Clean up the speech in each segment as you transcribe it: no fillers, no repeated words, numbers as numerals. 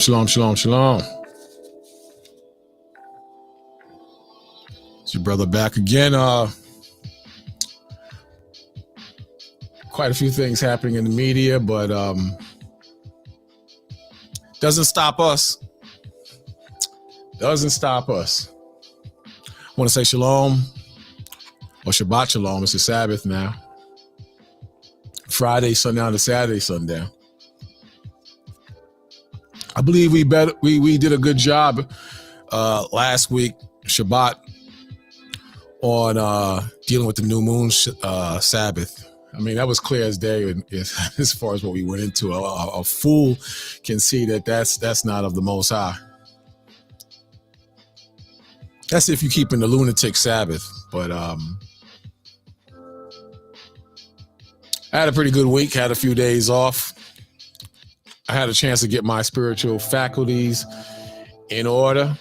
Shalom, shalom, shalom. It's your brother back again. Quite a few things happening in the media, but doesn't stop us. Doesn't stop us. I want to say shalom or Shabbat shalom. It's the Sabbath now. Friday sundown to Saturday sundown. I believe we did a good job last week, Shabbat, on dealing with the new moon Sabbath. I mean, that was clear as day as far as what we went into. A fool can see that that's not of the Most High. That's if you keep in the lunatic Sabbath. But I had a pretty good week, had a few days off. I had a chance to get my spiritual faculties in order,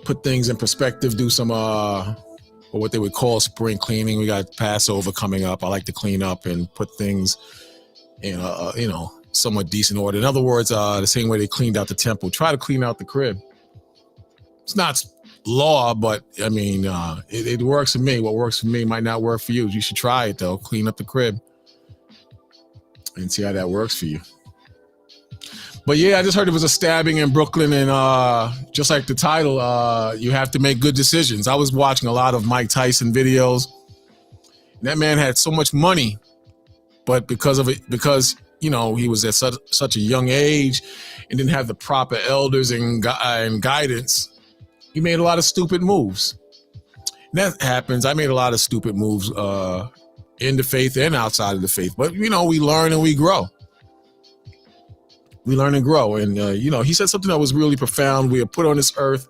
put things in perspective, do some what they would call spring cleaning. We got Passover coming up. I like to clean up and put things in somewhat decent order. In other words, the same way they cleaned out the temple, try to clean out the crib. It's not law, but I mean, it works for me. What works for me might not work for you. You should try it though. Clean up the crib and see how that works for you. But yeah, I just heard there was a stabbing in Brooklyn, and just like the title, you have to make good decisions. I was watching a lot of Mike Tyson videos, and that man had so much money, but because he was at such a young age and didn't have the proper elders and guidance, he made a lot of stupid moves. And that happens. I made a lot of stupid moves in the faith and outside of the faith, but we learn and we grow. We learn and grow. And he said something that was really profound. We are put on this earth.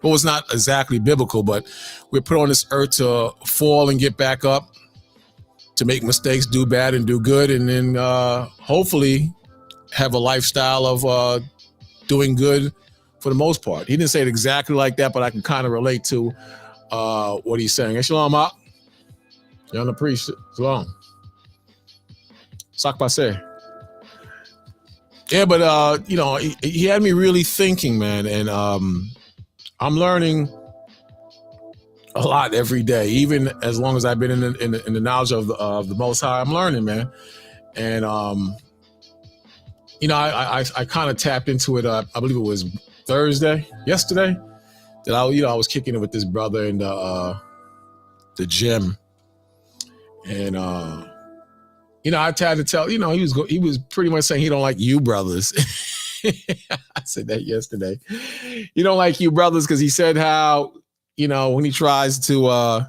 Well, it's not exactly biblical, but we're put on this earth to fall and get back up, to make mistakes, do bad and do good, and then hopefully have a lifestyle of doing good for the most part. He didn't say it exactly like that, but I can kind of relate to what he's saying. Hey, shalom, Mak. You're on the priest. Shalom. Sak Paseh. Yeah, but he had me really thinking, man, and I'm learning a lot every day. Even as long as I've been in the knowledge of the Most High, I'm learning, man. And I kind of tapped into it. I believe it was yesterday, that I was kicking it with this brother in the gym, and I tried to tell, he was pretty much saying he don't like you brothers. I said that yesterday. He don't like you brothers because he said how, when he tries to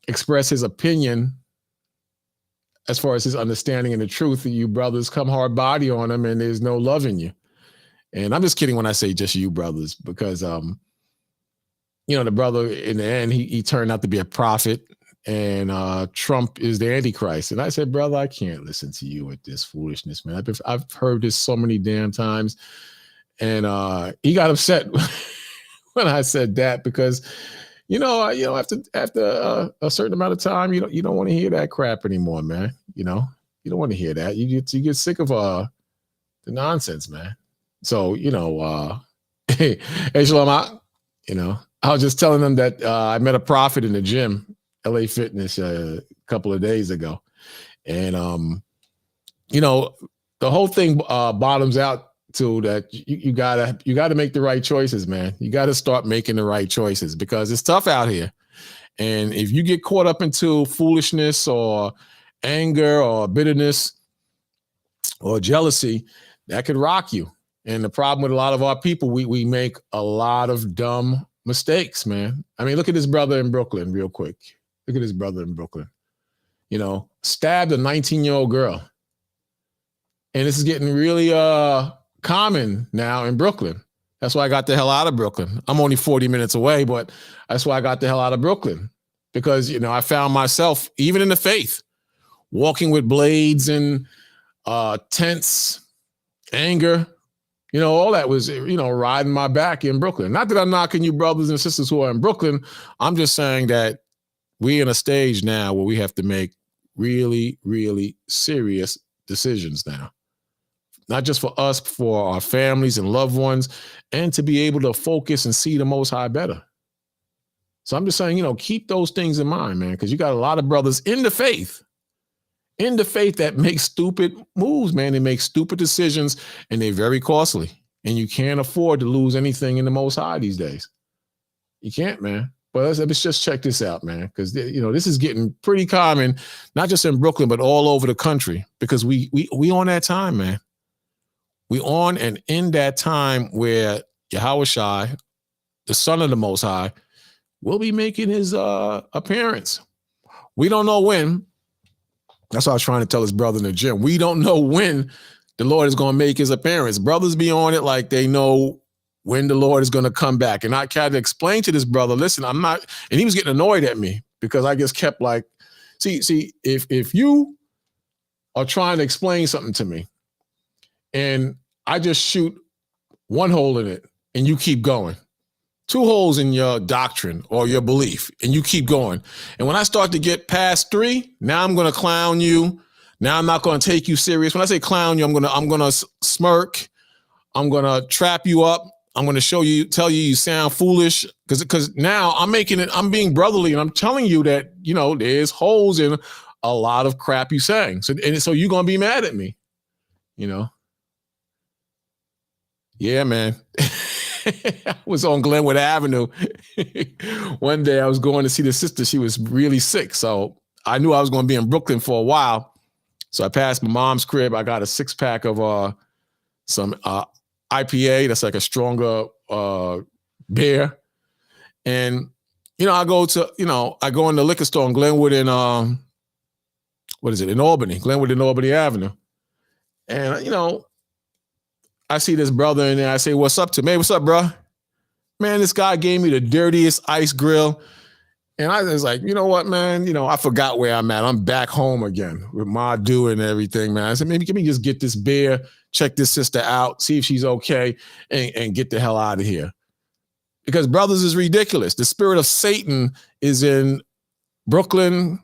express his opinion as far as his understanding and the truth, you brothers come hard body on him and there's no love in you. And I'm just kidding when I say just you brothers, because, the brother in the end, he turned out to be a prophet. And Trump is the Antichrist. And I said, brother, I can't listen to you with this foolishness, man. I've heard this so many damn times. And he got upset when I said that, because, after a certain amount of time, you don't want to hear that crap anymore, man. You don't want to hear that. You get sick of the nonsense, man. So, hey, Shalom, I was just telling them that I met a prophet in the gym, LA Fitness, a couple of days ago. And, the whole thing bottoms out to that you gotta make the right choices, man. You got to start making the right choices, because it's tough out here. And if you get caught up into foolishness or anger or bitterness or jealousy, that could rock you. And the problem with a lot of our people, we make a lot of dumb mistakes, man. I mean, look at this brother in Brooklyn real quick. Look at his brother in Brooklyn, stabbed a 19-year-old girl. And this is getting really common now in Brooklyn. That's why I got the hell out of Brooklyn. I'm only 40 minutes away, but that's why I got the hell out of Brooklyn. Because, I found myself, even in the faith, walking with blades and tents, anger, all that was, riding my back in Brooklyn. Not that I'm knocking you brothers and sisters who are in Brooklyn. I'm just saying that we're in a stage now where we have to make really, really serious decisions now. not just for us, for our families and loved ones, and to be able to focus and see the Most High better. So I'm just saying, keep those things in mind, man, because you got a lot of brothers in the faith that make stupid moves, man. They make stupid decisions, and they're very costly. And you can't afford to lose anything in the Most High these days. You can't, man. But let's just check this out, man, because this is getting pretty common, not just in Brooklyn, but all over the country, because we on that time, man. We on and in that time where Yahweh Shai, the Son of the Most High, will be making his appearance. We don't know when. That's what I was trying to tell his brother in the gym. We don't know when the Lord is going to make his appearance. Brothers be on it like they know when the Lord is going to come back. And I tried to explain to this brother, listen, I'm not, and he was getting annoyed at me because I just kept like, see, if you are trying to explain something to me and I just shoot one hole in it and you keep going, two holes in your doctrine or your belief, and you keep going. And when I start to get past three, now I'm going to clown you. Now I'm not going to take you serious. When I say clown you, I'm going to smirk. I'm going to trap you up. I'm going to tell you you sound foolish because now I'm being brotherly and I'm telling you that, there's holes in a lot of crap you saying. So you're going to be mad at me, Yeah, man. I was on Glenwood Avenue. One day I was going to see the sister. She was really sick. So I knew I was going to be in Brooklyn for a while. So I passed my mom's crib. I got a 6-pack of some IPA. That's like a stronger beer. And, I go in the liquor store in Glenwood in Albany, Glenwood and Albany Avenue. And, I see this brother in there. I say, what's up to me? Hey, what's up, bro? Man, this guy gave me the dirtiest ice grill. And I was like, you know what, man? I forgot where I'm at. I'm back home again with my due and everything, man. I said, maybe let me just get this beer, check this sister out, see if she's okay, and get the hell out of here. Because brothers is ridiculous. The spirit of Satan is in Brooklyn,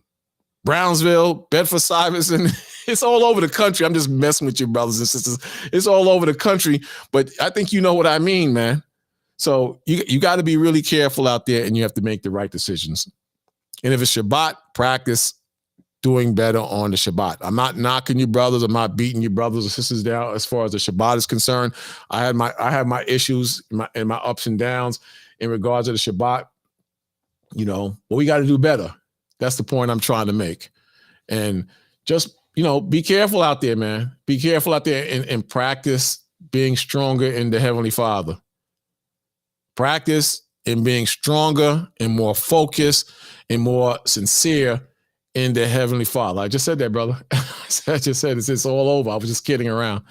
Brownsville, Bedford-Stuyvesant. It's all over the country. I'm just messing with you, brothers and sisters. It's all over the country, but I think you know what I mean, man. So you got to be really careful out there, and you have to make the right decisions. And if it's Shabbat, practice doing better on the Shabbat. I'm not knocking you, brothers. I'm not beating you, brothers or sisters, down as far as the Shabbat is concerned. I have my issues and my ups and downs in regards to the Shabbat. But we got to do better. That's the point I'm trying to make. And just, be careful out there, man. Be careful out there and practice being stronger in the Heavenly Father. Practice in being stronger and more focused and more sincere in the Heavenly Father. I just said that, brother. I just said it's all over. I was just kidding around.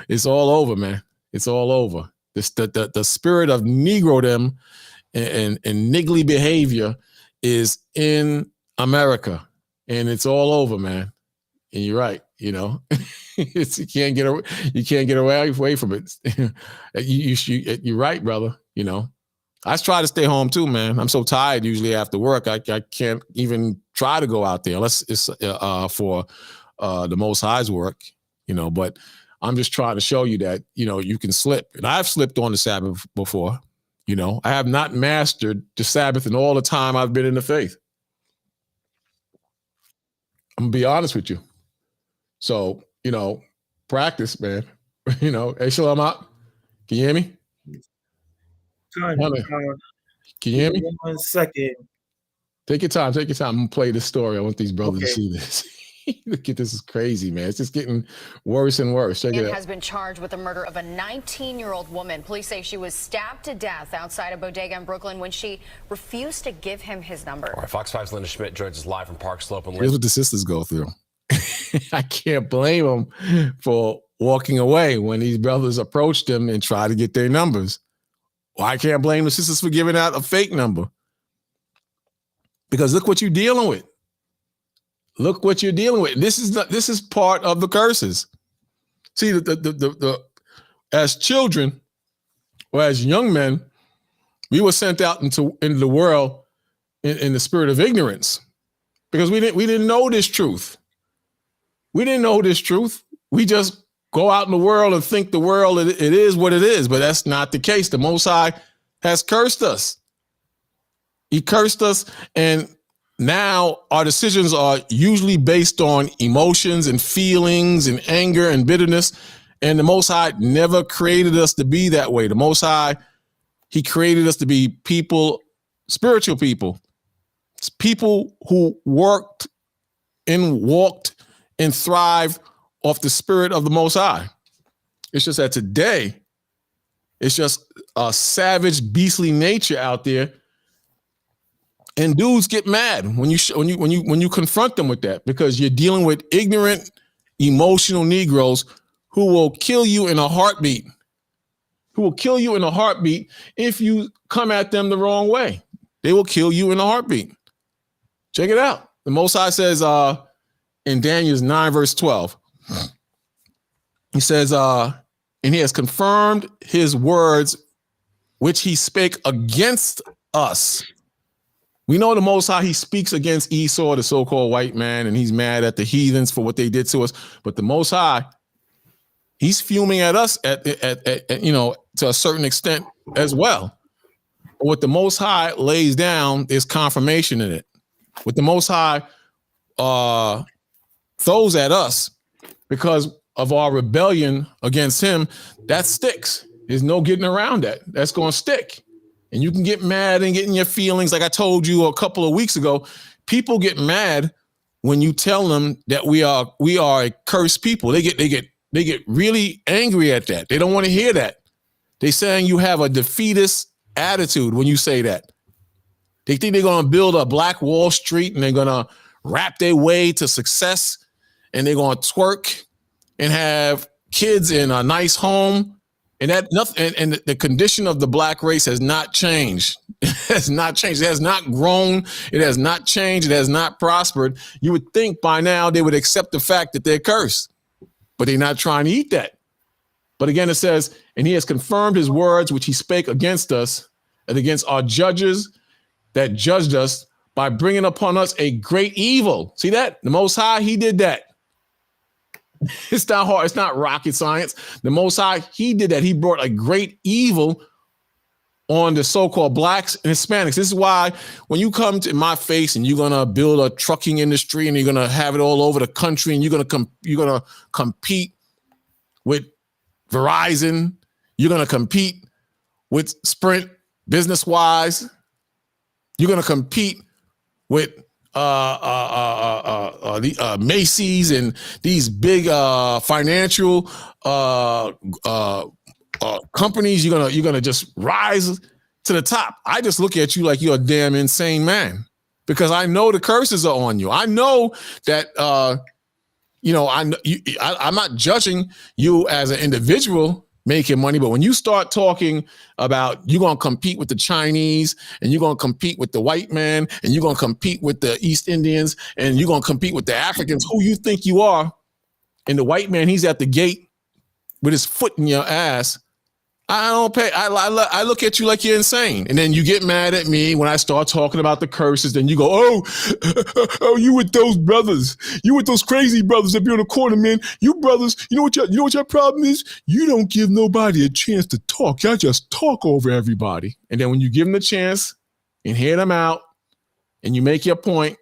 It's all over, man. It's all over. The spirit of Negrodom and niggly behavior is in America, and it's all over, man. And you're right, you can't get away from it. You're right, brother. I try to stay home too, man. I'm so tired usually after work. I can't even try to go out there unless it's for the Most High's work, But I'm just trying to show you that you can slip, and I've slipped on the Sabbath before. I have not mastered the Sabbath in all the time I've been in the faith. I'm gonna be honest with you. So, practice, man. Hey, Shalom out. Can you hear me? Can you hear me? 1 second. Take your time. I'm gonna play this story. I want these brothers to see this. Look at this, is crazy, man. It's just getting worse and worse. Check it out. Has been charged with the murder of a 19-year-old woman. Police say she was stabbed to death outside a bodega in Brooklyn when she refused to give him his number. All right, Fox 5's Linda Schmidt joins us live from Park Slope. And here's what the sisters go through. I can't blame them for walking away when these brothers approached them and tried to get their numbers. Well, I can't blame the sisters for giving out a fake number. Because look what you're dealing with. Look what you're dealing with. This is part of the curses. See, the as children or as young men, we were sent out into the world in the spirit of ignorance because we didn't know this truth. We didn't know this truth. We just go out in the world and think the world, it is what it is, but that's not the case. The Most High has cursed us. He cursed us, and now our decisions are usually based on emotions and feelings and anger and bitterness, and the Most High never created us to be that way. The Most High, he created us to be people, spiritual people. It's people who worked and walked and thrived off the spirit of the Most High. It's just that today, it's just a savage, beastly nature out there, and dudes get mad when you confront them with that, because you're dealing with ignorant, emotional Negroes who will kill you in a heartbeat. Who will kill you in a heartbeat if you come at them the wrong way. They will kill you in a heartbeat. Check it out. The Most High says in Daniel 9, verse 12, he says, and he has confirmed his words which he spake against us. We know the Most High, he speaks against Esau, the so-called white man, and he's mad at the heathens for what they did to us. But the Most High, he's fuming at us at to a certain extent as well. But what the Most High lays down is confirmation in it. What the Most High throws at us because of our rebellion against him, that sticks. There's no getting around that. That's going to stick. And you can get mad and get in your feelings. Like I told you a couple of weeks ago, people get mad when you tell them that we are a cursed people. They get really angry at that. They don't want to hear that. They're saying you have a defeatist attitude when you say that. They think they're going to build a Black Wall Street and they're going to rap their way to success, and they're going to twerk and have kids in a nice home. And that nothing, and the condition of the black race has not changed. It has not changed. It has not grown. It has not changed. It has not prospered. You would think by now they would accept the fact that they're cursed, but they're not trying to eat that. But again, it says, and he has confirmed his words, which he spake against us and against our judges that judged us, by bringing upon us a great evil. See that? The Most High, he did that. It's not hard. It's not rocket science. The Most High, he did that. He brought a great evil on the so-called blacks and Hispanics. This is why when you come to my face and you're going to build a trucking industry and you're going to have it all over the country and you're going to compete with Verizon, you're going to compete with Sprint business-wise, you're going to compete with the Macy's and these big financial companies, you're gonna just rise to the top. I just look at you like you're a damn insane man, because I know the curses are on you. I know that I'm not judging you as an individual making money, but when you start talking about you're going to compete with the Chinese and you're going to compete with the white man and you're going to compete with the East Indians and you're going to compete with the Africans, who you think you are, and the white man, he's at the gate with his foot in your ass, I don't pay. I look at you like you're insane. And then you get mad at me when I start talking about the curses. Then you go, oh, you with those brothers. You with those crazy brothers that be on the corner, man. You brothers, you know what your problem is? You don't give nobody a chance to talk. Y'all just talk over everybody. And then when you give them the chance and hear them out and you make your point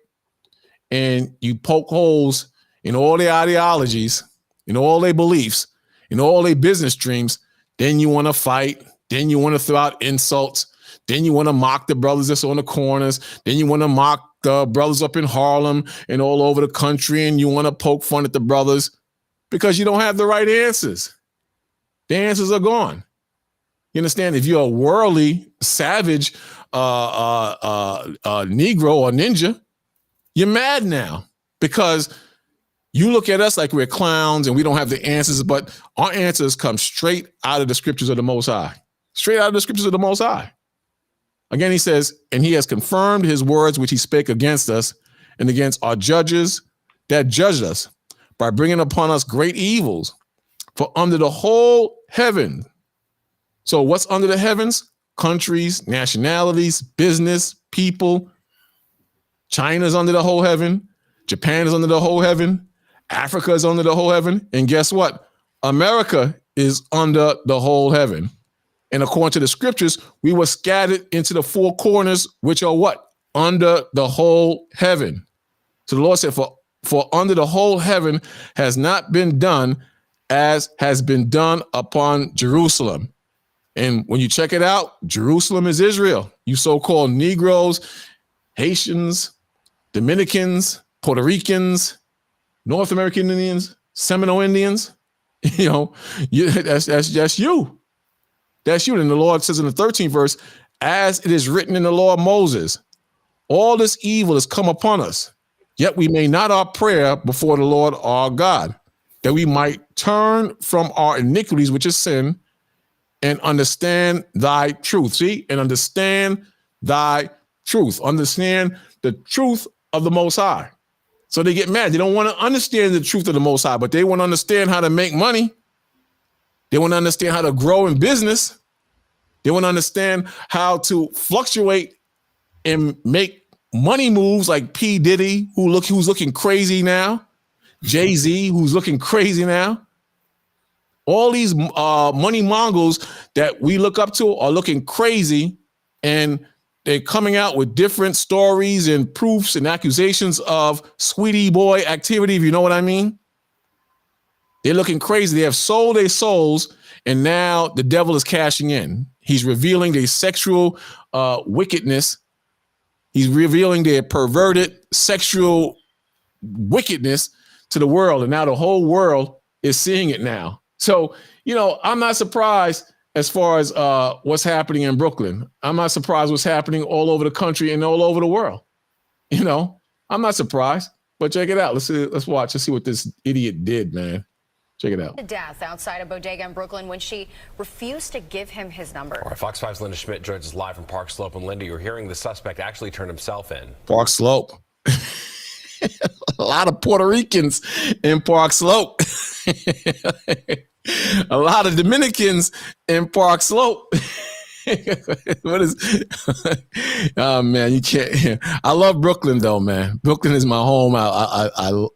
and you poke holes in all their ideologies, in all their beliefs, in all their business dreams, then you want to fight. Then you want to throw out insults. Then you want to mock the brothers that's on the corners. Then you want to mock the brothers up in Harlem and all over the country. And you want to poke fun at the brothers because you don't have the right answers. The answers are gone. You understand? If you're a worldly, savage Negro or ninja, you're mad now because you look at us like we're clowns and we don't have the answers, but our answers come straight out of the scriptures of the Most High. Straight out of the scriptures of the Most High. Again, he says, and he has confirmed his words which he spake against us and against our judges that judged us by bringing upon us great evils. For under the whole heaven. So what's under the heavens? Countries, nationalities, business, people. China's under the whole heaven. Japan is under the whole heaven. Africa is under the whole heaven. And guess what? America is under the whole heaven. And according to the scriptures, we were scattered into the four corners, which are what? Under the whole heaven. So the Lord said, for under the whole heaven has not been done as has been done upon Jerusalem. And when you check it out, Jerusalem is Israel. You so-called Negroes, Haitians, Dominicans, Puerto Ricans, North American Indians, Seminole Indians, that's you. That's you. And the Lord says in the 13th verse, as it is written in the law of Moses, all this evil has come upon us, yet we may not our prayer before the Lord our God, that we might turn from our iniquities, which is sin, and understand thy truth. See, and understand thy truth. Understand the truth of the Most High. So they get mad. They don't want to understand the truth of the Most High, but they want to understand how to make money. They want to understand how to grow in business. They want to understand how to fluctuate and make money moves like P. Diddy, who's looking crazy now. Jay-Z, who's looking crazy now. All these money mongols that we look up to are looking crazy, and they're coming out with different stories and proofs and accusations of sweetie boy activity, if you know what I mean. They're looking crazy. They have sold their souls, and now the devil is cashing in. He's revealing their sexual wickedness. He's revealing their perverted sexual wickedness to the world, and now the whole world is seeing it now. So, I'm not surprised as far as what's happening in Brooklyn. I'm not surprised what's happening all over the country and all over the world. I'm not surprised, but check it out. Let's watch. Let's see what this idiot did, man. Check it out. To death outside a bodega in Brooklyn when she refused to give him his number. All right, Fox 5's Linda Schmidt joins us live from Park Slope. And Linda, you're hearing the suspect actually turned himself in. Park Slope. A lot of Puerto Ricans in Park Slope. A lot of Dominicans in Park Slope. What is? Oh man, you can't. I love Brooklyn though, man. Brooklyn is my home. I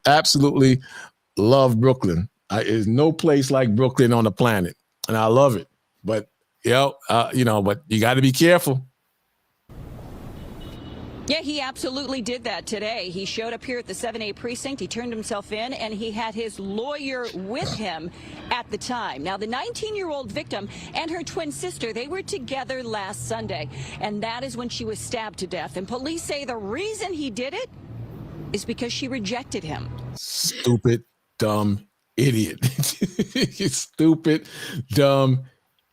absolutely love Brooklyn. There's no place like Brooklyn on the planet, and I love it. But but you got to be careful. Yeah, he absolutely did that today. He showed up here at the 7A precinct. He turned himself in, and he had his lawyer with him at the time. Now, the 19-year-old victim and her twin sister, they were together last Sunday, and that is when she was stabbed to death. And police say the reason he did it is because she rejected him. Stupid, dumb idiot. Stupid, dumb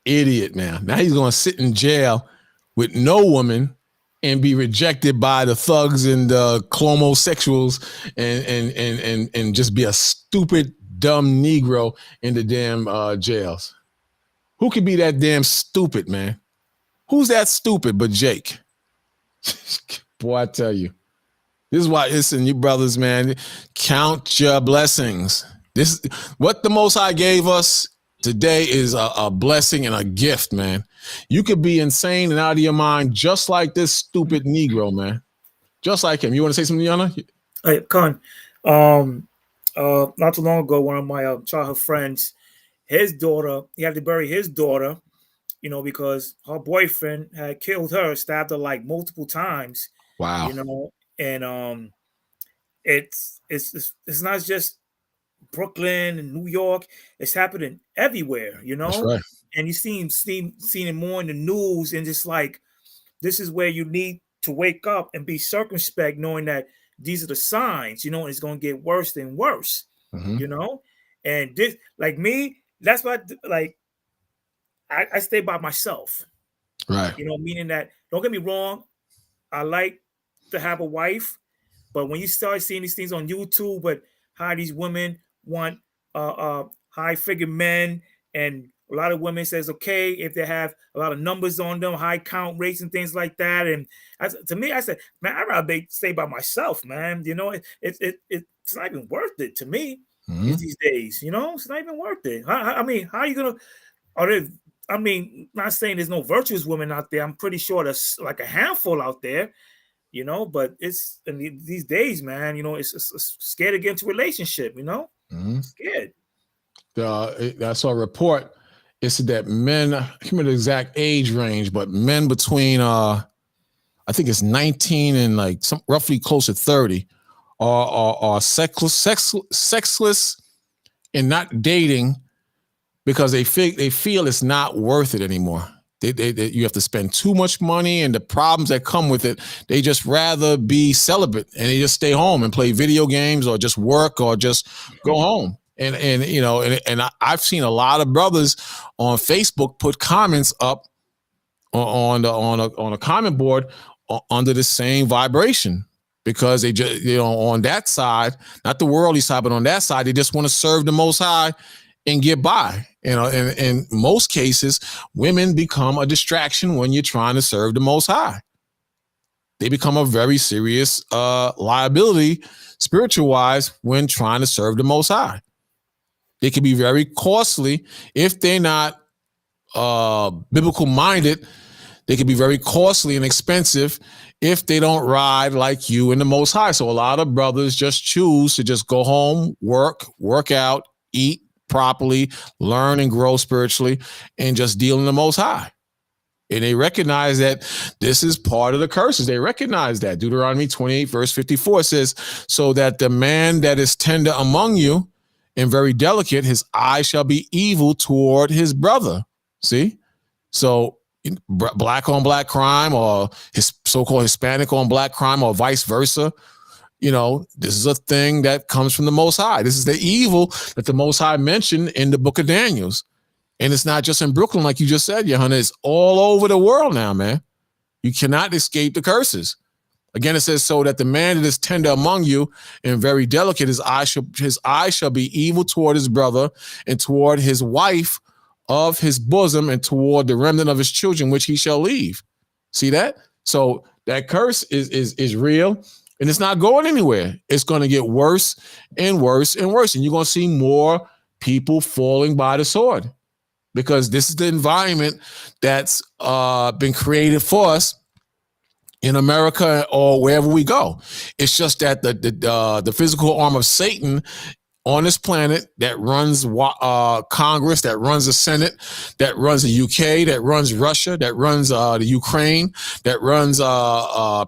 idiot, man. Now he's going to sit in jail with no woman and be rejected by the thugs and the clomosexuals and just be a stupid, dumb Negro in the damn jails. Who could be that damn stupid, man? Who's that stupid but Jake? Boy, I tell you. This is why, listen, you brothers, man, count your blessings. What the Most High gave us today is a blessing and a gift, man. You could be insane and out of your mind just like this stupid Negro, man. Just like him. You want to say something, Yana? Hey, Con, not too long ago, one of my childhood friends, his daughter, he had to bury his daughter, because her boyfriend had killed her, stabbed her like multiple times. Wow. And it's not just Brooklyn and New York. It's happening everywhere, That's right. And you seen it more in the news, and just like, this is where you need to wake up and be circumspect, knowing that these are the signs, and it's going to get worse and worse, and this, like me, that's what, like, I stay by myself, right? Meaning that, don't get me wrong, I like to have a wife, but when you start seeing these things on YouTube, but how these women want high figure men, and a lot of women says okay if they have a lot of numbers on them, high count rates and things like that. And to me, I said, man, I'd rather stay by myself, man. It's not even worth it to me these days. It's not even worth it. I mean, how are you gonna? Not saying there's no virtuous women out there. I'm pretty sure there's like a handful out there. But these days, man, it's scared to get into a relationship. Scared. I saw a report. It said that men, I can't remember the exact age range, but men between I think it's 19 and like roughly close to 30 are sexless and not dating because they feel it's not worth it anymore. You have to spend too much money and the problems that come with it. They just rather be celibate and they just stay home and play video games or just work or just go home. And you know, and I've seen a lot of brothers on Facebook put comments up on a comment board under the same vibration because they just, you know, on that side, not the worldly side, but on that side, they just want to serve the Most High and get by. You know, and in most cases, women become a distraction when you're trying to serve the Most High. They become a very serious liability, spiritual wise, when trying to serve the Most High. They can be very costly if they're not biblical minded. They can be very costly and expensive if they don't ride like you in the Most High. So a lot of brothers just choose to just go home, work out, eat properly, learn and grow spiritually, and just deal in the Most High. And they recognize that this is part of the curses. They recognize that. Deuteronomy 28, verse 54 says, so that the man that is tender among you and very delicate, his eye shall be evil toward his brother. See? So black on black crime or his so-called Hispanic on black crime or vice versa. You know, this is a thing that comes from the Most High. This is the evil that the Most High mentioned in the book of Daniels. And it's not just in Brooklyn, like you just said, Johanna. It's all over the world now, man. You cannot escape the curses. Again, it says, so that the man that is tender among you and very delicate, his eye shall be evil toward his brother and toward his wife of his bosom and toward the remnant of his children, which he shall leave. See that? So that curse is real and it's not going anywhere. It's going to get worse and worse and worse. And you're going to see more people falling by the sword because this is the environment that's been created for us in America or wherever we go. It's just that the physical arm of Satan on this planet that runs Congress, that runs the Senate, that runs the UK, that runs Russia, that runs the Ukraine, that runs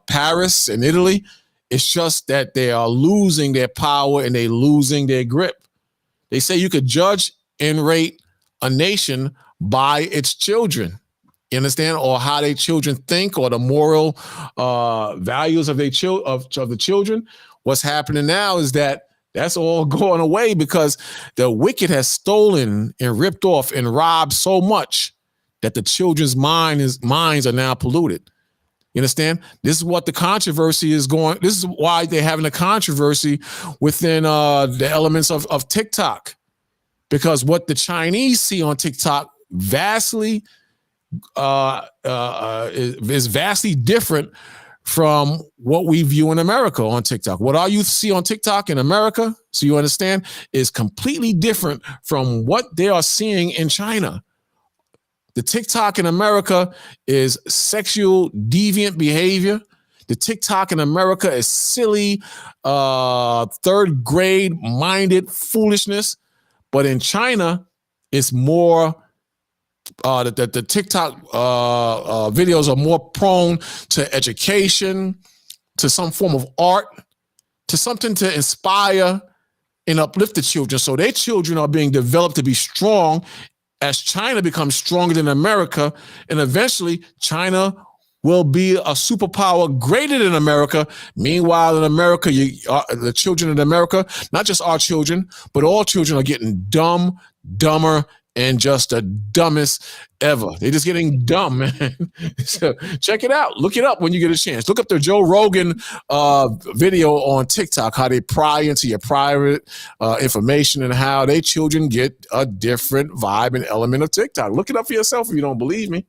Paris and Italy. It's just that they are losing their power and they're losing their grip. They say you could judge and rate a nation by its children. You understand? Or how their children think or the moral values of the children. What's happening now is that that's all going away because the wicked has stolen and ripped off and robbed so much that the children's minds are now polluted. You understand? This is what the controversy is going. This is why they're having a controversy within the elements of TikTok, because what the Chinese see on TikTok vastly is vastly different from what we view in America on TikTok. What our youth see on TikTok in America, so you understand, is completely different from what they are seeing in China. The TikTok in America is sexual deviant behavior. The TikTok in America is silly, third grade minded foolishness. But in China, it's more the TikTok videos are more prone to education, to some form of art, to something to inspire and uplift the children. So their children are being developed to be strong as China becomes stronger than America. And eventually China will be a superpower greater than America. Meanwhile, in America, the children in America, not just our children, but all children are getting dumber, and just the dumbest ever. They're just getting dumb, man. So check it out. Look it up when you get a chance. Look up the Joe Rogan video on TikTok, how they pry into your private information and how their children get a different vibe and element of TikTok. Look it up for yourself if you don't believe me,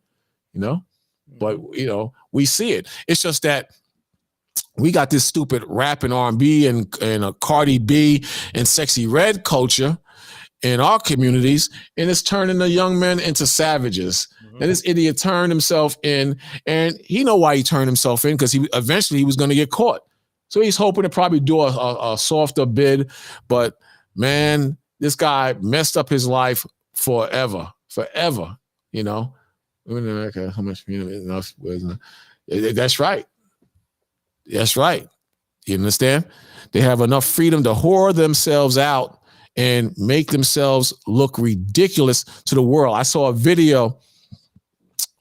you know. But, you know, we see it. It's just that we got this stupid rap and R&B and a Cardi B and Sexy Red culture in our communities, and it's turning the young men into savages. Mm-hmm. And this idiot turned himself in, and he know why he turned himself in, because he was going to get caught. So he's hoping to probably do a softer bid. But man, This guy messed up his life forever, you know. Women in America, how much enough? That's right. That's right. You understand? They have enough freedom to whore themselves out and make themselves look ridiculous to the world. I saw a video.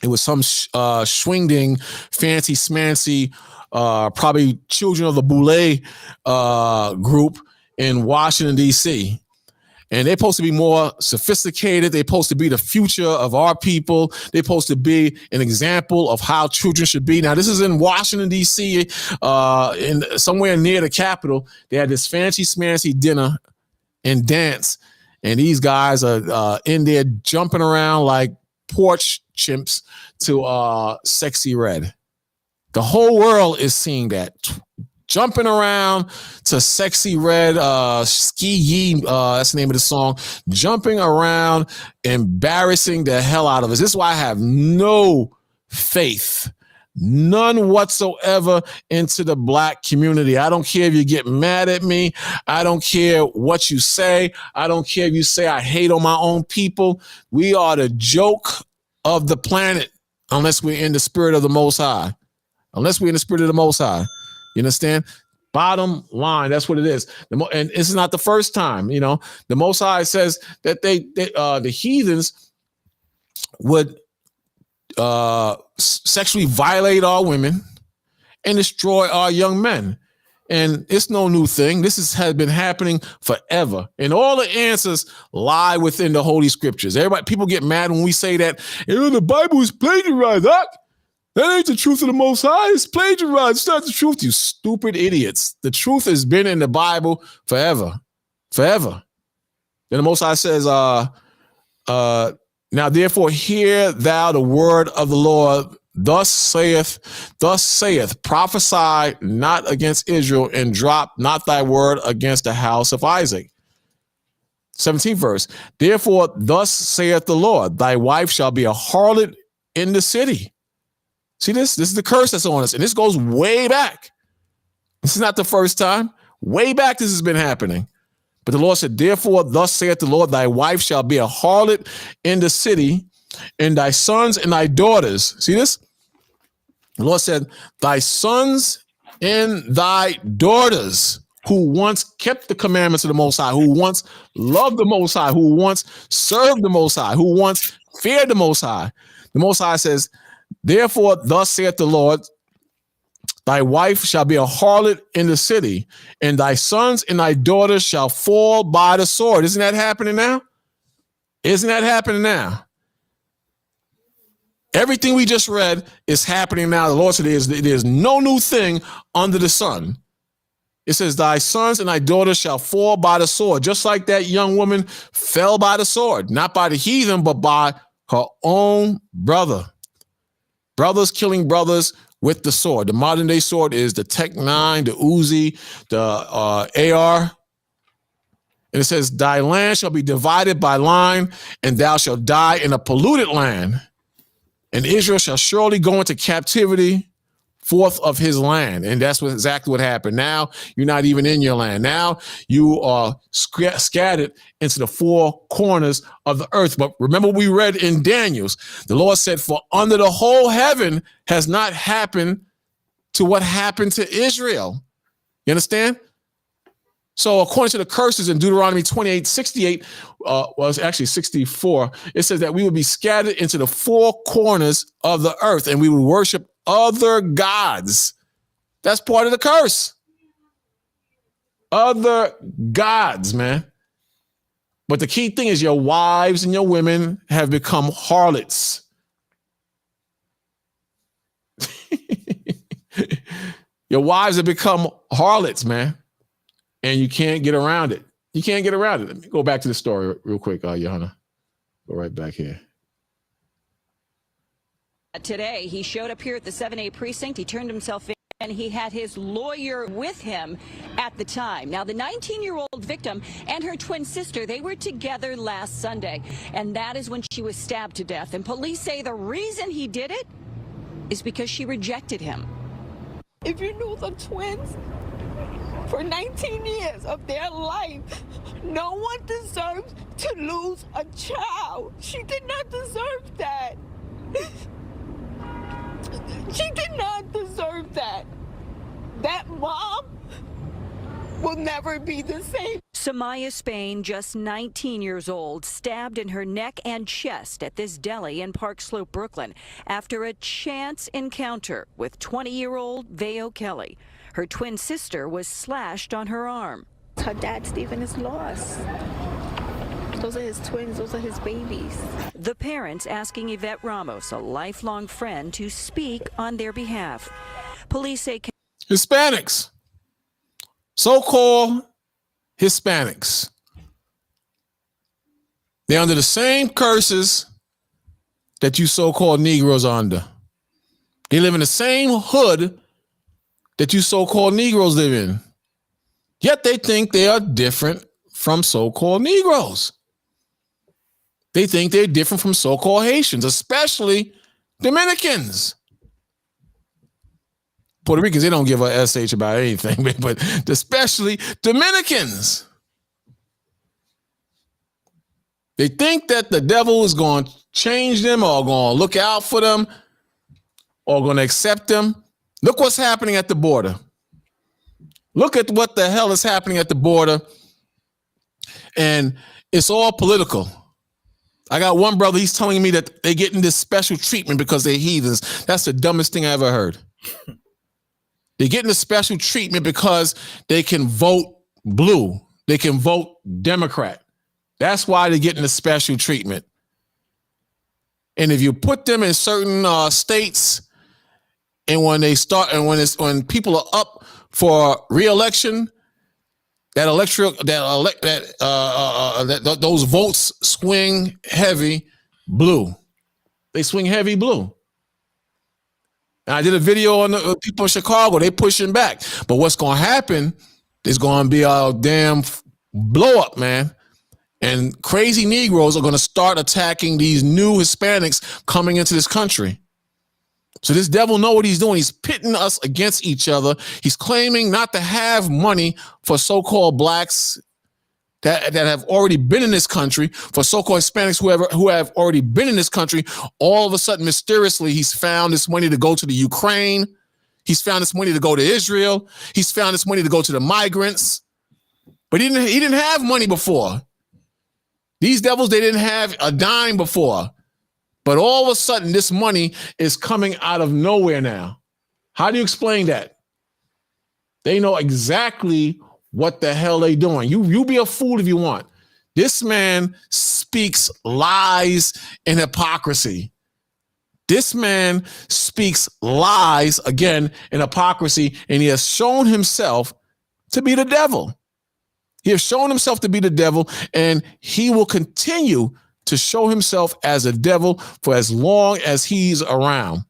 It was some swinging, fancy smancy, probably children of the Boule group in Washington, D.C. And they're supposed to be more sophisticated. They're supposed to be the future of our people. They're supposed to be an example of how children should be. Now, this is in Washington, D.C., in somewhere near the Capitol. They had this fancy smancy dinner and dance. And these guys are in there jumping around like porch chimps to Sexy Red. The whole world is seeing that. Jumping around to Sexy Red, Ski Yee, that's the name of the song. Jumping around, embarrassing the hell out of us. This is why I have no faith, none whatsoever, into the black community. I don't care if you get mad at me. I don't care what you say. I don't care if you say I hate on my own people. We are the joke of the planet unless we're in the spirit of the Most High. Unless we're in the spirit of the Most High. You understand? Bottom line, that's what it is. And this is not the first time. You know, the Most High says that the heathens would sexually violate our women and destroy our young men. And it's no new thing. This has been happening forever. And all the answers lie within the Holy Scriptures. People get mad when we say that, the Bible is plagiarized. That ain't the truth of the Most High. It's plagiarized. It's not the truth, you stupid idiots. The truth has been in the Bible forever. Then the Most High says, now therefore hear thou the word of the Lord. Thus saith, prophesy not against Israel and drop not thy word against the house of Isaac. 17th verse. Therefore, thus saith the Lord, thy wife shall be a harlot in the city. See this? This is the curse that's on us. And this goes way back. This is not the first time. Way back this has been happening. But the Lord said, therefore, thus saith the Lord, thy wife shall be a harlot in the city, and thy sons and thy daughters. See this? The Lord said, thy sons and thy daughters who once kept the commandments of the Most High, who once loved the Most High, who once served the Most High, who once feared the Most High. The Most High says, therefore, thus saith the Lord, thy wife shall be a harlot in the city, and thy sons and thy daughters shall fall by the sword. Isn't that happening now? Isn't that happening now? Everything we just read is happening now. The Lord said there's no new thing under the sun. It says, thy sons and thy daughters shall fall by the sword, just like that young woman fell by the sword, not by the heathen, but by her own brother. Brothers killing brothers with the sword. The modern day sword is the Tech 9, the Uzi, the AR. And it says, thy land shall be divided by line, and thou shalt die in a polluted land. And Israel shall surely go into captivity forth of his land. And that's exactly what happened. Now you're not even in your land. Now you are scattered into the four corners of the earth. But remember, we read in Daniel's, the Lord said, for under the whole heaven has not happened to what happened to Israel. You understand? So according to the curses in Deuteronomy 28:68, was actually 64, it says that we would be scattered into the four corners of the earth and we would worship other gods. That's part of the curse. Other gods, man. But the key thing is your wives and your women have become harlots. Your wives have become harlots, man. And you can't get around it. You can't get around it. Let me go back to the story real quick, Johanna. Go right back here. Today, he showed up here at the 7A precinct. He turned himself in, and he had his lawyer with him at the time. Now, the 19-year-old victim and her twin sister, they were together last Sunday, and that is when she was stabbed to death. And police say the reason he did it is because she rejected him. If you knew the twins, for 19 years of their life. No one deserves to lose a child. She did not deserve that. She did not deserve that. That mom will never be the same. Samaya Spain, just 19 years old, stabbed in her neck and chest at this deli in Park Slope, Brooklyn, after a chance encounter with 20-year-old Veo Kelly. Her twin sister was slashed on her arm. Her dad, Stephen, is lost. Those are his twins. Those are his babies. The parents asking Yvette Ramos, a lifelong friend, to speak on their behalf. Police say Hispanics, so-called Hispanics, they're under the same curses that you so-called Negroes are under. They live in the same hood that you so-called Negroes live in. Yet they think they are different from so-called Negroes. They think they're different from so-called Haitians, especially Dominicans. Puerto Ricans, they don't give a SH about anything, but especially Dominicans. They think that the devil is going to change them or going to look out for them or going to accept them. Look what's happening at the border. Look at what the hell is happening at the border. And it's all political. I got one brother, he's telling me that they're getting this special treatment because they're heathens. That's the dumbest thing I ever heard. They're getting a special treatment because they can vote blue. They can vote Democrat. That's why they're getting a special treatment. And if you put them in certain states, and when they start, and when people are up for re-election, those votes swing heavy blue. They swing heavy blue. And I did a video on the people in Chicago. They pushing back. But what's going to happen is going to be a damn blow up, man. And crazy Negroes are going to start attacking these new Hispanics coming into this country. So this devil know what he's doing. He's pitting us against each other. He's claiming not to have money for so-called blacks that have already been in this country, for so-called Hispanics who have already been in this country. All of a sudden, mysteriously, he's found this money to go to the Ukraine. He's found this money to go to Israel. He's found this money to go to the migrants. But he didn't have money before. These devils, they didn't have a dime before. But all of a sudden, this money is coming out of nowhere now. How do you explain that? They know exactly what the hell they doing. You be a fool if you want. This man speaks lies and hypocrisy. This man speaks lies again and hypocrisy, and he has shown himself to be the devil. He has shown himself to be the devil, and he will continue to show himself as a devil for as long as he's around.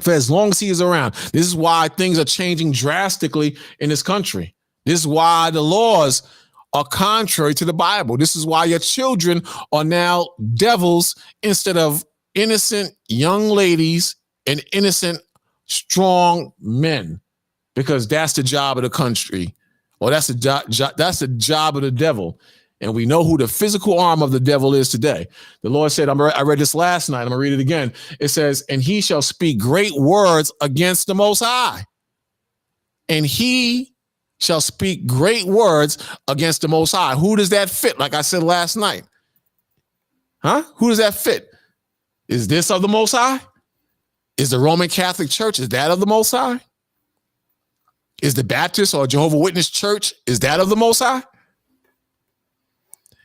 For as long as he is around. This is why things are changing drastically in this country. This is why the laws are contrary to the Bible. This is why your children are now devils instead of innocent young ladies and innocent, strong men, because that's the job of the country. Or that's the job of the devil. And we know who the physical arm of the devil is today. The Lord said, I read this last night. I'm going to read it again. It says, and he shall speak great words against the Most High. And he shall speak great words against the Most High. Who does that fit? Like I said last night. Huh? Who does that fit? Is this of the Most High? Is the Roman Catholic Church, is that of the Most High? Is the Baptist or Jehovah's Witness Church, is that of the Most High?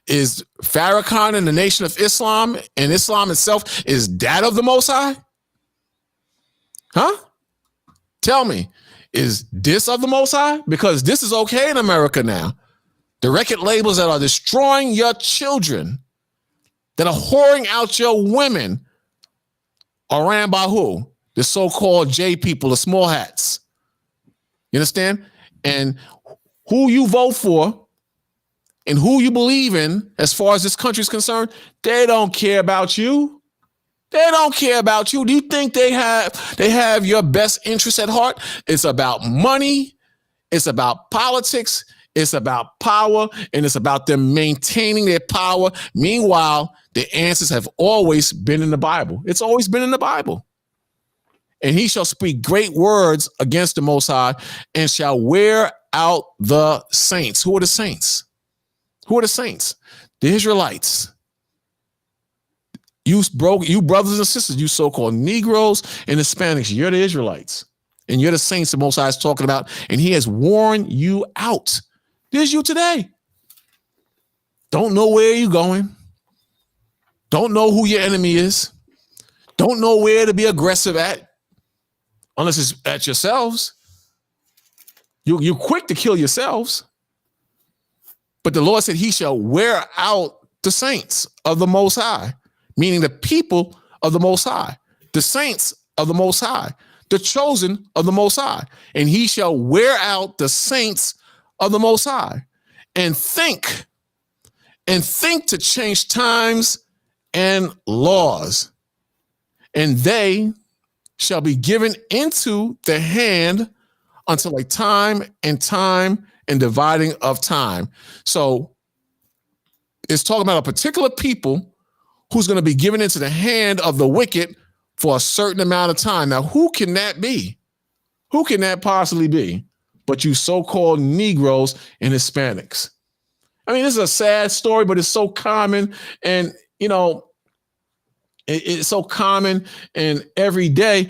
Is Farrakhan and the Nation of Islam and Islam itself, is that of the Most High? Huh? Tell me, is this of the Most High? Because this is okay in America now. The record labels that are destroying your children, that are whoring out your women, are ran by who? The so-called J people, the small hats. You understand? And who you vote for and who you believe in, as far as this country is concerned, they don't care about you. They don't care about you. Do you think they have your best interest at heart? It's about money. It's about politics. It's about power, and it's about them maintaining their power. Meanwhile, the answers have always been in the Bible. It's always been in the Bible. And he shall speak great words against the Most High and shall wear out the saints. Who are the saints? Who are the saints? The Israelites. You brothers and sisters, you so-called Negroes and Hispanics, you're the Israelites. And you're the saints the Most High is talking about. And he has worn you out. There's you today. Don't know where you're going. Don't know who your enemy is. Don't know where to be aggressive at. Unless it's at yourselves. You're quick to kill yourselves. But the Lord said he shall wear out the saints of the Most High, meaning the people of the Most High, the saints of the Most High, the chosen of the Most High. And he shall wear out the saints of the Most High. And think to change times and laws. And they shall be given into the hand until a time and dividing of time. So it's talking about a particular people who's going to be given into the hand of the wicked for a certain amount of time. Now, who can that be? Who can that possibly be? But you so-called Negroes and Hispanics. I mean, this is a sad story, but it's so common. And, you know, it's so common and every day,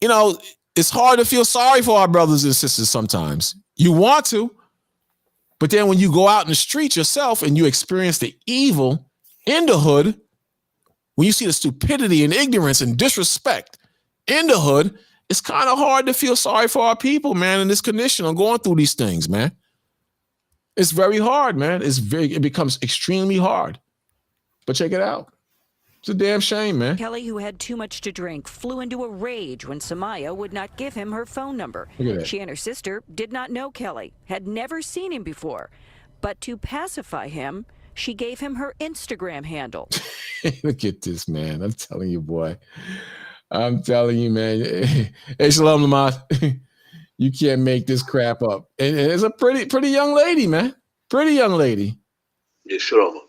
you know, it's hard to feel sorry for our brothers and sisters sometimes. You want to, but then when you go out in the street yourself and you experience the evil in the hood, when you see the stupidity and ignorance and disrespect in the hood, it's kind of hard to feel sorry for our people, man, in this condition of going through these things, man. It's very hard, man. It becomes extremely hard. But check it out. It's a damn shame, man. Kelly, who had too much to drink, flew into a rage when Samaya would not give him her phone number. She and her sister did not know Kelly, had never seen him before. But to pacify him, she gave him her Instagram handle. Look at this, man. I'm telling you, boy. I'm telling you, man. Hey, Shalom Lamont. You can't make this crap up. And it's a pretty young lady, man. Pretty young lady. Yeah, Shalom.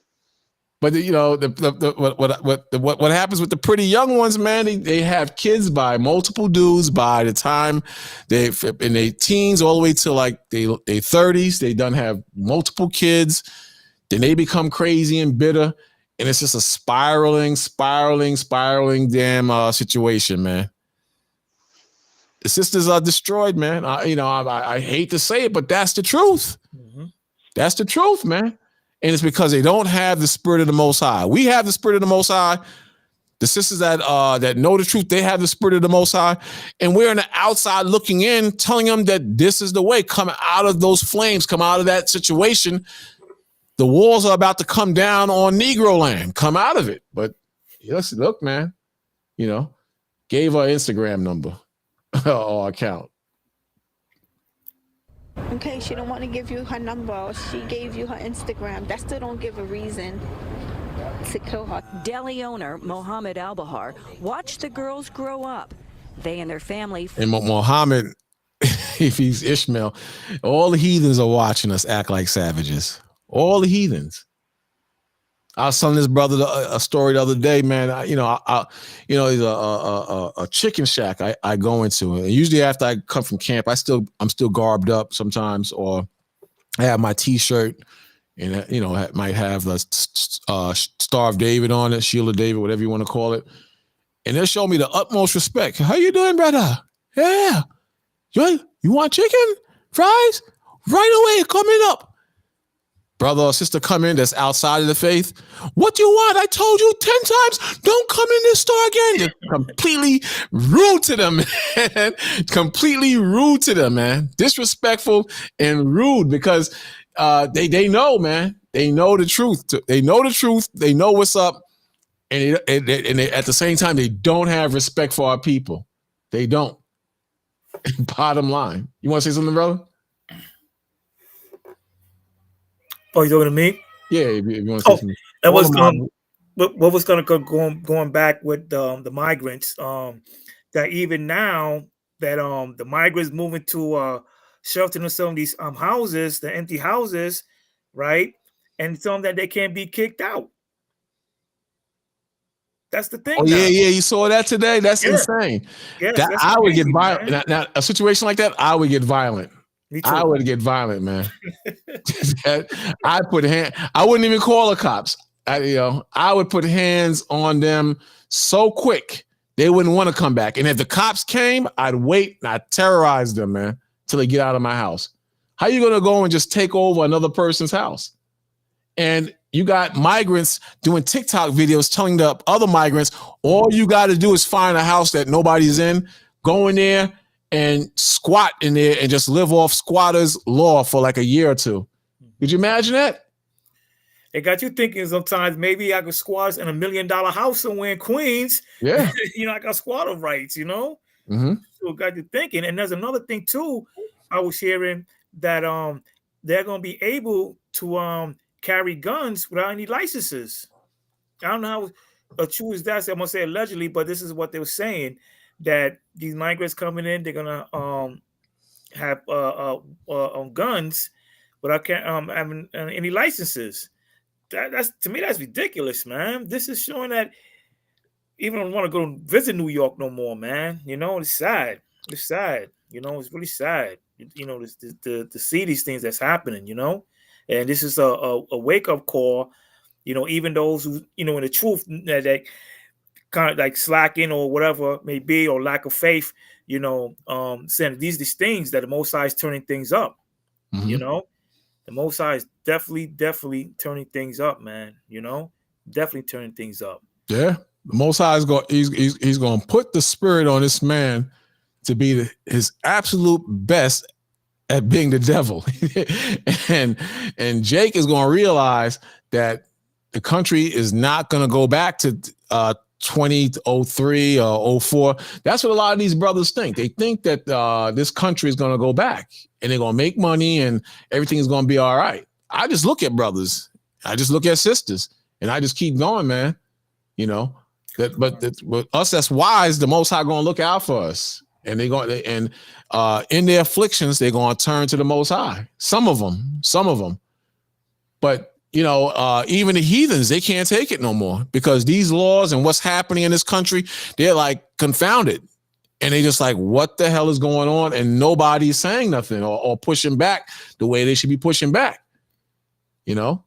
But you know, what happens with the pretty young ones, man? They have kids by multiple dudes by the time they in their teens all the way to like they 30s. They done have multiple kids. Then they become crazy and bitter, and it's just a spiraling damn situation, man. The sisters are destroyed, man. I hate to say it, but that's the truth. Mm-hmm. That's the truth, man. And it's because they don't have the spirit of the Most High. We have the spirit of the Most High. The sisters that know the truth, they have the spirit of the Most High. And we're on the outside looking in, telling them that this is the way. Come out of those flames. Come out of that situation. The walls are about to come down on Negro land. Come out of it. But look, man, you know, gave her Instagram number or account. Okay, she don't want to give you her number. She gave you her Instagram. That still don't give a reason to kill her. Deli owner Mohammed Al-Bahar watched the girls grow up. They and their family. And Mohammed, if he's Ishmael, all the heathens are watching us act like savages. All the heathens. I was telling this brother a story the other day, man. There's a chicken shack I go into, and usually after I come from camp, I'm still garbed up sometimes, or I have my T-shirt, and I might have the Star of David on it, Shield of David, whatever you want to call it, and they'll show me the utmost respect. How you doing, brother? Yeah, you want chicken fries? Right away, coming up. Brother or sister come in that's outside of the faith. What do you want? I told you 10 times, don't come in this store again. Just completely rude to them, man. Completely rude to them, man. Disrespectful and rude because they know, man. They know the truth. They know the truth. They know what's up. And they, at the same time, they don't have respect for our people. They don't. Bottom line. You want to say something, brother? Oh, you talking to me? Yeah, if you want to say something. That was what was going back with the migrants. That even now that the migrants moving to shelter in some of these houses, the empty houses, right? And tell them that they can't be kicked out. That's the thing. Oh now. yeah, you saw that today. That's insane. Yes, that that's I would crazy, get violent. Now, a situation like that, I would get violent. Me too. I would get violent, man. I wouldn't even call the cops. I would put hands on them so quick they wouldn't want to come back. And if the cops came, I'd wait and I'd terrorize them, man, till they get out of my house. How you gonna go and just take over another person's house? And you got migrants doing TikTok videos telling the other migrants, all you got to do is find a house that nobody's in, go in there and squat in there and just live off squatters' law for like a year or two. Could you imagine that? It got you thinking sometimes maybe I could squat in $1 million house somewhere in Queens. Yeah. I got squatter rights, Mm-hmm. So it got you thinking. And there's another thing too, I was hearing that they're gonna be able to carry guns without any licenses. I don't know how true is that. So I'm gonna say allegedly, but this is what they were saying, that these migrants coming in, they're gonna have guns without having any licenses. That's to me, that's ridiculous, man. This is showing that even don't want to go visit New York no more, man. It's sad. It's sad. It's really sad. To see these things that's happening. And this is a wake up call. Even those who in the truth that kind of like slacking or whatever it may be, or lack of faith. Saying these things that the Most High is turning things up. Mm-hmm. The Most High is definitely turning things up, man. Definitely turning things up. Yeah, the Most High is going. He's going to put the spirit on this man to be his absolute best at being the devil, and Jake is going to realize that the country is not going to go back to 2003 or 04. That's what a lot of these brothers think. They think that this country is going to go back and they're going to make money and everything is going to be all right. I just look at brothers. I just look at sisters and I just keep going, man. But us that's wise, the Most High going to look out for us. And they're going in their afflictions, they're going to turn to the Most High. Some of them. But even the heathens, they can't take it no more because these laws and what's happening in this country, they're like confounded. And they just like, what the hell is going on? And nobody's saying nothing or pushing back the way they should be pushing back.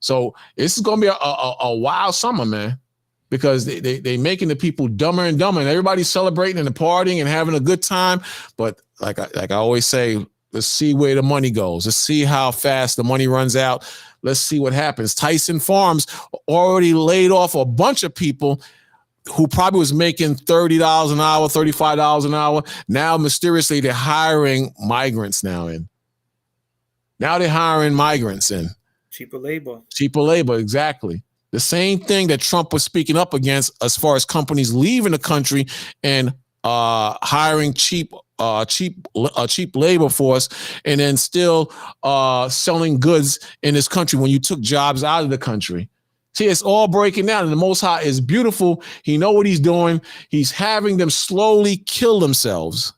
So this is going to be a wild summer, man, because they making the people dumber and dumber and everybody's celebrating and partying and having a good time. But like I always say, let's see where the money goes. Let's see how fast the money runs out. Let's see what happens. Tyson Farms already laid off a bunch of people who probably was making $30 an hour, $35 an hour. Now, mysteriously, they're hiring migrants now in. Now they're hiring migrants in. Cheaper labor. Cheaper labor, exactly. The same thing that Trump was speaking up against as far as companies leaving the country and hiring cheap labor force and then still selling goods in this country when you took jobs out of the country. See, it's all breaking down, and the Most High is beautiful. He knows what he's doing. He's having them slowly kill themselves.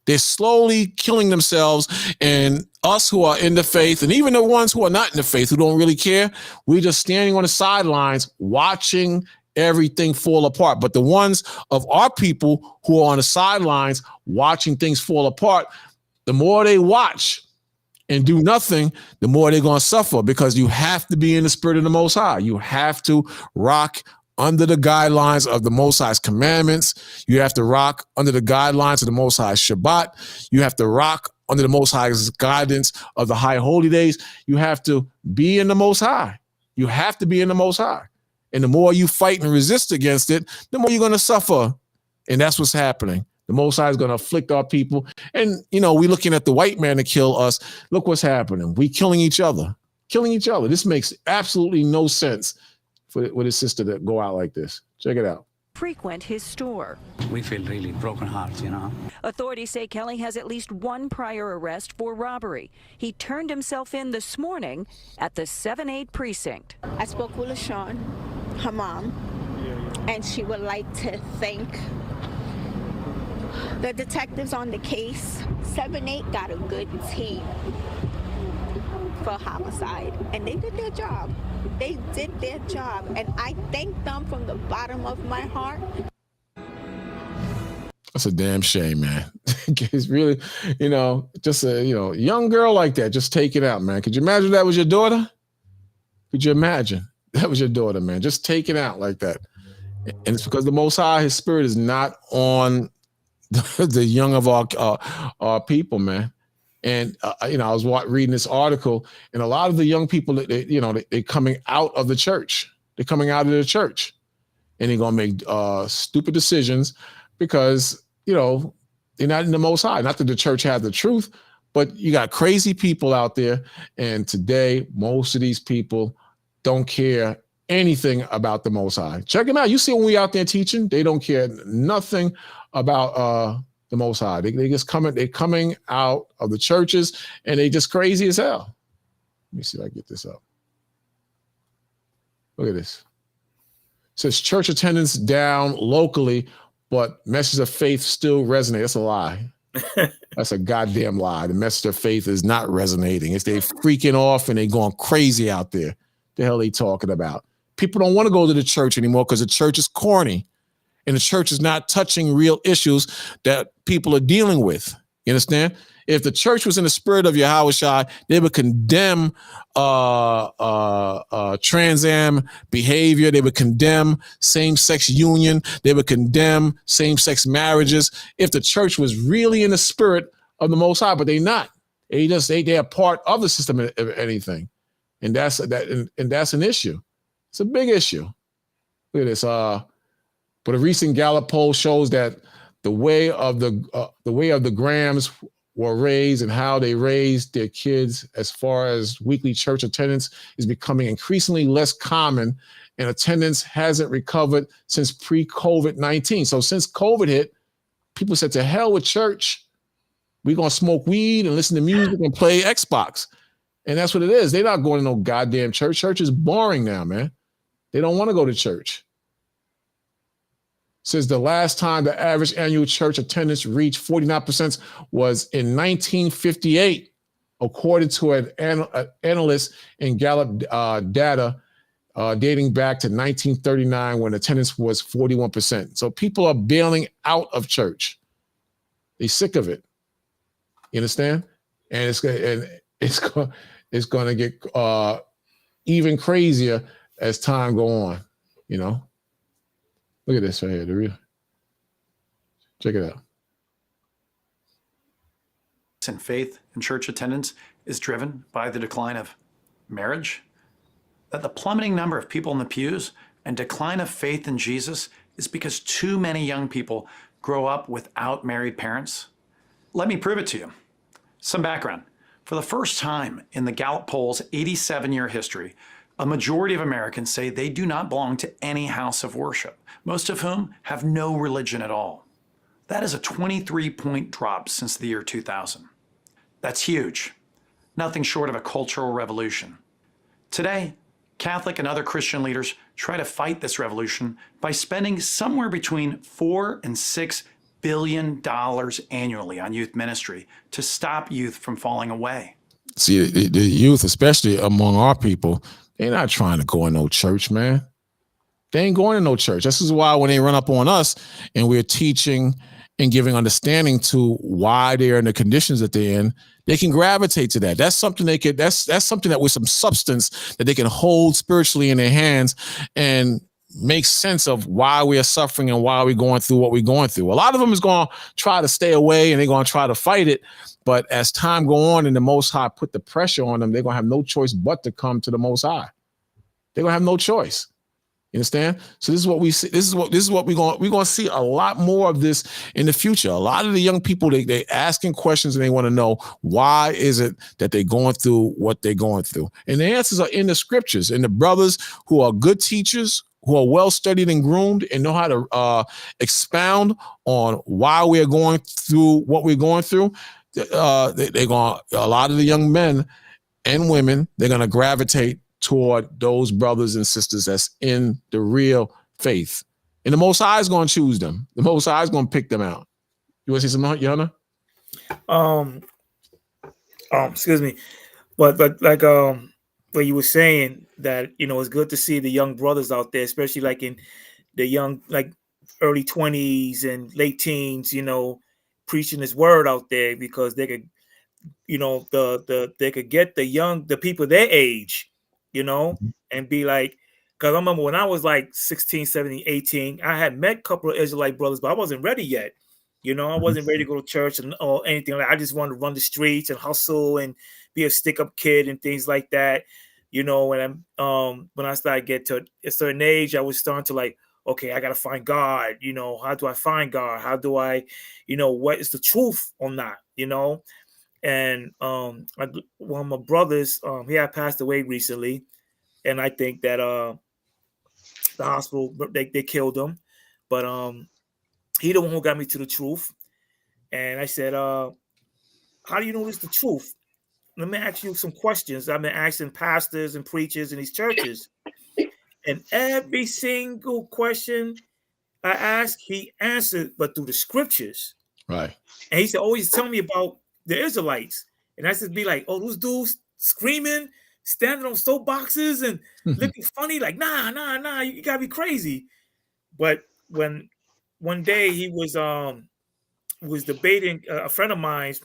They're slowly killing themselves, and us who are in the faith, and even the ones who are not in the faith, who don't really care, we're just standing on the sidelines watching everything fall apart. But the ones of our people who are on the sidelines watching things fall apart, the more they watch and do nothing, the more they're going to suffer, because you have to be in the spirit of the Most High. You have to rock under the guidelines of the Most High's commandments. You have to rock under the guidelines of the Most High's Shabbat. You have to rock under the Most High's guidance of the high holy days. You have to be in the Most High. You have to be in the Most High. And the more you fight and resist against it, the more you're going to suffer. And that's what's happening. The Most High is going to afflict our people. And, we're looking at the white man to kill us. Look what's happening. We killing each other. This makes absolutely no sense for his sister to go out like this. Check it out. Frequent his store. We feel really broken hearts, Authorities say Kelly has at least one prior arrest for robbery. He turned himself in this morning at the 7-8 precinct. I spoke with LaShawn, her mom, and she would like to thank the detectives on the case, 7-8 got a good team for homicide, and they did their job. They did their job, and I thank them from the bottom of my heart. That's a damn shame, man. It's really, just a, young girl like that, just take it out, man. Could you imagine that was your daughter? Could you imagine that was your daughter, man? Just take it out like that. And it's because the Most High, his spirit is not on the young of our people, man. And, I was reading this article, and a lot of the young people, they're coming out of the church. They're coming out of the church, and they're going to make stupid decisions because, they're not in the Most High. Not that the church has the truth, but you got crazy people out there. And today, most of these people don't care anything about the Most High. Check them out. You see when we out there teaching, they don't care nothing about the Most High. They're coming out of the churches, and they just crazy as hell. Let me see if I get this up. Look at this. It says church attendance down locally, but message of faith still resonates. That's a lie. That's a goddamn lie. The message of faith is not resonating. They freaking off and they going crazy out there. The hell they talking about? People don't want to go to the church anymore because the church is corny. And the church is not touching real issues that people are dealing with. You understand? If the church was in the spirit of Yahushua, they would condemn Trans Am behavior. They would condemn same-sex union. They would condemn same-sex marriages. If the church was really in the spirit of the Most High, but they're not. They are part of the system of anything, and that's an issue. It's a big issue. Look at this. But a recent Gallup poll shows that the way of the Grahams were raised and how they raised their kids as far as weekly church attendance is becoming increasingly less common, and attendance hasn't recovered since pre-COVID-19. So since COVID hit, people said, to hell with church. We're going to smoke weed and listen to music and play Xbox. And that's what it is. They're not going to no goddamn church. Church is boring now, man. They don't want to go to church. Says the last time the average annual church attendance reached 49% was in 1958, according to an analyst in Gallup data dating back to 1939 when attendance was 41%. So people are bailing out of church. They're sick of it. You understand? And it's going to get even crazier as time go on. Look at this right here. Check it out. And faith and church attendance is driven by the decline of marriage, that the plummeting number of people in the pews and decline of faith in Jesus is because too many young people grow up without married parents. Let me prove it to you. Some background. For the first time in the Gallup poll's 87-year history, a majority of Americans say they do not belong to any house of worship, most of whom have no religion at all. That is a 23-point drop since the year 2000. That's huge. Nothing short of a cultural revolution. Today, Catholic and other Christian leaders try to fight this revolution by spending somewhere between $4 and $6 billion annually on youth ministry to stop youth from falling away. See, the youth, especially among our people, they're not trying to go in no church, man. They ain't going to no church. This is why when they run up on us and we're teaching and giving understanding to why they're in the conditions that they're in, they can gravitate to that. That's something that's something that with some substance that they can hold spiritually in their hands and make sense of why we are suffering and why we're going through what we're going through. A lot of them is going to try to stay away and they're going to try to fight it. But as time go on and the Most High put the pressure on them, they're going to have no choice but to come to the Most High. They're going to have no choice. You understand? So this is what we see. This is what we're going to see a lot more of this in the future. A lot of the young people, they asking questions and they want to know why is it that they're going through what they're going through. And the answers are in the scriptures. And the brothers who are good teachers, who are well studied and groomed and know how to expound on why we are going through what we're going through, a lot of the young men and women, they're going to gravitate toward those brothers and sisters that's in the real faith. And the Most High is going to choose them. The Most High is going to pick them out. You want to see some, Yana? Excuse me, but like what you were saying that it's good to see the young brothers out there, especially like in the young like early 20s and late teens, preaching His word out there because they could, they could get the people their age, and be like, because I remember when I was like 16, 17, 18, I had met a couple of Israelite brothers, but I wasn't ready yet. I wasn't ready to go to church or anything like. I just wanted to run the streets and hustle and be a stick-up kid and things like that. When I started get to a certain age, I was starting to like, okay, I gotta find God. How do I find God? How do I, what is the truth on that? And one of my brothers, he had passed away recently, and I think that the hospital they killed him, but he the one who got me to the truth. And I said, how do you know this is the truth? Let me ask you some questions. I've been asking pastors and preachers in these churches, and every single question I asked, he answered, but through the scriptures. Right. And he said, oh, he's telling me about the Israelites. And I said, be like, oh, those dudes screaming, standing on soapboxes and looking funny, like, nah, you gotta be crazy. But when one day he was debating, a friend of mine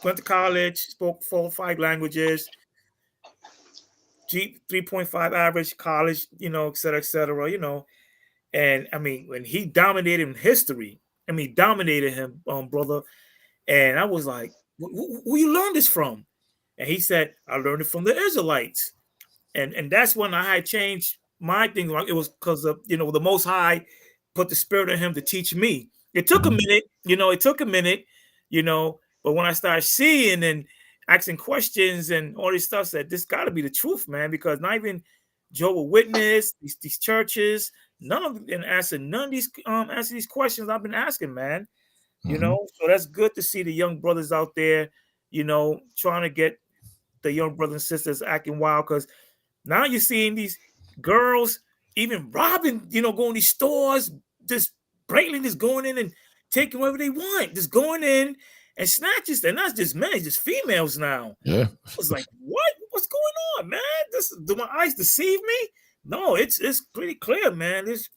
went to college, spoke 4 or 5 languages, 3.5 average college, et cetera, And I mean, when he dominated in history, dominated him, brother. And I was like, who you learned this from? And he said, I learned it from the Israelites. And that's when I had changed my thing. It was because of, the Most High put the spirit in him to teach me. It took a minute, but when I started seeing and asking questions and all this stuff, said, this got to be the truth, man, because not even Jehovah's Witness, these churches, none of them answer none of these answer these questions I've been asking, man. So that's good to see the young brothers out there, trying to get the young brothers and sisters acting wild, because now you're seeing these girls even robbing, going to these stores, just blatantly just going in and taking whatever they want, just going in and snatches. And that's just men, it's just females now. Yeah. I was like, what's going on, man? Do my eyes deceive me? No, it's pretty clear, man. It's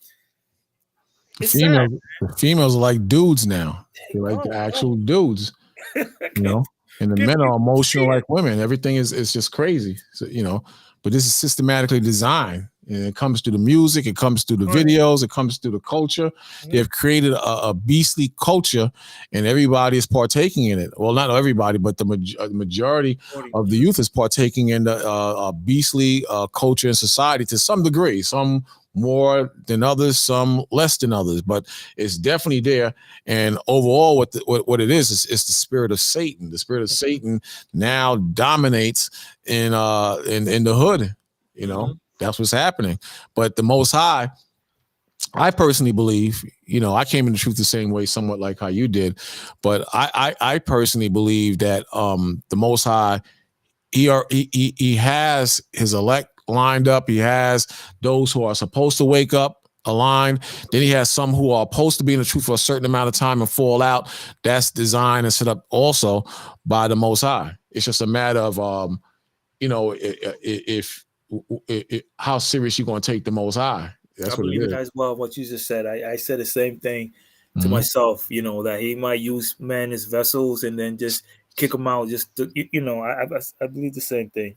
sad. The females are like dudes now. They're like the actual dudes, and the men are emotional like women. Everything is just crazy. So, but this is systematically designed. And it comes through the music, it comes through the videos, it comes through the culture. They have created a beastly culture, and everybody is partaking in it. Well, not everybody, but the majority of the youth is partaking in the beastly culture and society to some degree. Some more than others, some less than others, but it's definitely there. And overall, what it is it's the spirit of Satan. The spirit of Satan now dominates in the hood. That's what's happening. But the Most High, I personally believe, I came into truth the same way, somewhat like how you did, but I personally believe that the Most High, he has his elect lined up. He has those who are supposed to wake up aligned. Then he has some who are supposed to be in the truth for a certain amount of time and fall out. That's designed and set up also by the Most High. It's just a matter of how serious you're going to take the Most High. That's what it is. As well, what you just said. I said the same thing to myself, that he might use men as vessels and then just kick them out. Just to, I believe the same thing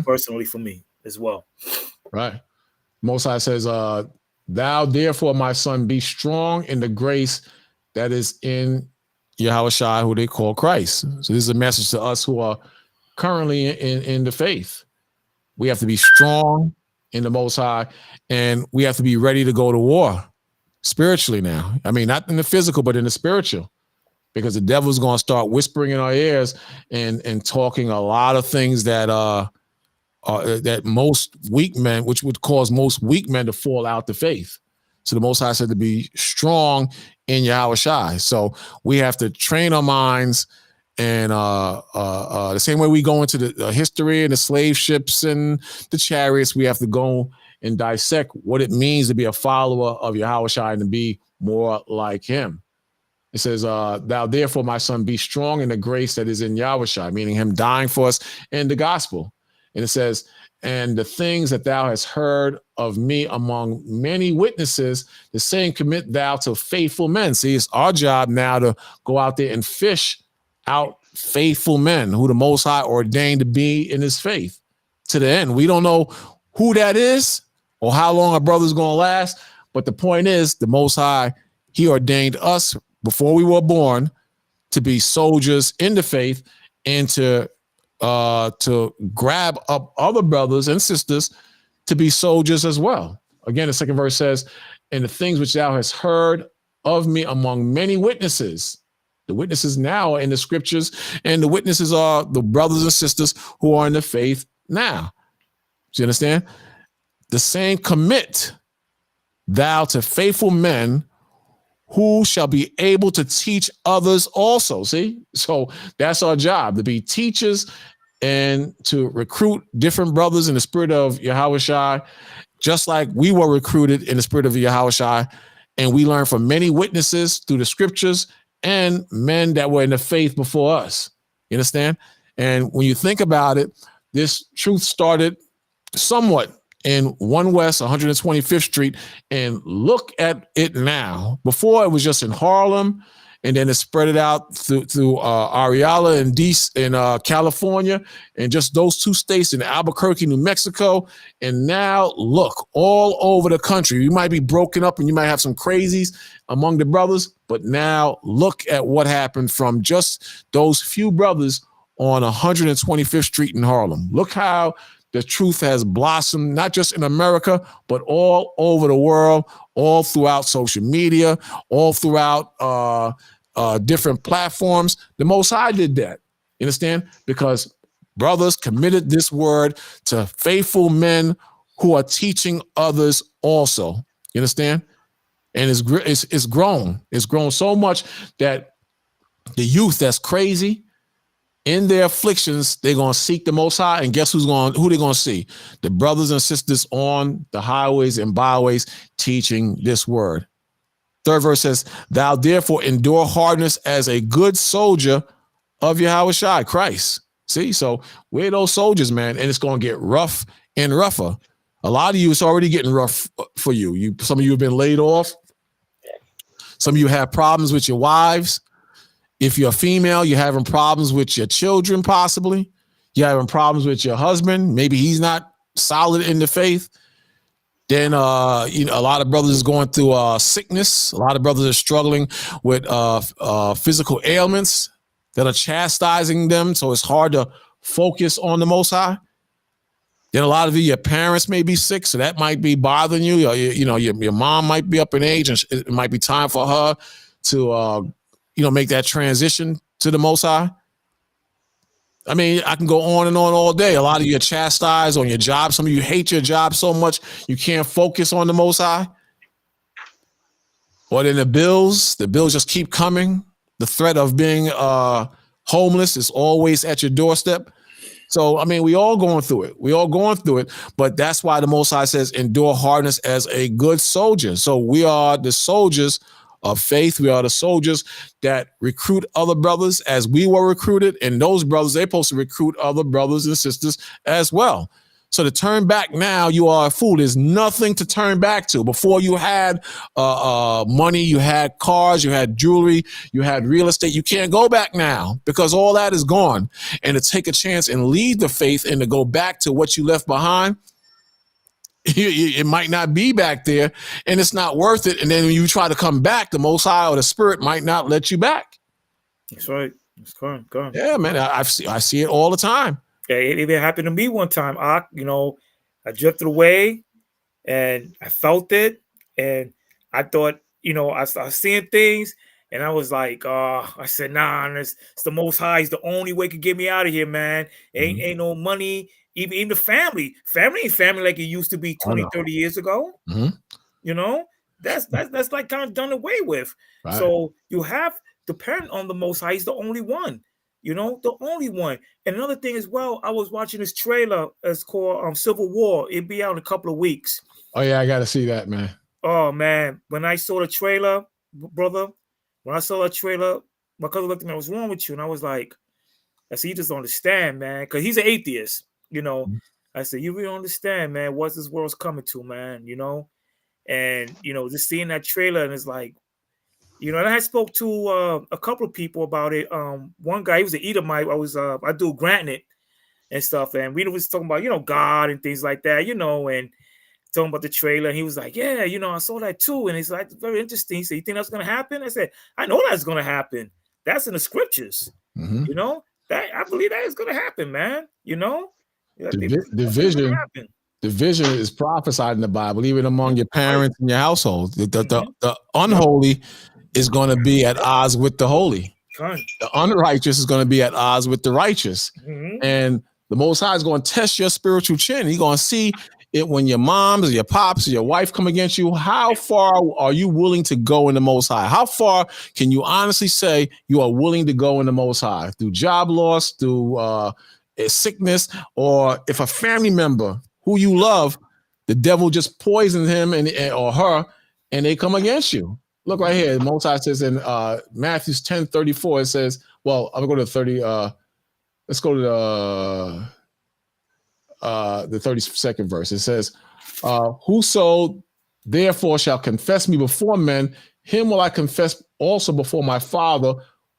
personally for me as well. Right. Most High says, thou therefore, my son, be strong in the grace that is in Yahushua, who they call Christ. So this is a message to us who are currently in the faith. We have to be strong in the Most High, and we have to be ready to go to war spiritually now. I mean, not in the physical, but in the spiritual, because the devil's going to start whispering in our ears and talking a lot of things that that most weak men, which would cause most weak men to fall out the faith. So the Most High said to be strong in Yahushua. So we have to train our minds. And the same way we go into the history and the slave ships and the chariots, we have to go and dissect what it means to be a follower of Yahushua and to be more like him. It says, thou therefore, my son, be strong in the grace that is in Yahushua, meaning him dying for us in the gospel. And it says, and the things that thou hast heard of me among many witnesses, the same commit thou to faithful men. See, it's our job now to go out there and fish out faithful men who the Most High ordained to be in his faith to the end. We don't know who that is or how long our brother's going to last, but the point is the Most High, he ordained us before we were born to be soldiers in the faith and to grab up other brothers and sisters to be soldiers as well. Again, the second verse says, and the things which thou hast heard of me among many witnesses. The witnesses now are in the scriptures, and the witnesses are the brothers and sisters who are in the faith now. Do you understand? The same commit thou to faithful men who shall be able to teach others also. See? So that's our job, to be teachers and to recruit different brothers in the spirit of Yahushua, just like we were recruited in the spirit of Yahushua. And we learned from many witnesses through the scriptures and men that were in the faith before us. You understand? And when you think about it, this truth started somewhat in 1 West 125th Street, and look at it now. Before it was just in Harlem, and then it spread it out through Ariala and in California, and just those 2 states in Albuquerque, New Mexico. And now look all over the country. You might be broken up and you might have some crazies among the brothers, but now look at what happened from just those few brothers on 125th Street in Harlem. Look how the truth has blossomed, not just in America, but all over the world, all throughout social media, all throughout different platforms. The Most High did that. You understand? Because brothers committed this word to faithful men who are teaching others also. You understand? And it's grown. It's grown so much that the youth that's crazy, in their afflictions, they're going to seek the Most High, and guess who they're going to see? The brothers and sisters on the highways and byways teaching this word. Third verse says, thou therefore endure hardness as a good soldier of Yahushua, Christ. See, so we're those soldiers, man, and it's going to get rough and rougher. A lot of you, it's already getting rough for you. Some of you have been laid off. Some of you have problems with your wives. If you're a female, you're having problems with your children, possibly. You're having problems with your husband. Maybe he's not solid in the faith. Then, a lot of brothers is going through sickness. A lot of brothers are struggling with physical ailments that are chastising them. So it's hard to focus on the Most High. Then a lot of you, your parents may be sick, so that might be bothering you. Your mom might be up in age, and it might be time for her to make that transition to the Most High. I mean, I can go on and on all day. A lot of you are chastised on your job. Some of you hate your job so much you can't focus on the Most High. Or then the bills just keep coming. The threat of being homeless is always at your doorstep. So, I mean, we all going through it. But that's why the Most High says, endure hardness as a good soldier. So we are the soldiers of faith. We are the soldiers that recruit other brothers as we were recruited, and those brothers, they're supposed to recruit other brothers and sisters as well. So to turn back now, you are a fool. There's nothing to turn back to. Before you had money, you had cars, you had jewelry, you had real estate. You can't go back now because all that is gone. And to take a chance and leave the faith and to go back to what you left behind, it might not be back there, and it's not worth it. And then when you try to come back, the Most High or the Spirit might not let you back. That's right. It's gone. Yeah, man. I see it all the time. Yeah, it even happened to me one time. I drifted away, and I felt it, and I thought, I started seeing things, and I was like, I said, nah, it's the Most High. Is the only way to get me out of here, man. Ain't no money. Even the family ain't family like it used to be 20, 30 years ago. Mm-hmm. That's like kind of done away with. Right. So you have to depend on the Most High. He's the only one, the only one. And another thing as well, I was watching this trailer. It's called Civil War. It'll be out in a couple of weeks. Oh yeah, I got to see that, man. Oh man, when I saw the trailer, brother, when I saw that trailer, my cousin looked at me, what's wrong with you? And I was like, I said, you just don't understand, man. Because he's an atheist, you know. I said, you really don't understand, man, what this world's coming to, man, you know. And, you know, just seeing that trailer, and it's like, you know, and I spoke to a couple of people about it. One guy, he was an Edomite. I do granite and stuff. And we was talking about, you know, God and things like that, you know, and talking about the trailer. And he was like, yeah, you know, I saw that too. And it's like, very interesting. He said, you think that's going to happen? I said, I know that's going to happen. That's in the scriptures, you know, that I believe that is going to happen, man. You know, the vision is prophesied in the Bible, even among your parents and your household. The unholy is going to be at odds with the holy. The unrighteous is going to be at odds with the righteous. And the Most High is going to test your spiritual chin. He's going to see it when your moms or your pops or your wife come against you. How far are you willing to go in the Most High? How far can you honestly say you are willing to go in the Most High? Through job loss, through sickness, or if a family member who you love, the devil just poisoned him or her, and they come against you. Look right here. The Most High says in Matthew 10:34, it says, well, I'm going to go to 30. Let's go to the 32nd verse. It says, whoso therefore shall confess me before men, him will I confess also before my Father,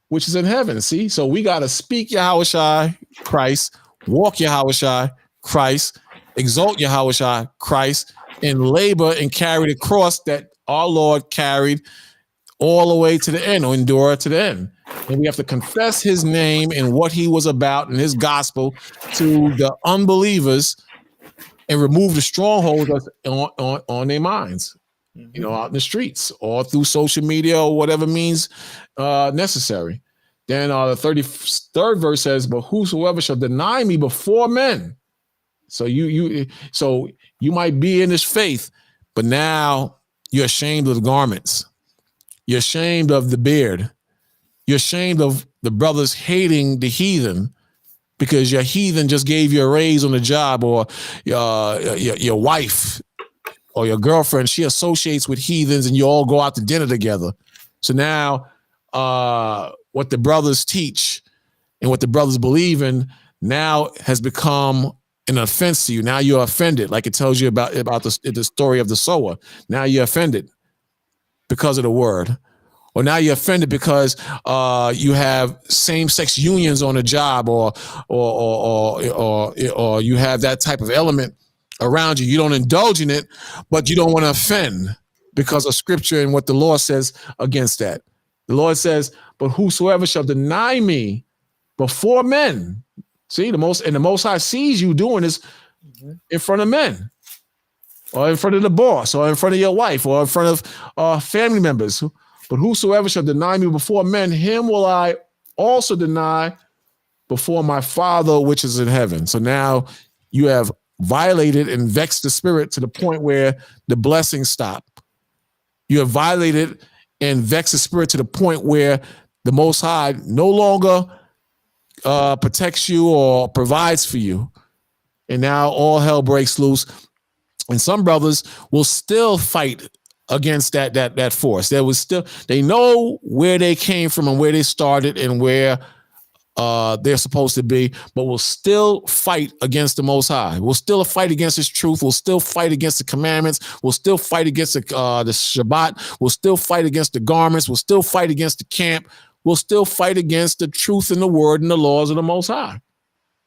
which is in heaven. See, so we got to speak Yahushua Christ, walk Yahushua Christ, exalt Yahushua Christ, and labor and carry the cross that our Lord carried all the way to the end, or endure to the end. And we have to confess his name and what he was about and his gospel to the unbelievers and remove the strongholds on their minds, you know, out in the streets or through social media or whatever means necessary. Then the 33rd verse says, but whosoever shall deny me before men. So you might be in this faith, but now you're ashamed of the garments. You're ashamed of the beard. You're ashamed of the brothers hating the heathen because your heathen just gave you a raise on the job, or your wife or your girlfriend, she associates with heathens and you all go out to dinner together. So now what the brothers teach and what the brothers believe in now has become an offense to you. Now you're offended, like it tells you about the story of the sower. Now you're offended because of the word. Or now you're offended because you have same-sex unions on a job, or you have that type of element around you. You don't indulge in it, but you don't want to offend because of scripture and what the Lord says against that. The Lord says, but whosoever shall deny me before men. See, the Most High sees you doing this in front of men, or in front of the boss, or in front of your wife, or in front of family members. But whosoever shall deny me before men, him will I also deny before my Father which is in heaven. So now you have violated and vexed the spirit to the point where the blessings stop. You have violated and vexed the spirit to the point where the Most High no longer protects you or provides for you. And now all hell breaks loose. And some brothers will still fight against that force. They know where they came from and where they started and where they're supposed to be, but will still fight against the Most High. We'll still fight against his truth. We'll still fight against the commandments. We'll still fight against the Shabbat. We'll still fight against the garments. We'll still fight against the camp. We'll still fight against the truth and the word and the laws of the Most High.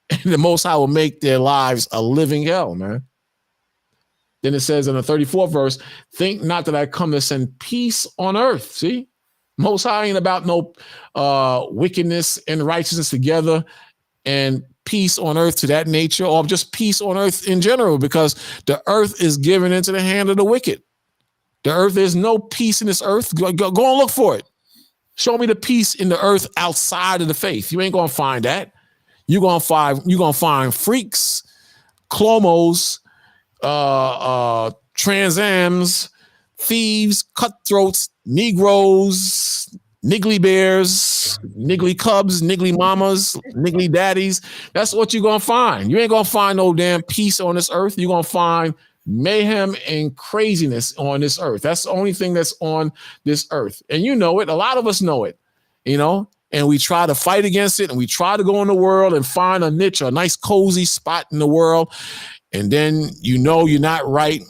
And the Most High will make their lives a living hell, man. Then it says in the 34th verse, think not that I come to send peace on earth. See, Most High ain't about no wickedness and righteousness together and peace on earth to that nature, or just peace on earth in general, because the earth is given into the hand of the wicked. The earth, there's no peace in this earth. Go and look for it. Show me the peace in the earth outside of the faith. You ain't gonna find that. You're gonna find freaks, clomos, transams, thieves, cutthroats, Negroes, niggly bears, niggly cubs, niggly mamas, niggly daddies. That's what you're gonna find. You ain't gonna find no damn peace on this earth. You're gonna find mayhem and craziness on this earth. That's the only thing that's on this earth. And you know it. A lot of us know it, you know, and we try to fight against it, and we try to go in the world and find a niche, a nice cozy spot in the world. And then, you know, you're not right.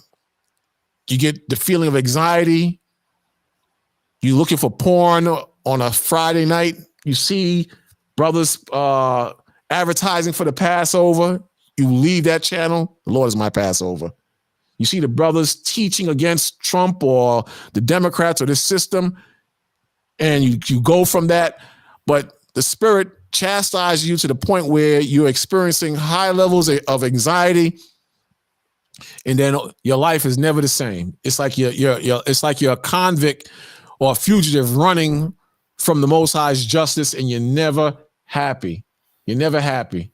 You get the feeling of anxiety. You're looking for porn on a Friday night. You see brothers advertising for the Passover. You leave that channel. The Lord is my Passover. You see the brothers teaching against Trump or the Democrats or this system, and you go from that. But the Spirit chastises you to the point where you're experiencing high levels of anxiety, and then your life is never the same. It's like you're a convict or a fugitive running from the Most High's justice, and you're never happy. You're never happy.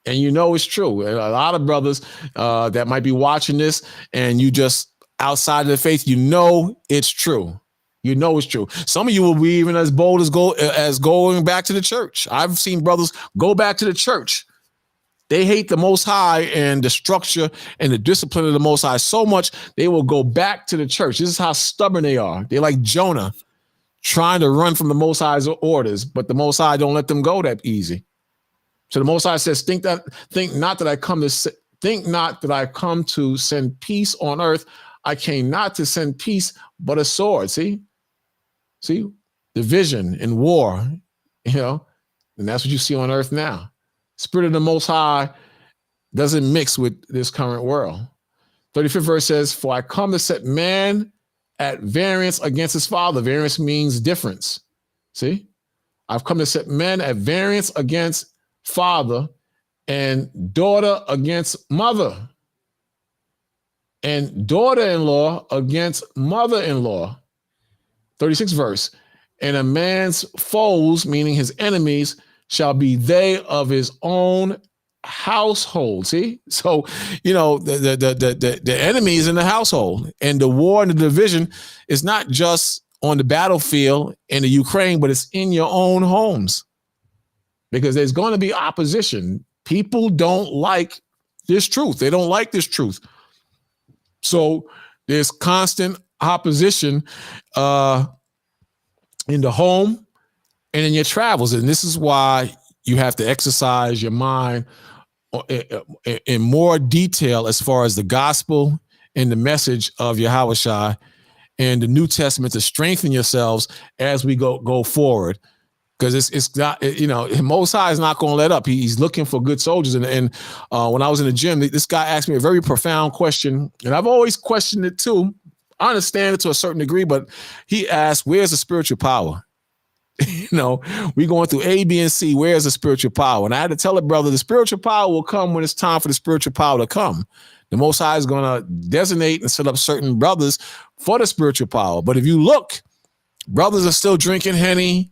And you know it's true. A lot of brothers that might be watching this, and you just outside of the faith, you know it's true. You know it's true. Some of you will be even as bold as going back to the church. I've seen brothers go back to the church. They hate the Most High and the structure and the discipline of the Most High so much, they will go back to the church. This is how stubborn they are. They're like Jonah, trying to run from the Most High's orders, but the Most High don't let them go that easy. So the Most High says, think not that I come to send peace on earth. I came not to send peace, but a sword. See, division and war, you know, and that's what you see on earth now. Spirit of the Most High doesn't mix with this current world. 35th verse says, for I come to set man at variance against his father. Variance means difference. See, I've come to set men at variance against father, and daughter against mother, and daughter-in-law against mother-in-law. 36th verse, and a man's foes, meaning his enemies, shall be they of his own household. See, so you know the enemies in the household, and the war and the division is not just on the battlefield in the Ukraine, but it's in your own homes. Because there's going to be opposition. People don't like this truth. They don't like this truth. So there's constant opposition in the home and in your travels. And this is why you have to exercise your mind in more detail as far as the gospel and the message of Yahushua and the New Testament to strengthen yourselves as we go forward. Because it's not, you know, Most High is not going to let up. He's looking for good soldiers. And when I was in the gym, this guy asked me a very profound question, and I've always questioned it too. I understand it to a certain degree, but he asked, "Where's the spiritual power?" You know, we going through A, B, and C. Where's the spiritual power? And I had to tell the brother, the spiritual power will come when it's time for the spiritual power to come. The Most High is going to designate and set up certain brothers for the spiritual power. But if you look, brothers are still drinking Henny.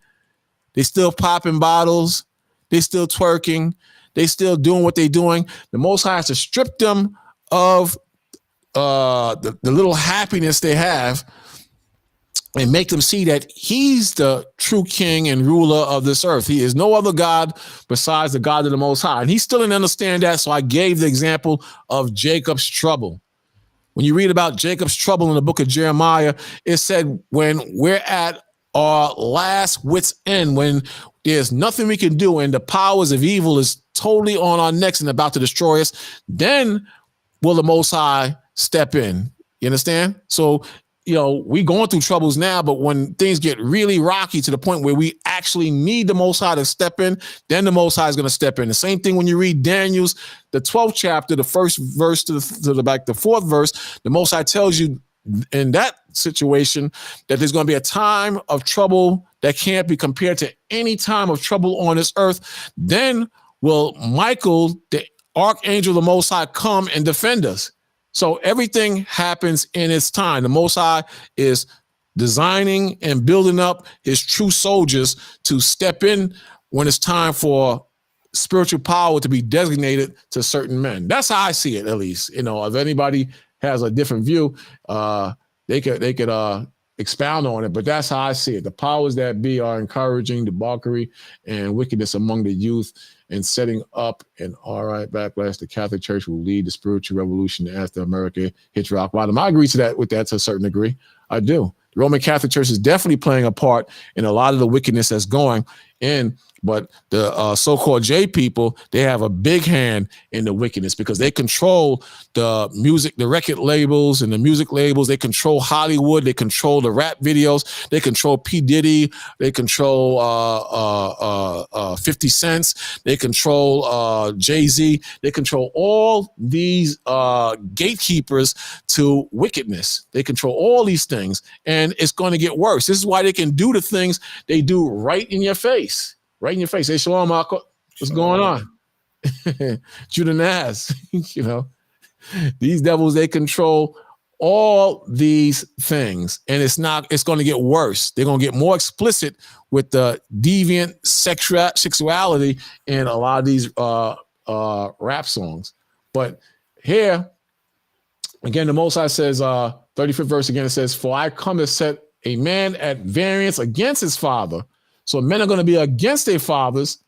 They still popping bottles. They still twerking. They still doing what they're doing. The Most High has to strip them of the little happiness they have and make them see that he's the true king and ruler of this earth. He is no other God besides the God of the Most High. And he still didn't understand that, so I gave the example of Jacob's trouble. When you read about Jacob's trouble in the book of Jeremiah, it said when we're at our last wit's end, when there's nothing we can do and the powers of evil is totally on our necks and about to destroy us, then will the Most High step in. You understand? So, you know, we going through troubles now, but when things get really rocky to the point where we actually need the Most High to step in, then the Most High is going to step in. The same thing when you read Daniel's, the 12th chapter, the first verse to the fourth verse, the Most High tells you in that situation that there's going to be a time of trouble that can't be compared to any time of trouble on this earth. Then will Michael, the archangel of the Most High, come and defend us. So everything happens in its time. The Most High is designing and building up his true soldiers to step in when it's time for spiritual power to be designated to certain men. That's how I see it, at least. You know, if anybody has a different view, they could expound on it, but that's how I see it. The powers that be are encouraging debauchery and wickedness among the youth and setting up an all-right backlash. The Catholic Church will lead the spiritual revolution after America hits rock bottom. I agree with that to a certain degree. I do. The Roman Catholic Church is definitely playing a part in a lot of the wickedness that's going in, but the so-called J people, they have a big hand in the wickedness because they control the music, the record labels and the music labels. They control Hollywood. They control the rap videos. They control P. Diddy. They control 50 Cent. They control Jay-Z. They control all these gatekeepers to wickedness. They control all these things, and it's going to get worse. This is why they can do the things they do right in your face. Right in your face. Hey, Shalom, Marco. What's going on? Judah Naz, you know, these devils, they control all these things, and it's going to get worse. They're going to get more explicit with the deviant sexuality in a lot of these rap songs. But here, again, the Most High says, 35th verse again, it says, "For I come to set a man at variance against his father." So men are going to be against their fathers,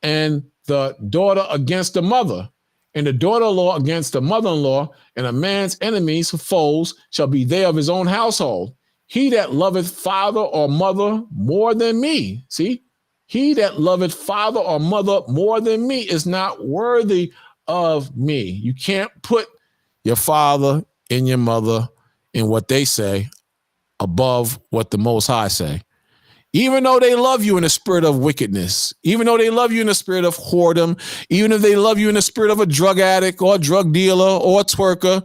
and the daughter against the mother, and the daughter-in-law against the mother-in-law, and a man's enemies, foes, shall be they of his own household. He that loveth father or mother more than me, see? He that loveth father or mother more than me is not worthy of me. You can't put your father and your mother in what they say above what the Most High say. Even though they love you in the spirit of wickedness, even though they love you in the spirit of whoredom, even if they love you in the spirit of a drug addict or a drug dealer or a twerker,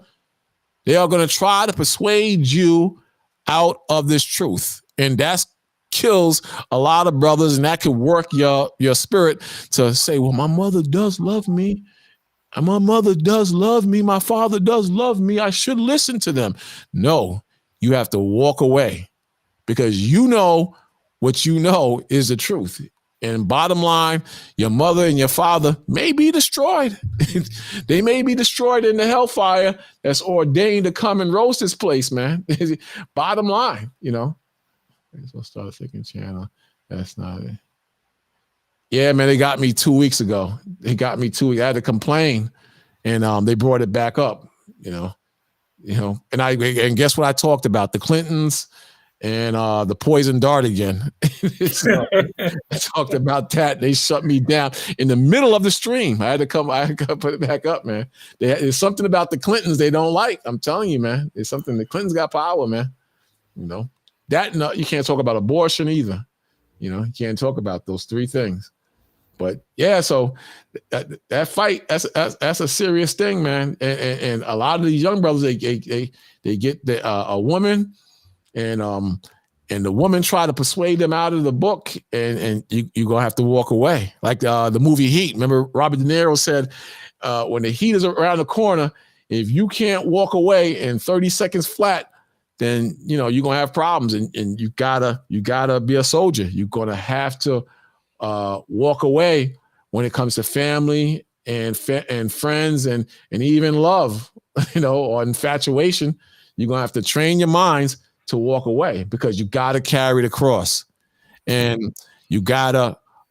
they are going to try to persuade you out of this truth. And that kills a lot of brothers, and that can work your spirit to say, well, my mother does love me. And my mother does love me. My father does love me. I should listen to them. No, you have to walk away because you know what you know is the truth. And bottom line, your mother and your father may be destroyed. They may be destroyed in the hellfire that's ordained to come and roast this place, man. Bottom line, you know. So start a second channel. That's not it. Yeah, man, they got me 2 weeks ago. They got me 2 weeks. I had to complain, and they brought it back up, you know. And guess what I talked about? The Clintons and the poison dart again. So, I talked about that. They shut me down in the middle of the stream. I had to put it back up, man. There's something about the Clintons they don't like. I'm telling you, man. There's something. The Clintons got power, man. You know that. No, you can't talk about abortion either. You know, you can't talk about those three things. But yeah, so that fight, that's a serious thing, man. And a lot of these young brothers, they get a woman. And the woman try to persuade them out of the book, and you're gonna have to walk away. Like the movie Heat. Remember, Robert De Niro said, when the heat is around the corner, if you can't walk away in 30 seconds flat, then you know you're gonna have problems, and you gotta be a soldier. You're gonna have to walk away when it comes to family and friends and even love, you know, or infatuation. You're gonna have to train your minds to walk away because you got to carry the cross, and you got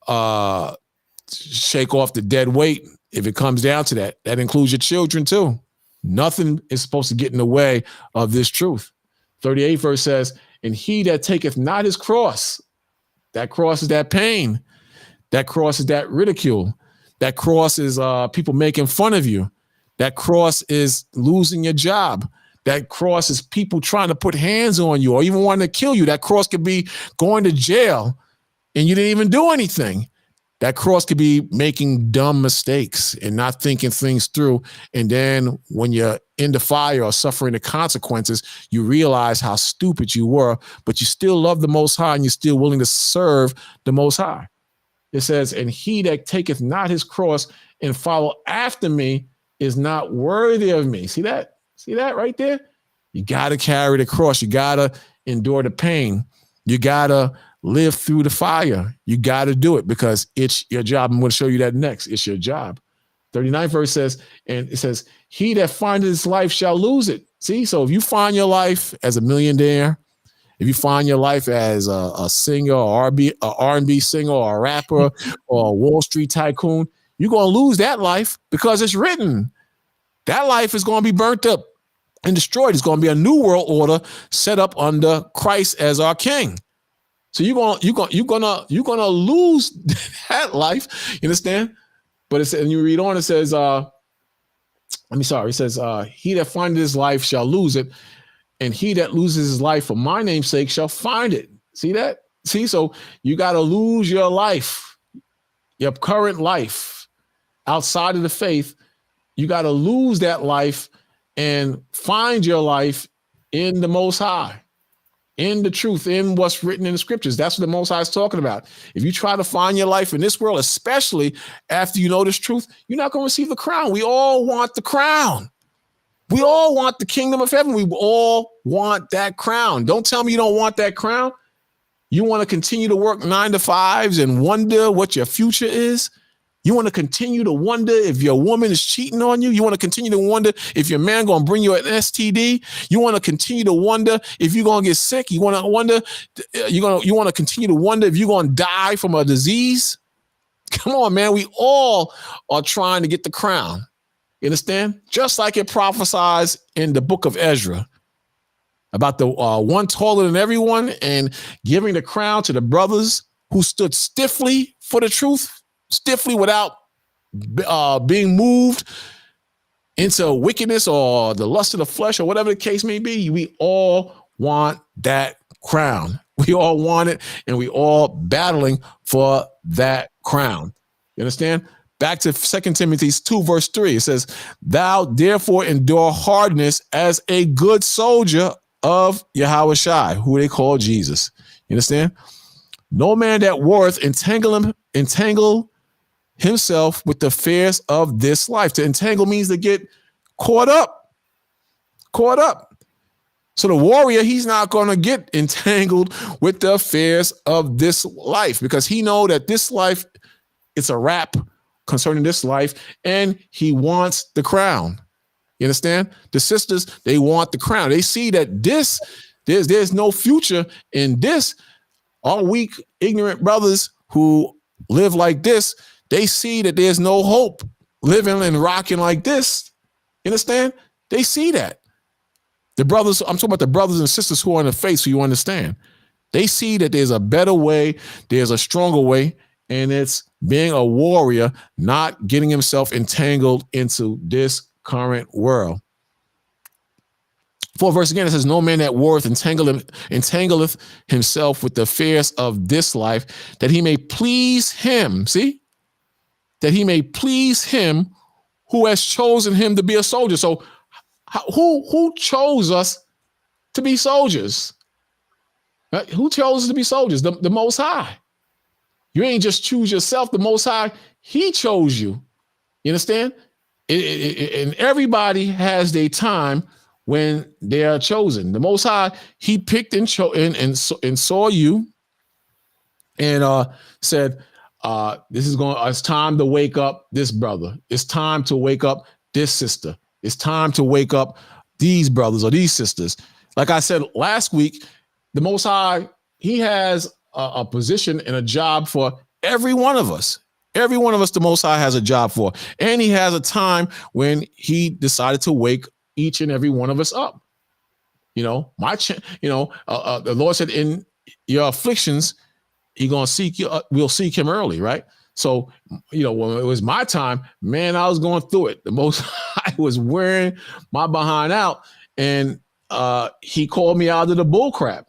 to shake off the dead weight if it comes down to that. That includes your children too. Nothing is supposed to get in the way of this truth. 38th verse says, "And he that taketh not his cross," that cross is that pain. That cross is that ridicule. That cross is people making fun of you. That cross is losing your job. That cross is people trying to put hands on you or even wanting to kill you. That cross could be going to jail and you didn't even do anything. That cross could be making dumb mistakes and not thinking things through. And then when you're in the fire or suffering the consequences, you realize how stupid you were, but you still love the Most High and you're still willing to serve the Most High. It says, "And he that taketh not his cross and follow after me is not worthy of me." See that? See that right there? You got to carry the cross. You got to endure the pain. You got to live through the fire. You got to do it because it's your job. I'm going to show you that next. It's your job. 39th verse says, and it says, "He that findeth his life shall lose it." See, so if you find your life as a millionaire if you find your life as a singer, or R&B singer, or a rapper, or a Wall Street tycoon, you're going to lose that life because it's written. That life is going to be burnt up and destroyed. It's going to be a new world order set up under Christ as our king. So you're gonna lose that life. You understand? But it's, and you read on, it says, it says, he that findeth his life shall lose it, and he that loses his life for my name's sake shall find it. See that? See, so you got to lose your life, your current life outside of the faith. You got to lose that life and find your life in the Most High, in the truth, in what's written in the scriptures. That's what the Most High is talking about. If you try to find your life in this world, especially after you know this truth, you're not going to receive the crown. We all want the crown. We all want the kingdom of heaven. We all want that crown. Don't tell me you don't want that crown. You want to continue to work 9 to 5s and wonder what your future is. You want to continue to wonder if your woman is cheating on you. You want to continue to wonder if your man going to bring you an STD. You want to continue to wonder if you're going to get sick. You want to wonder, you want to continue to wonder if you're going to die from a disease. Come on, man. We all are trying to get the crown. You understand? Just like it prophesies in the book of Ezra about the one taller than everyone and giving the crown to the brothers who stood stiffly for the truth. Stiffly without being moved into wickedness or the lust of the flesh or whatever the case may be. We all want that crown. We all want it, and we all battling for that crown. You understand? Back to 2 Timothy 2, verse 3. It says, thou therefore endure hardness as a good soldier of Yahweh Shai, who they call Jesus. You understand? No man that warreth entangle himself with the affairs of this life. To entangle means to get caught up. So the warrior, he's not going to get entangled with the affairs of this life because he know that this life, it's a wrap concerning this life, and he wants the crown. You understand? The sisters, they want the crown. They see that there's no future in this. All weak, ignorant brothers who live like this, they see that there's no hope living and rocking like this. You understand? They see that. The brothers, I'm talking about the brothers and sisters who are in the faith, so you understand. They see that there's a better way, there's a stronger way, and it's being a warrior, not getting himself entangled into this current world. 4 verse again, it says, no man that warreth entangleth himself with the affairs of this life, that he may please him. See? That he may please him who has chosen him to be a soldier. So who chose us to be soldiers? Right? Who chose us to be soldiers? The Most High. You ain't just choose yourself. The Most High, he chose you. You understand? And everybody has their time when they are chosen. The Most High, he picked and saw you and said, it's time to wake up this brother. It's time to wake up this sister. It's time to wake up these brothers or these sisters. Like I said last week, the Most High, he has a position and a job for every one of us. Every one of us, the Most High has a job for. And he has a time when he decided to wake each and every one of us up. You know, the Lord said in your afflictions, he gonna seek you. We'll seek him early, right? So, when it was my time, man, I was going through it. The Most High was wearing my behind out, and he called me out of the bull crap,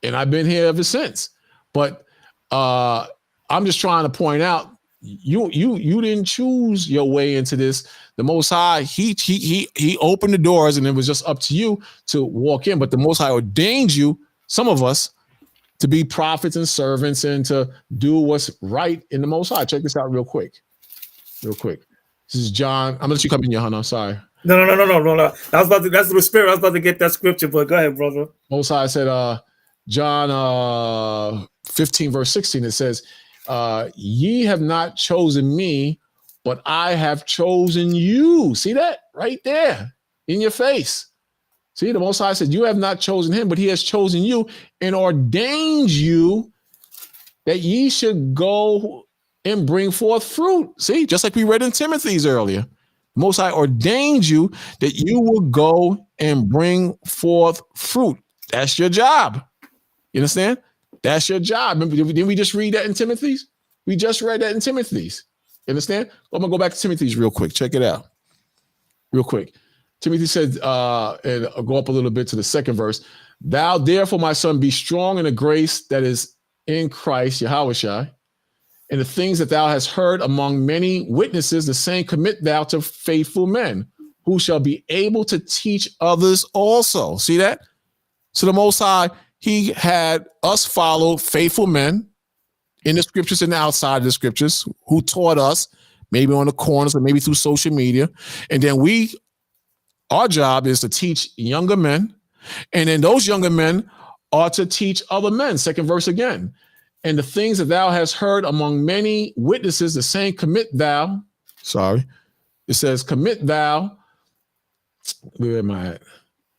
and I've been here ever since. But I'm just trying to point out, you didn't choose your way into this. The Most High, he opened the doors, and it was just up to you to walk in. But the Most High ordained you, some of us, to be prophets and servants and to do what's right in the Most High. Check this out real quick. This is John. I'm gonna let you come in, Johanna. Sorry. No. That's the spirit. I was about to get that scripture, but go ahead, brother. Most High said, John 15, verse 16, it says, ye have not chosen me, but I have chosen you. See that right there in your face. See, the Most High said, you have not chosen him, but he has chosen you and ordained you that ye should go and bring forth fruit. See, just like we read in Timothy's earlier. The Most High ordained you that you will go and bring forth fruit. That's your job. You understand? That's your job. Remember, didn't we just read that in Timothy's? We just read that in Timothy's. You understand? I'm going to go back to Timothy's real quick. Check it out. Real quick. Timothy said, and I'll go up a little bit to the second verse. Thou therefore, my son, be strong in the grace that is in Christ, Yahushua, and the things that thou hast heard among many witnesses, the same commit thou to faithful men, who shall be able to teach others also. See that? So the Most High, he had us follow faithful men in the scriptures and outside of the scriptures who taught us, maybe on the corners or maybe through social media. And then our job is to teach younger men. And then those younger men are to teach other men. Second verse again. And the things that thou hast heard among many witnesses, the same commit thou. Sorry. It says, commit thou. Where am I at?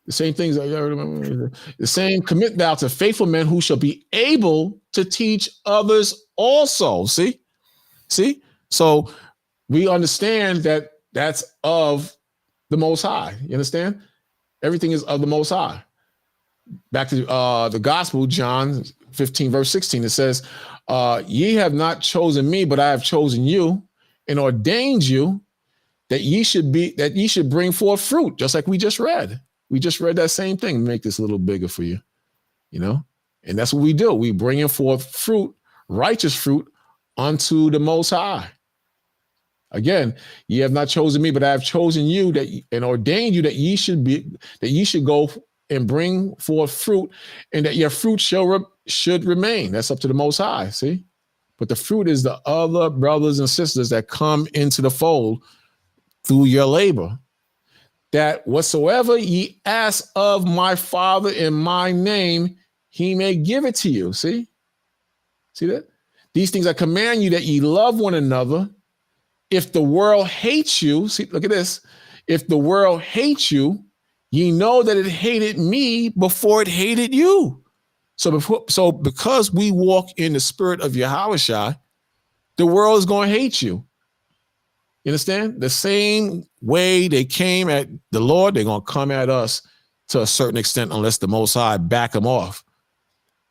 The same things. The same commit thou to faithful men who shall be able to teach others also. See? So we understand that that's of the Most High. You understand? Everything is of the Most High. Back to the gospel, John 15, verse 16, it says, ye have not chosen me, but I have chosen you and ordained you that ye should bring forth fruit, just like we just read. We just read that same thing. Make this a little bigger for you, and that's what we do. We bring forth fruit, righteous fruit unto the Most High. Again, ye have not chosen me, but I have chosen you and ordained you that ye should go and bring forth fruit, and that your fruit should remain. That's up to the Most High, see? But the fruit is the other brothers and sisters that come into the fold through your labor. That whatsoever ye ask of my Father in my name, he may give it to you. See that? These things I command you, that ye love one another. If the world hates you, see, look at this. If the world hates you, ye know that it hated me before it hated you. So because we walk in the spirit of Yahushua, the world is going to hate you. You understand? The same way they came at the Lord, they're going to come at us to a certain extent, unless the Most High back them off.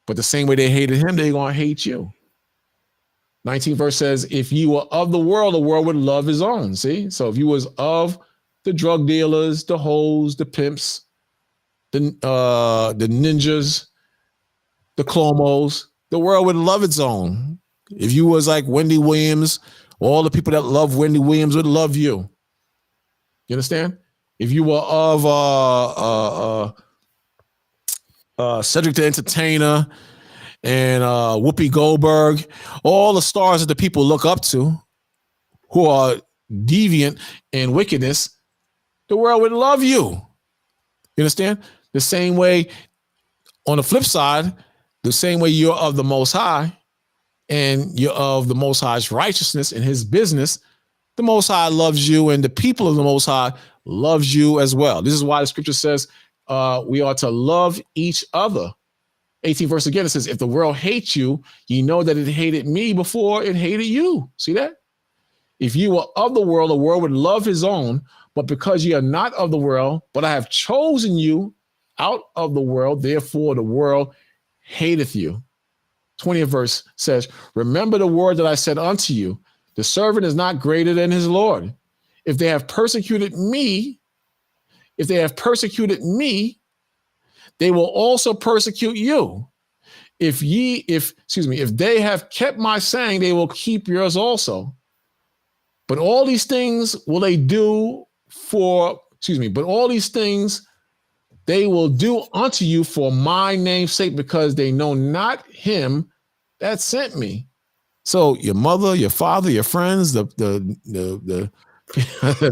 But the same way they hated him, they're going to hate you. 19th verse says, if you were of the world would love his own. See? So if you was of the drug dealers, the hoes, the pimps, the ninjas, the clomos, the world would love its own. If you was like Wendy Williams, all the people that love Wendy Williams would love you. You understand? If you were of Cedric the Entertainer and Whoopi Goldberg, all the stars that the people look up to who are deviant and wickedness, the world would love you. You understand? The same way, on the flip side, the same way you're of the Most High and you're of the Most High's righteousness and his business, the Most High loves you and the people of the Most High loves you as well. This is why the scripture says we are to love each other. 18th verse again, it says, if the world hates you, ye know that it hated me before it hated you. See that? If you were of the world would love his own, but because ye are not of the world, but I have chosen you out of the world, therefore the world hateth you. 20th verse says, remember the word that I said unto you, the servant is not greater than his Lord. If they have persecuted me, they will also persecute you. If they have kept my saying, they will keep yours also. But all these things will they do they will do unto you for my name's sake, because they know not him that sent me. So your mother, your father, your friends, the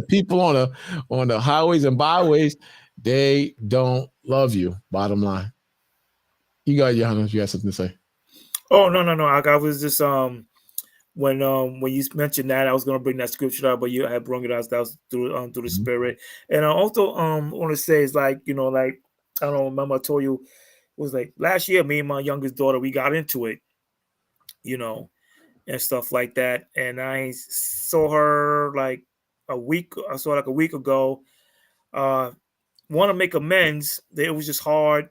people on the highways and byways, they don't love you. Bottom line. You got Johanna, if you had something to say. Oh, no. I was just when you mentioned that, I was going to bring that scripture up, but you had brought it out. That was through the Spirit. And I also want to say is like, you know, like, I don't know, remember I told you, it was like last year, me and my youngest daughter, we got into it, you know, and stuff like that. And I saw her like a week ago. Want to make amends. It was just hard.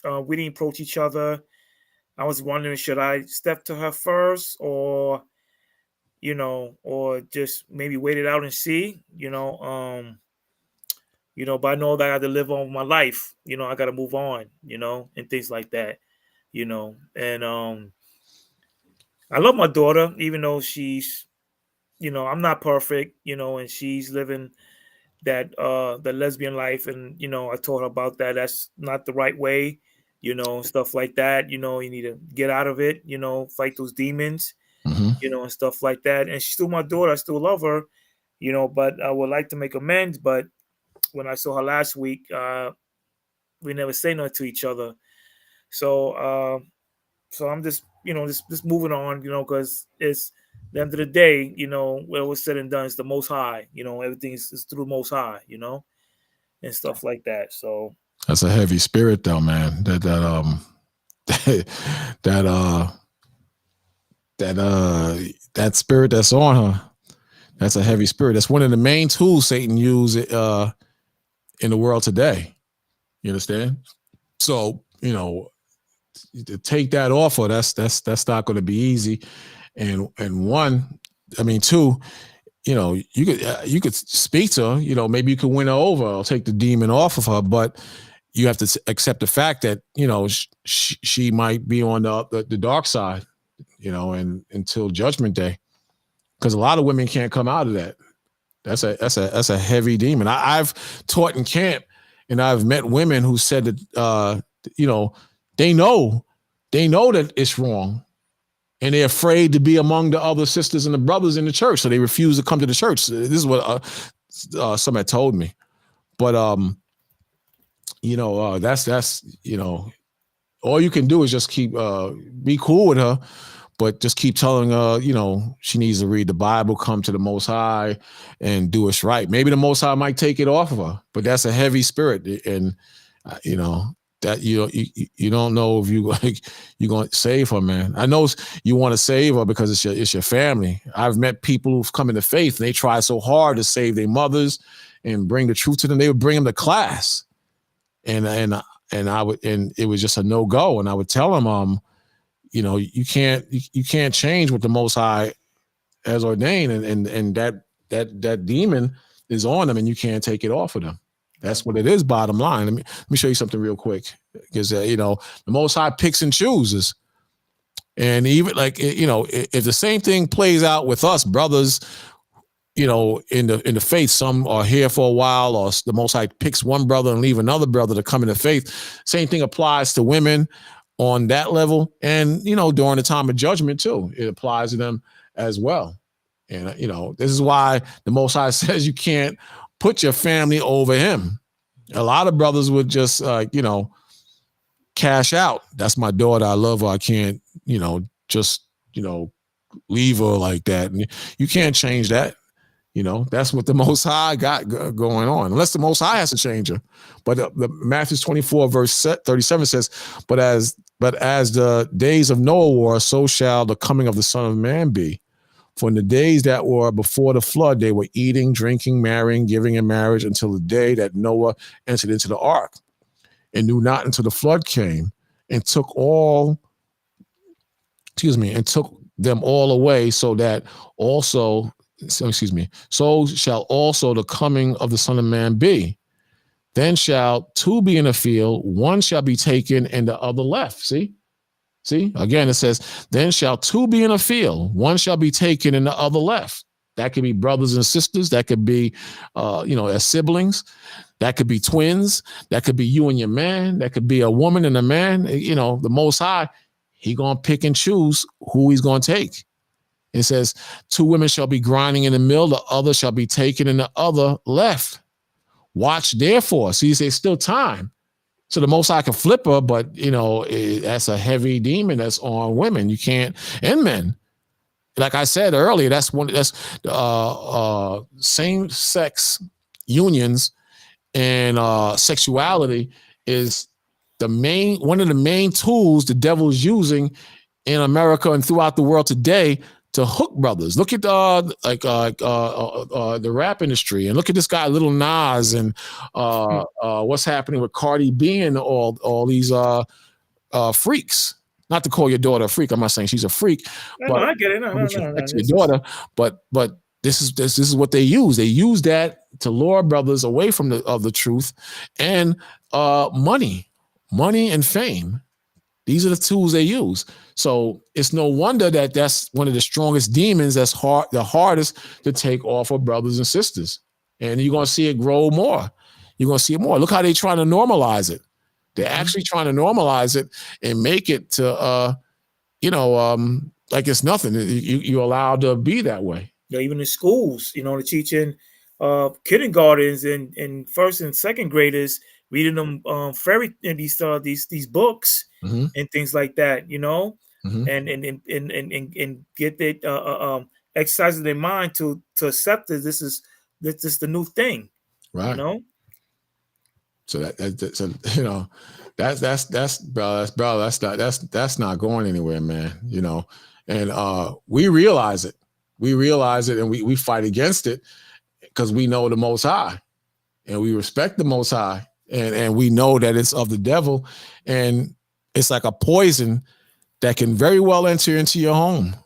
We didn't approach each other. I was wondering, should I step to her first, or, you know, or just maybe wait it out and see, but I know that I got to live on my life, I got to move on, and things like that, and I love my daughter, even though she's, I'm not perfect, and she's living that the lesbian life, and I told her about that. That's not the right way, stuff like that. You need to get out of it, fight those demons, and stuff like that. And she's still my daughter. I still love her, but I would like to make amends. But when I saw her last week, we never say nothing to each other. So I'm just, just moving on, because it's the end of the day, when it was said and done, it's the Most High, everything is through the Most High, and stuff like that. So that's a heavy spirit, though, man. That spirit that's on her, that's a heavy spirit. That's one of the main tools Satan used in the world today. You understand? So, to take that off her, that's not going to be easy. And one, I mean, two, you could speak to her, maybe you could win her over or take the demon off of her, but you have to accept the fact that, she might be on the dark side, and until Judgment Day, because a lot of women can't come out of that. That's a heavy demon. I've taught in camp, and I've met women who said that, they know that it's wrong, and they're afraid to be among the other sisters and the brothers in the church, so they refuse to come to the church. This is what some had told me. But that's all you can do is just keep be cool with her, but just keep telling her, she needs to read the Bible, come to the Most High, and do us right. Maybe the Most High might take it off of her, but that's a heavy spirit, and that you don't know if you're going to save her, man. I know you want to save her because it's your family. I've met people who've come into faith and they try so hard to save their mothers and bring the truth to them. They would bring them to class, and it was just a no-go. And I would tell them, you can't change what the Most High has ordained, and that demon is on them, and you can't take it off of them. That's what it is, bottom line. Let me show you something real quick, because the Most High picks and chooses. And even if the same thing plays out with us brothers, in the faith, some are here for a while, or the Most High picks one brother and leave another brother to come into faith. Same thing applies to women on that level, and during the time of judgment too, it applies to them as well. And this is why the Most High says you can't put your family over him. A lot of brothers would just cash out. That's my daughter, I love her, I can't just leave her like that. And you can't change that. That's what the Most High got going on, unless the Most High has to change her. But the Matthew 24 verse 37 says, but as the days of Noah were, so shall the coming of the Son of Man be. For in the days that were before the flood, they were eating, drinking, marrying, giving in marriage, until the day that Noah entered into the ark, and knew not until the flood came and took them all away, so shall also the coming of the Son of Man be. Then shall two be in a field, one shall be taken and the other left. See, again, it says, then shall two be in a field, one shall be taken and the other left. That could be brothers and sisters. That could be, as siblings. That could be twins. That could be you and your man. That could be a woman and a man. The Most High, he going to pick and choose who he's going to take. It says, two women shall be grinding in the mill, the other shall be taken and the other left. Watch therefore. See, there's still time. So the Most High can flip her, but that's a heavy demon that's on women. You can't, and men. like I said earlier, that's same-sex unions and sexuality is one of the main tools the devil is using in America and throughout the world today to hook brothers. Look at the rap industry, and look at this guy Lil Nas, and what's happening with Cardi B and all these freaks. Not to call your daughter a freak. I'm not saying she's a freak. No, I get it. No. Your daughter, but this is what they use. They use that to lure brothers away from the truth, and money and fame. These are the tools they use. So it's no wonder that that's one of the strongest demons. That's the hardest to take off of brothers and sisters. And you're going to see it grow more. You're going to see it more. Look how they're trying to normalize it. They're actually trying to normalize it and make it to, like it's nothing. You're allowed to be that way. Yeah, even in schools, they're teaching kindergartens and first and second graders, reading them these books and things like that, and get that exercising their mind to accept that this is the new thing, right? So that's not going anywhere, man. And we realize it. We realize it, and we fight against it because we know the Most High, and we respect the Most High, and we know that it's of the devil, and it's like a poison that can very well enter into your home,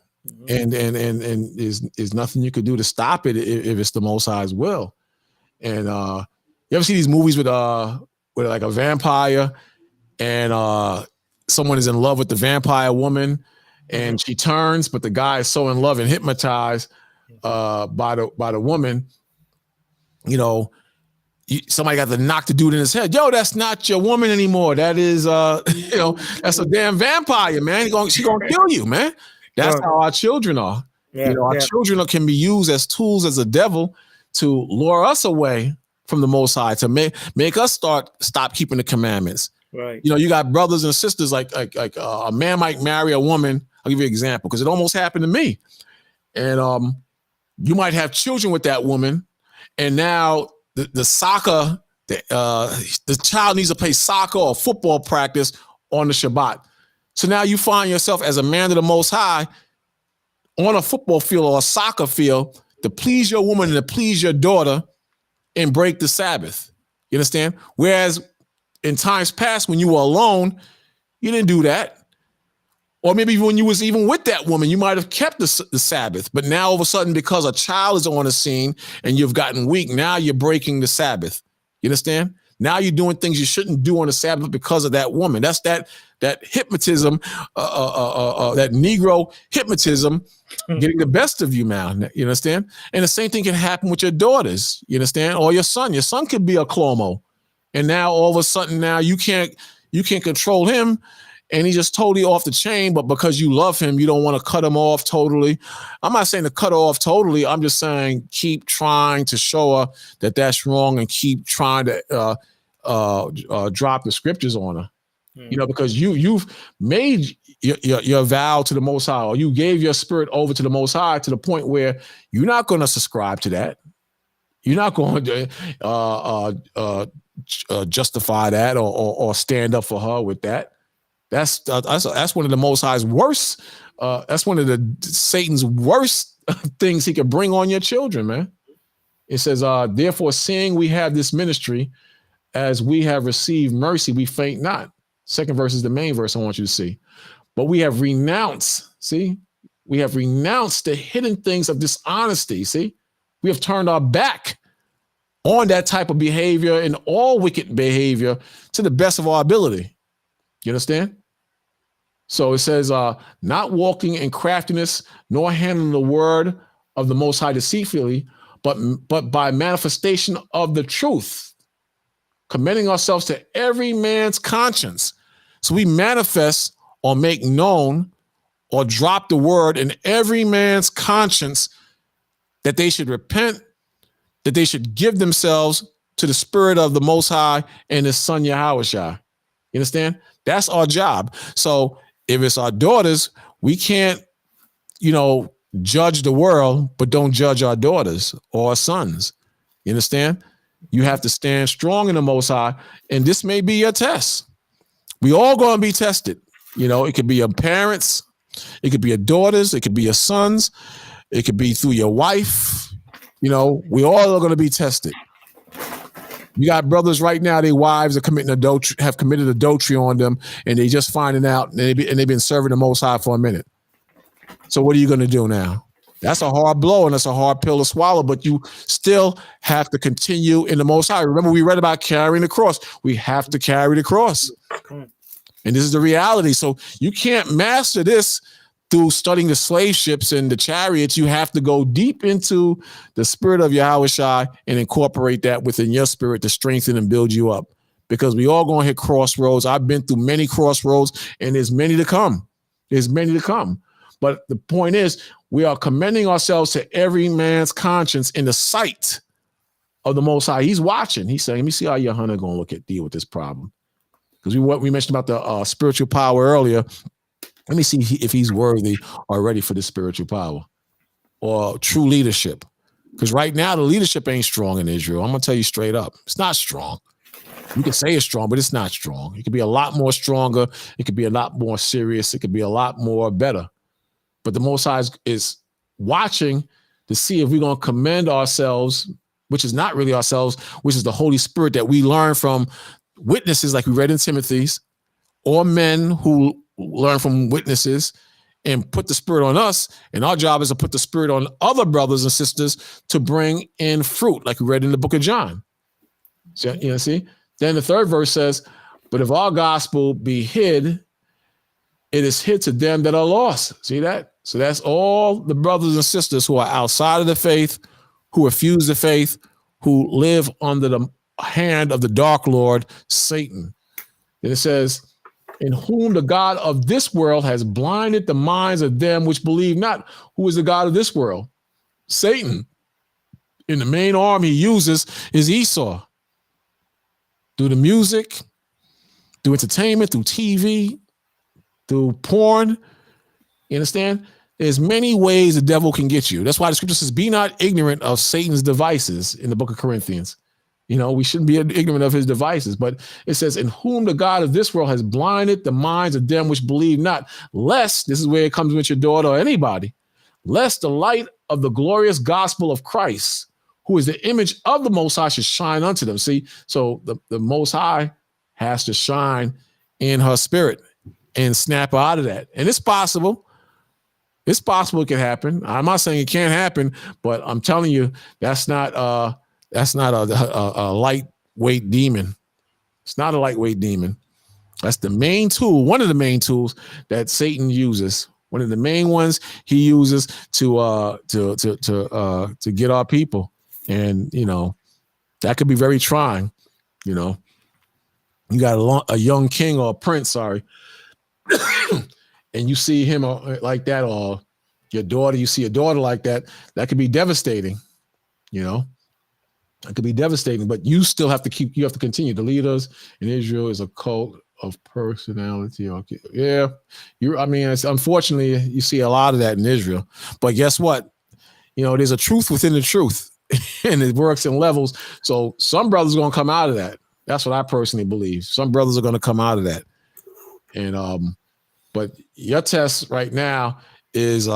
and there's nothing you could do to stop it if it's the Most High's will. And you ever see these movies with like a vampire, and someone is in love with the vampire woman, and she turns, but the guy is so in love and hypnotized by the woman, somebody got to knock the dude in his head. Yo, that's not your woman anymore. That is, that's a damn vampire, man. She's gonna kill you, man. That's how our children are. Our children can be used as tools as a devil to lure us away from the Most High, to make us stop keeping the commandments. Right. You got brothers and sisters like a man might marry a woman. I'll give you an example because it almost happened to me. And you might have children with that woman, and now the soccer, the child needs to play soccer or football practice on the Shabbat. So now you find yourself as a man of the Most High on a football field or a soccer field to please your woman and to please your daughter and break the Sabbath. You understand? Whereas in times past, when you were alone, you didn't do that. Or maybe when you was even with that woman, you might have kept the Sabbath. But now all of a sudden, because a child is on the scene and you've gotten weak, now you're breaking the Sabbath. You understand? Now you're doing things you shouldn't do on the Sabbath because of that woman. That's that hypnotism, that Negro hypnotism getting the best of you now. You understand? And the same thing can happen with your daughters. You understand? Or your son. Your son could be a clomo. And now all of a sudden now you can't control him. And he's just totally off the chain, but because you love him, you don't want to cut him off totally. I'm not saying to cut her off totally. I'm just saying keep trying to show her that that's wrong and keep trying to drop the scriptures on her. Because you've made your vow to the Most High, or you gave your spirit over to the Most High to the point where you're not going to subscribe to that. You're not going to justify that or stand up for her with that. That's one of the Most High's worst. That's one of the Satan's worst things he could bring on your children, man. It says, therefore, seeing we have this ministry, as we have received mercy, we faint not. Second verse is the main verse I want you to see. But we have renounced, we have renounced the hidden things of dishonesty, We have turned our back on that type of behavior and all wicked behavior to the best of our ability. You understand? So it says, not walking in craftiness, nor handling the word of the Most High deceitfully, but by manifestation of the truth, commending ourselves to every man's conscience. So we manifest or make known or drop the word in every man's conscience that they should repent, that they should give themselves to the Spirit of the Most High and His Son Yahushua. You understand? That's our job. So if it's our daughters, we can't, judge the world, but don't judge our daughters or our sons. You understand? You have to stand strong in the Most High, and this may be your test. We all going to be tested. You know, it could be your parents, it could be your daughters, it could be your sons, it could be through your wife. You know, we all are going to be tested. You got brothers right now, their wives are committing adultery, have committed adultery on them, and they just finding out, and they've been serving the Most High for a minute. So what are you going to do now? That's a hard blow, and that's a hard pill to swallow, but you still have to continue in the Most High. Remember, we read about carrying the cross. We have to carry the cross. And this is the reality. So you can't master this through studying the slave ships and the chariots. You have to go deep into the spirit of Yahushua and incorporate that within your spirit to strengthen and build you up. Because we all going to hit crossroads. I've been through many crossroads, and there's many to come. There's many to come. But the point is, we are commending ourselves to every man's conscience in the sight of the Most High. He's watching. He's saying, let me see how your hunter going to deal with this problem. Because we mentioned about the spiritual power earlier. Let me see if he's worthy or ready for the spiritual power or true leadership. Because right now, the leadership ain't strong in Israel. I'm going to tell you straight up. It's not strong. You can say it's strong, but it's not strong. It could be a lot more stronger. It could be a lot more serious. It could be a lot more better. But the Most High is watching to see if we're going to commend ourselves, which is not really ourselves, which is the Holy Spirit that we learn from witnesses like we read in Timothy's, or men who learn from witnesses and put the Spirit on us. And our job is to put the Spirit on other brothers and sisters to bring in fruit, like we read in the book of John. So, you know, see? Then the third verse says, but if our gospel be hid, it is hid to them that are lost. See that? So that's all the brothers and sisters who are outside of the faith, who refuse the faith, who live under the hand of the dark lord, Satan. And it says, in whom the God of this world has blinded the minds of them which believe not. Who is the God of this world? Satan. And the main arm he uses is Esau. Through the music, through entertainment, through TV, through porn. You understand? There's many ways the devil can get you. That's why the scripture says, be not ignorant of Satan's devices in the book of Corinthians. You know, we shouldn't be ignorant of his devices, but it says, in whom the God of this world has blinded the minds of them which believe not, lest, this is where it comes with your daughter or anybody, lest the light of the glorious gospel of Christ, who is the image of the Most High, should shine unto them. See, so the Most High has to shine in her spirit and snap her out of that. And it's possible. It's possible it can happen. I'm not saying it can't happen, but I'm telling you, that's not a lightweight demon. It's not a lightweight demon. That's the main tool, one of the main tools that Satan uses. One of the main ones he uses to get our people. And, you know, that could be very trying. You know, you got a young king or a prince, sorry, and you see him like that, or your daughter, you see a daughter like that, that could be devastating, you know. It could be devastating, but you still have to you have to continue. The leaders in Israel is a cult of personality. Okay. Yeah. Unfortunately, you see a lot of that in Israel, but guess what? You know, there's a truth within the truth and it works in levels. So some brothers are going to come out of that. That's what I personally believe. Some brothers are going to come out of that. And, but your test right now is,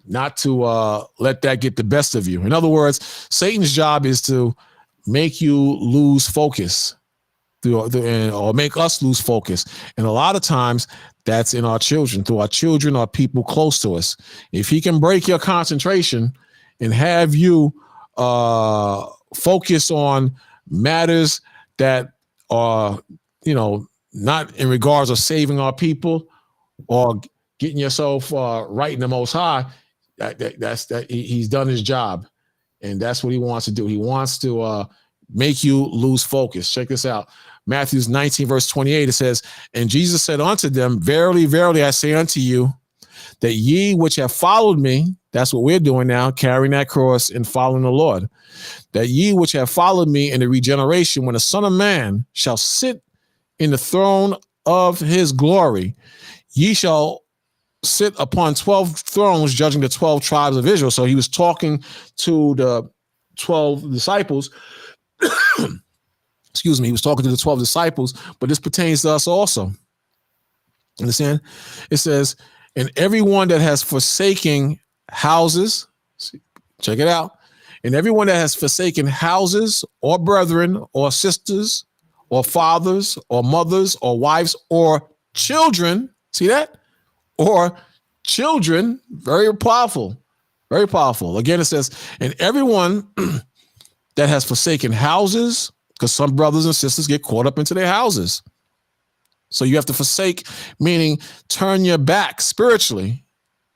not to let that get the best of you. In other words, Satan's job is to make you lose focus or make us lose focus. And a lot of times that's in our children, through our children or people close to us. If he can break your concentration and have you focus on matters that are, not in regards of saving our people or getting yourself right in the Most High, he's done his job, and that's what he wants to do. He wants to make you lose focus. Check this out. Matthew 19, verse 28, it says, and Jesus said unto them, verily, verily, I say unto you, that ye which have followed me, that's what we're doing now, carrying that cross and following the Lord, that ye which have followed me in the regeneration, when the Son of Man shall sit in the throne of his glory, ye shall sit upon 12 thrones, judging the 12 tribes of Israel. So he was talking to the 12 disciples. Excuse me. He was talking to the 12 disciples, but this pertains to us also. Understand? It says, and everyone that has forsaken houses, check it out. And everyone that has forsaken houses or brethren or sisters or fathers or mothers or wives or children, see that? Or children, very powerful, very powerful. Again, it says, and everyone that has forsaken houses, because some brothers and sisters get caught up into their houses. So you have to forsake, meaning turn your back spiritually.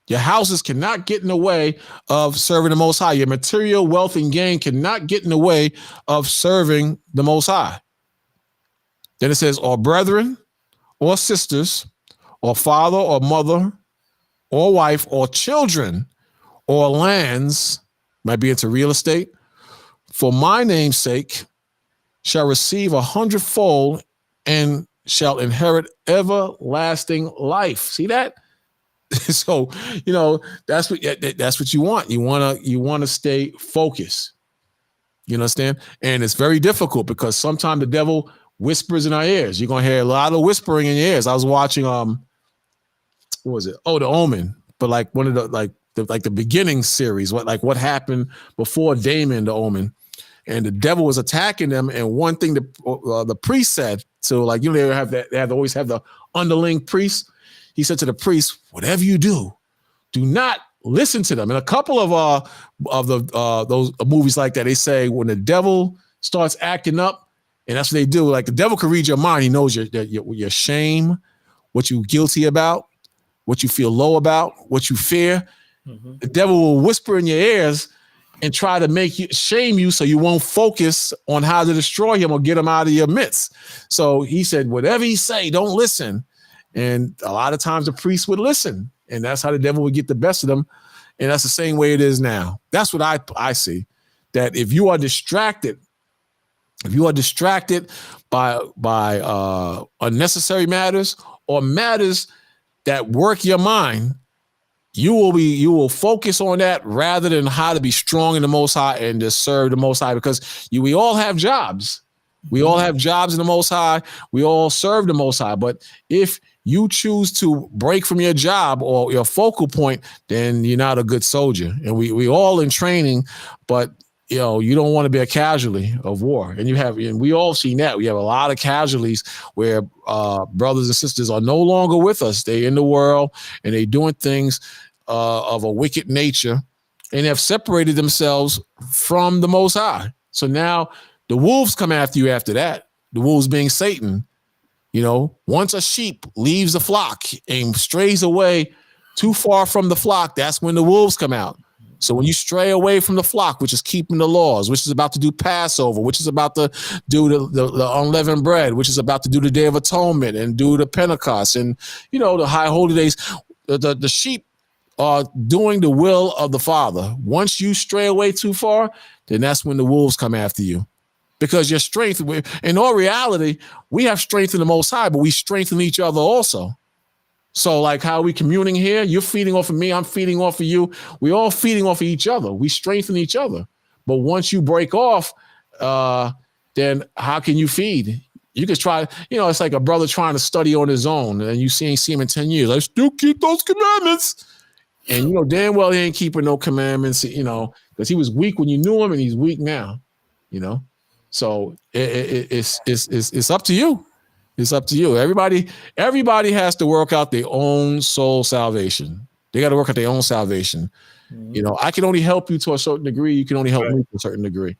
Your houses cannot get in the way of serving the Most High. Your material wealth and gain cannot get in the way of serving the Most High. Then it says, or brethren, or sisters, or father, or mother, or wife, or children, or lands, might be into real estate, for my name's sake, shall receive 100-fold and shall inherit everlasting life. See that? So, that's what you want. You want to stay focused. You understand? And it's very difficult because sometimes the devil whispers in our ears. You're going to hear a lot of whispering in your ears. I was watching, what was it? Oh, The Omen. But like one of the beginning series, what happened before Damon, The Omen. And the devil was attacking them. And one thing the priest said, so like, they always have the underling priest. He said to the priest, whatever you do not listen to them. And a couple of those movies like that, they say when the devil starts acting up, and that's what they do. Like the devil can read your mind. He knows your shame, what you're guilty about, what you feel low about, what you fear. Mm-hmm. The devil will whisper in your ears and try to shame you so you won't focus on how to destroy him or get him out of your midst. So he said, whatever he say, don't listen. And a lot of times the priest would listen, and that's how the devil would get the best of them. And that's the same way it is now. That's what I see, that if you are distracted by unnecessary matters or matters that work your mind, you will focus on that rather than how to be strong in the Most High and to serve the Most High, because we all have jobs. We all have jobs in the Most High. We all serve the Most High. But if you choose to break from your job or your focal point, then you're not a good soldier. And we all in training, but you don't want to be a casualty of war. And we all seen that. We have a lot of casualties where brothers and sisters are no longer with us. They're in the world and they're doing things of a wicked nature and have separated themselves from the Most High. So now the wolves come after you after that. The wolves being Satan. Once a sheep leaves the flock and strays away too far from the flock, that's when the wolves come out. So when you stray away from the flock, which is keeping the laws, which is about to do Passover, which is about to do the unleavened bread, which is about to do the Day of Atonement and do the Pentecost and, the high holy days, the sheep are doing the will of the Father. Once you stray away too far, then that's when the wolves come after you. Because your strength, in all reality, we have strength in the Most High, but we strengthen each other also. So like how we communing here, you're feeding off of me, I'm feeding off of you. We all feeding off of each other. We strengthen each other. But once you break off, then how can you feed? You can try, it's like a brother trying to study on his own and you ain't see him in 10 years. I still keep those commandments. And damn well he ain't keeping no commandments, because he was weak when you knew him and he's weak now, So it's up to you. It's up to you. Everybody has to work out their own soul salvation. They got to work out their own salvation. Mm-hmm. I can only help you to a certain degree. You can only help me to a certain degree.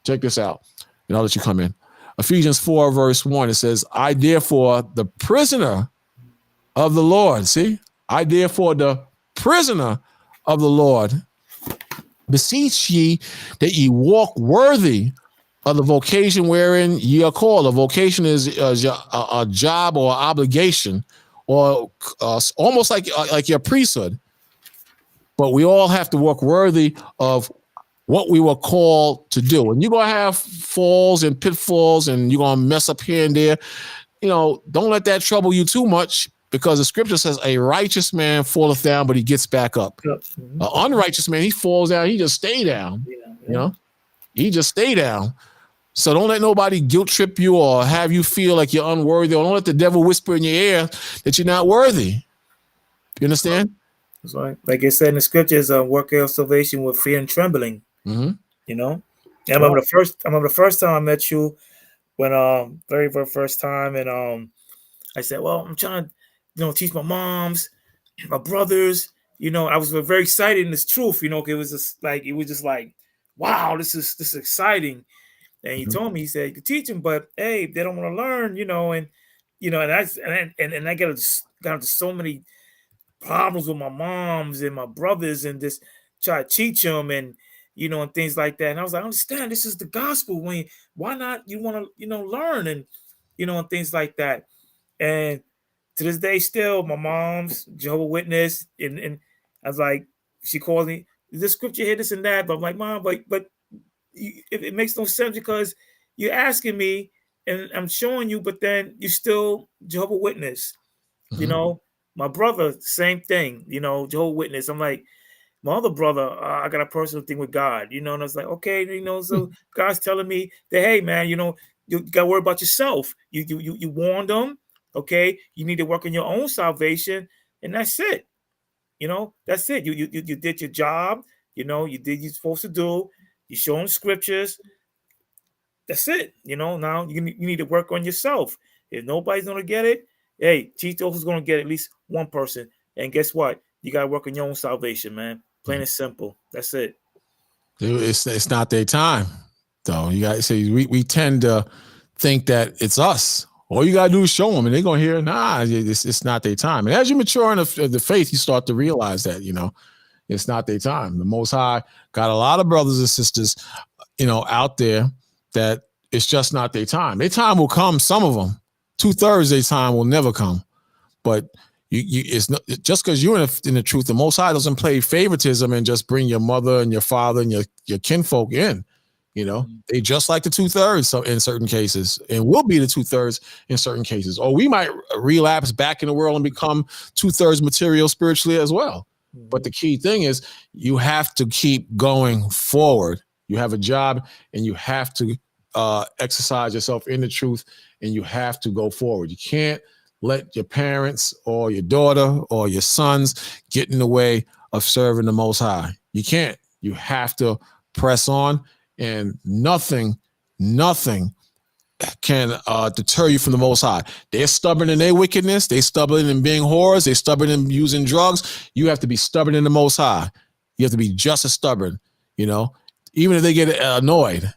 Check this out, and I'll let you come in. Ephesians 4 verse 1. It says, "I therefore, the prisoner of the Lord." See, I therefore, the prisoner of the Lord, beseech ye that ye walk worthy of the vocation wherein ye are called. A vocation is a job or obligation, or almost like your priesthood. But we all have to walk worthy of what we were called to do. And you're going to have falls and pitfalls, and you're going to mess up here and there. Don't let that trouble you too much. because the scripture says a righteous man falleth down, but he gets back up. Mhm. An unrighteous man, he falls down, he just stay down. Yeah, You know, he just stay down. So don't let nobody guilt trip you or have you feel like you're unworthy, or don't let the devil whisper in your ear that you're not worthy. You understand? That's right. Like it said in the scriptures, work out salvation with fear and trembling. Mm-hmm. You know, and I remember the first time I met you, when very first time, and I said, well, I'm trying to teach my moms, my brothers. I was very excited in this truth. It was just like, wow, this is exciting. And he told me, he said, you can teach them, but hey, they don't want to learn. And I got into so many problems with my moms and my brothers, and just try to teach them, and things like that. And I was like, I understand, this is the gospel. Why not you want to learn, and things like that. And to this day, still, my mom's Jehovah's Witness, and I was like, she calls me, this scripture here, this and that. But I'm like, Mom, but it makes no sense, because you're asking me and I'm showing you, but then you still Jehovah's Witness. My brother, same thing, Jehovah's Witness. I'm like, my other brother, I got a personal thing with God, and I was like, okay, so God's telling me that, hey, man, you got to worry about yourself. You warned them, okay? You need to work on your own salvation, and that's it. That's it. You did your job. You did what you're supposed to do. You show them scriptures. That's it. Now you need to work on yourself. If nobody's going to get it, hey, teach those who's going to get at least one person. And guess what? You got to work on your own salvation, man. Plain and simple. That's it. It's not their time, though. You got to say, we tend to think that it's us. All you got to do is show them, and they're going to hear, nah, it's not their time. And as you mature in the faith, you start to realize that, it's not their time. The Most High got a lot of brothers and sisters, out there that it's just not their time. Their time will come, some of them. 2/3 their time will never come. But it's not just because you're in the truth. The Most High doesn't play favoritism and just bring your mother and your father and your kinfolk in. They just like the 2/3 so in certain cases, and will be the 2/3 in certain cases. Or we might relapse back in the world and become 2/3 material spiritually as well. But the key thing is you have to keep going forward. You have a job, and you have to exercise yourself in the truth, and you have to go forward. You can't let your parents or your daughter or your sons get in the way of serving the Most High. You can't. You have to press on, and nothing can deter you from the Most High. They're stubborn in their wickedness. They're stubborn in being whores. They're stubborn in using drugs. You have to be stubborn in the Most High. You have to be just as stubborn, even if they get annoyed.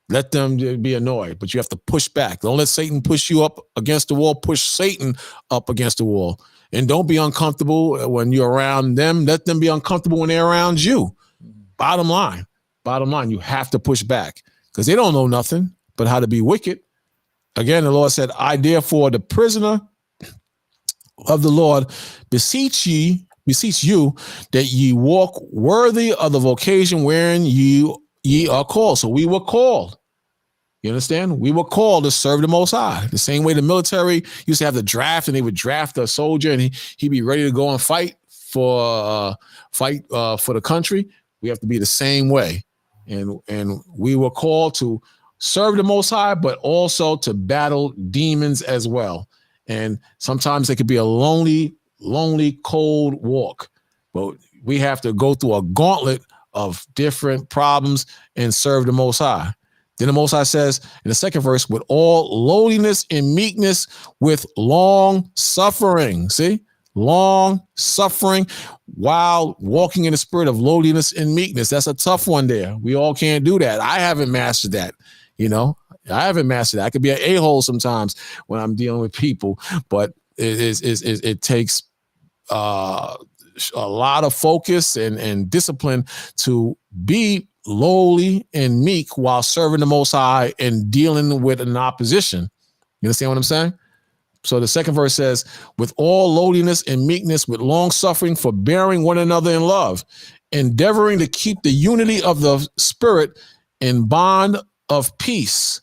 Let them be annoyed, but you have to push back. Don't let Satan push you up against the wall. Push Satan up against the wall. And don't be uncomfortable when you're around them. Let them be uncomfortable when they're around you. Bottom line, you have to push back, because they don't know nothing but how to be wicked. Again, the Lord said, I therefore, the prisoner of the Lord, beseech you that ye walk worthy of the vocation wherein ye are called. So we were called. You understand? We were called to serve the Most High. The same way the military used to have the draft, and they would draft a soldier, and he'd be ready to go and fight for the country. We have to be the same way. And we were called to serve the Most High, but also to battle demons as well. And sometimes it could be a lonely, cold walk. But we have to go through a gauntlet of different problems and serve the Most High. Then the Most High says in the second verse, with all lowliness and meekness, with long suffering. See? Long suffering while walking in the spirit of lowliness and meekness. That's a tough one there. We all can't do that. I haven't mastered that. I haven't mastered that. I could be an a-hole sometimes when I'm dealing with people, but it takes a lot of focus and discipline to be lowly and meek while serving the Most High and dealing with an opposition. You understand what I'm saying? So the second verse says, with all lowliness and meekness, with long suffering, forbearing one another in love, endeavoring to keep the unity of the Spirit in bond of peace.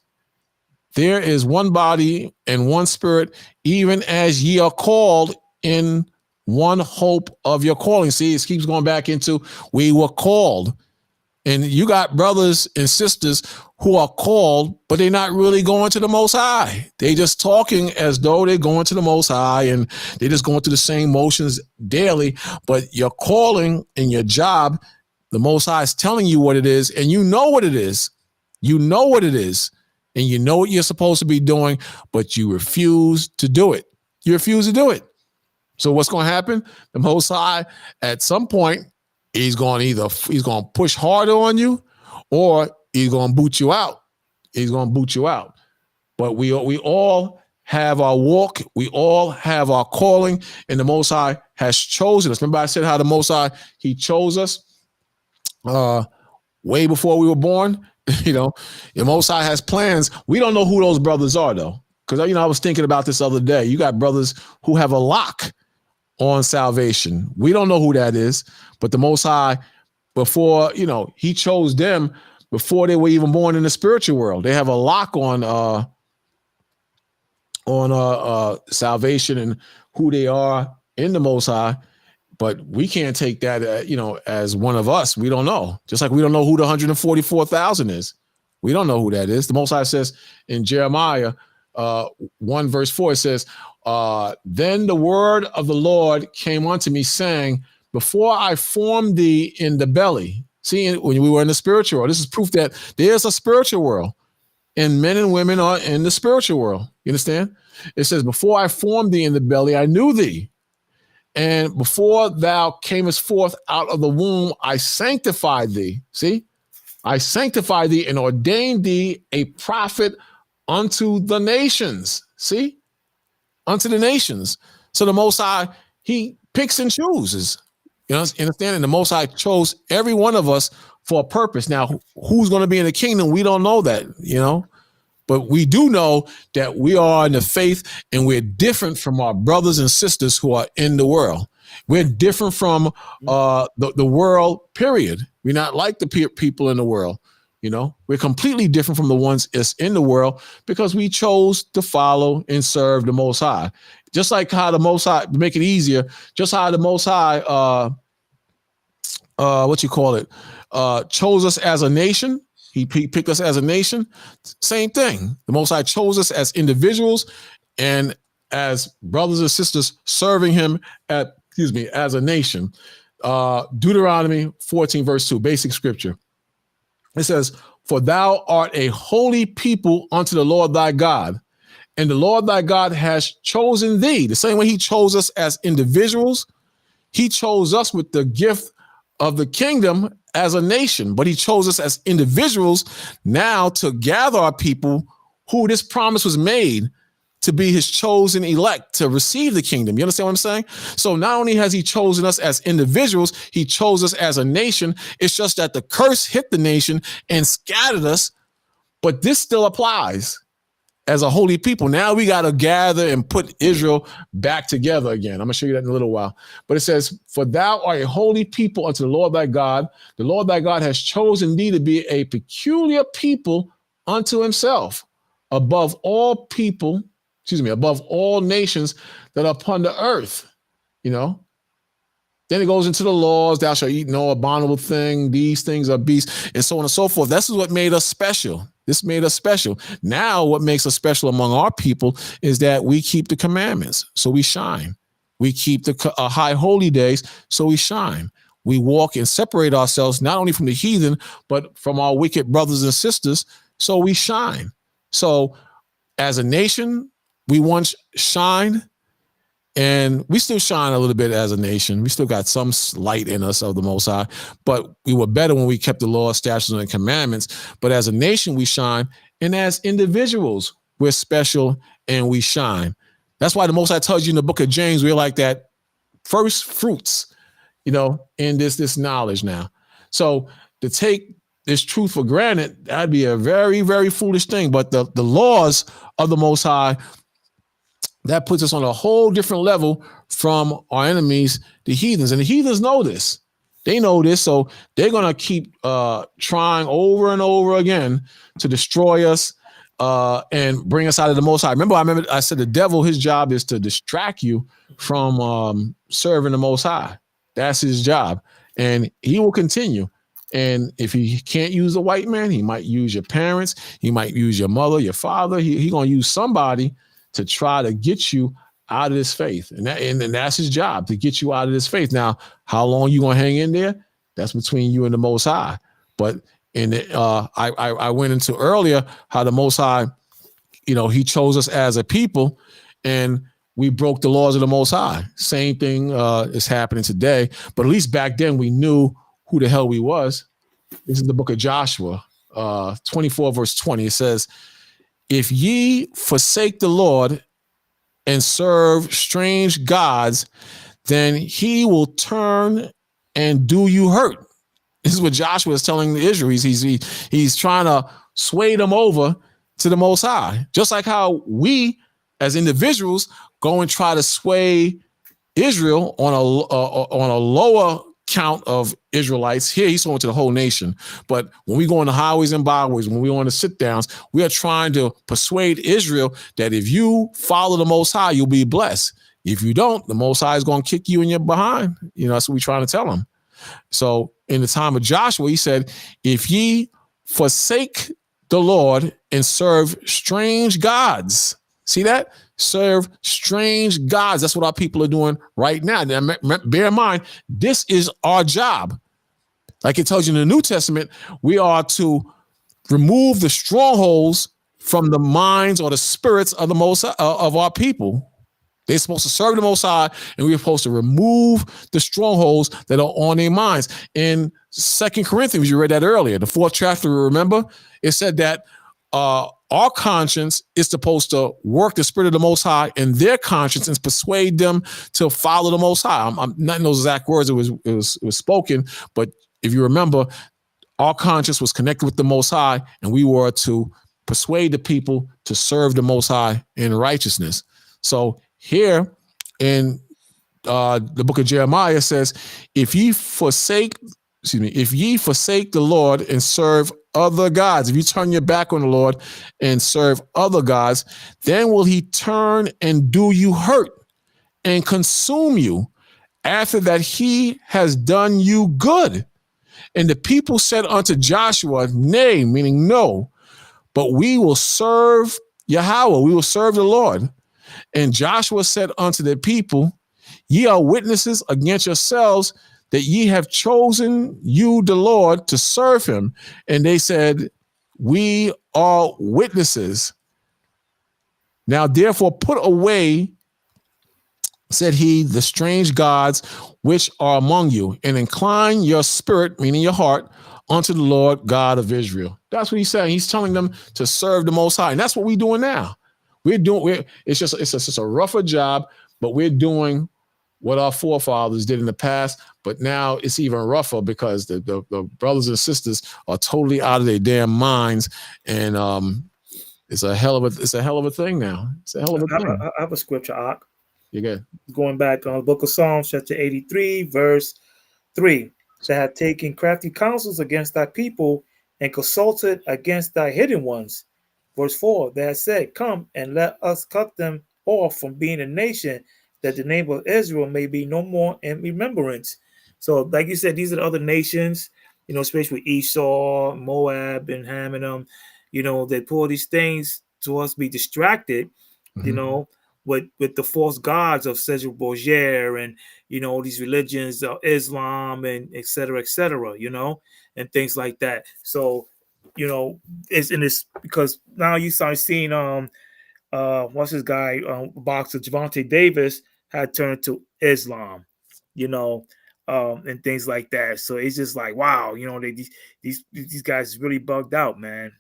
There is one body and one Spirit, even as ye are called in one hope of your calling. See, it keeps going back into we were called. And you got brothers and sisters who are called, but they're not really going to the Most High. They just talking as though they're going to the Most High, and they're just going through the same motions daily. But your calling and your job, the Most High is telling you what it is, and you know what it is. You know what it is, and you know what you're supposed to be doing, but you refuse to do it. You refuse to do it. So what's going to happen? The Most High, at some point, he's going to push harder on you, or he's going to boot you out. He's going to boot you out. But we all have our walk. We all have our calling, and the Most High has chosen us. Remember I said how the Most High, he chose us way before we were born. The Most High has plans. We don't know who those brothers are, though, because I was thinking about this other day. You got brothers who have a lock on salvation. We don't know who that is, but the Most High, before, he chose them before they were even born in the spiritual world. They have a lock on salvation and who they are in the Most High, but we can't take that, as one of us. We don't know. Just like we don't know who the 144,000 is. We don't know who that is. The Most High says in Jeremiah 1 verse 4, it says, then the word of the Lord came unto me, saying, before I formed thee in the belly. See, when we were in the spiritual world, this is proof that there's a spiritual world, and men and women are in the spiritual world. You understand? It says, before I formed thee in the belly, I knew thee. And before thou camest forth out of the womb, I sanctified thee. See, I sanctified thee and ordained thee a prophet unto the nations. See? Unto the nations. So the Most High, he picks and chooses. You understand? And the Most High chose every one of us for a purpose. Now, who's going to be in the kingdom? We don't know that, but we do know that we are in the faith, and we're different from our brothers and sisters who are in the world. We're different from the world, period. We're not like the people in the world. We're completely different from the ones that's in the world because we chose to follow and serve the Most High. Just like how the Most High, to make it easier, just how the Most High, chose us as a nation. He picked us as a nation. Same thing. The Most High chose us as individuals and as brothers and sisters serving him as a nation. Deuteronomy 14 verse 2, basic scripture. It says, for thou art a holy people unto the Lord thy God, and the Lord thy God has chosen thee. The same way he chose us as individuals, he chose us with the gift of the kingdom as a nation, but he chose us as individuals now to gather our people who this promise was made to be his chosen elect to receive the kingdom. You understand what I'm saying? So not only has he chosen us as individuals, he chose us as a nation. It's just that the curse hit the nation and scattered us, but this still applies as a holy people. Now we got to gather and put Israel back together again. I'm going to show you that in a little while. But it says, for thou art a holy people unto the Lord thy God. The Lord thy God has chosen thee to be a peculiar people unto himself, above all people, above all nations that are upon the earth. Then it goes into the laws, thou shalt eat no abominable thing, these things are beasts, and so on and so forth. This is what made us special. This made us special. Now what makes us special among our people is that we keep the commandments, so we shine. We keep the high holy days, so we shine. We walk and separate ourselves not only from the heathen, but from our wicked brothers and sisters, so we shine. So as a nation, we once shined, and we still shine a little bit as a nation. We still got some light in us of the Most High, but we were better when we kept the law, statutes, and commandments. But as a nation, we shine, and as individuals, we're special and we shine. That's why the Most High tells you in the book of James, we're like that first fruits, in this knowledge now. So to take this truth for granted, that'd be a very, very foolish thing. But the laws of the Most High, that puts us on a whole different level from our enemies, the heathens. And the heathens know this. They know this, so they're going to keep trying over and over again to destroy us, and bring us out of the Most High. Remember I said the devil, his job is to distract you from serving the Most High. That's his job. And he will continue. And if he can't use a white man, he might use your parents. He might use your mother, your father. He going to use somebody to try to get you out of this faith. And that's his job, to get you out of this faith. Now, how long you going to hang in there? That's between you and the Most High. But I went into earlier how the Most High, he chose us as a people, and we broke the laws of the Most High. Same thing is happening today. But at least back then we knew who the hell we was. This is the book of Joshua, 24 verse 20. It says, if ye forsake the Lord and serve strange gods, then he will turn and do you hurt. This is what Joshua is telling the Israelites. He's trying to sway them over to the Most High. Just like how we as individuals go and try to sway Israel on a lower count of Israelites. Here he's going to the whole nation. But when we go on the highways and byways, when we go on the sit downs, we are trying to persuade Israel that if you follow the Most High, you'll be blessed. If you don't, the Most High is going to kick you in your behind. That's what we're trying to tell them. So in the time of Joshua, he said, if ye forsake the Lord and serve strange gods. See that? Serve strange gods. That's what our people are doing right now. Now, bear in mind, this is our job. Like it tells you in the New Testament, we are to remove the strongholds from the minds or the spirits of of our people. They're supposed to serve the Most High, and we're supposed to remove the strongholds that are on their minds. In 2 Corinthians, you read that earlier, the 4th chapter, remember? It said that our conscience is supposed to work the spirit of the Most High in their conscience and persuade them to follow the Most High. I'm not in those exact words it was spoken, but if you remember, our conscience was connected with the Most High, and we were to persuade the people to serve the Most High in righteousness. So here in the book of Jeremiah says, if ye forsake the Lord and serve other gods, if you turn your back on the Lord and serve other gods, then will he turn and do you hurt and consume you after that he has done you good. And the people said unto Joshua, nay, meaning no, but we will serve Yahweh, we will serve the Lord. And Joshua said unto the people, ye are witnesses against yourselves that ye have chosen you, the Lord, to serve him. And they said, we are witnesses. Now, therefore, put away, said he, the strange gods which are among you, and incline your spirit, meaning your heart, unto the Lord God of Israel. That's what he's saying. He's telling them to serve the Most High. And that's what we're doing now. It's just a rougher job, but we're doing what our forefathers did in the past. But now it's even rougher because the brothers and sisters are totally out of their damn minds, and it's a hell of a thing now. It's a hell of a thing. I have a scripture, Ak. You good? Going back on the book of Psalms, chapter 83, verse 3. That had taken crafty counsels against thy people and consulted against thy hidden ones. Verse 4, that had said, come and let us cut them off from being a nation, that the name of Israel may be no more in remembrance. So, like you said, these are the other nations, especially Esau, Moab, and Ham and them, they pull these things to us be distracted, with the false gods of Cesar Borgia and, these religions of Islam and et cetera, and things like that. So, it's in this because now you start seeing, what's this guy, boxer Javante Davis had turned to Islam, and things like that. So it's just like, wow, these guys really bugged out, man.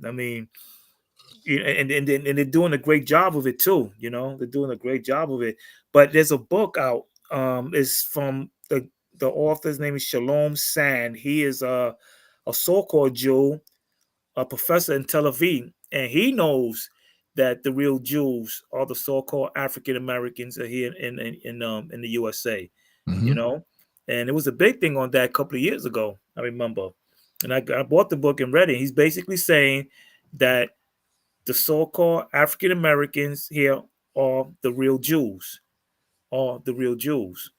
I mean, and they're doing a great job of it too. They're doing a great job of it. But there's a book out. It's from the author's name is Shalom Sand. He is a so-called Jew, a professor in Tel Aviv, and he knows that the real Jews are the so-called African Americans here in the USA. And it was a big thing on that a couple of years ago, I remember. And I bought the book and read it. He's basically saying that the so-called African Americans here are the real Jews. Are the real Jews.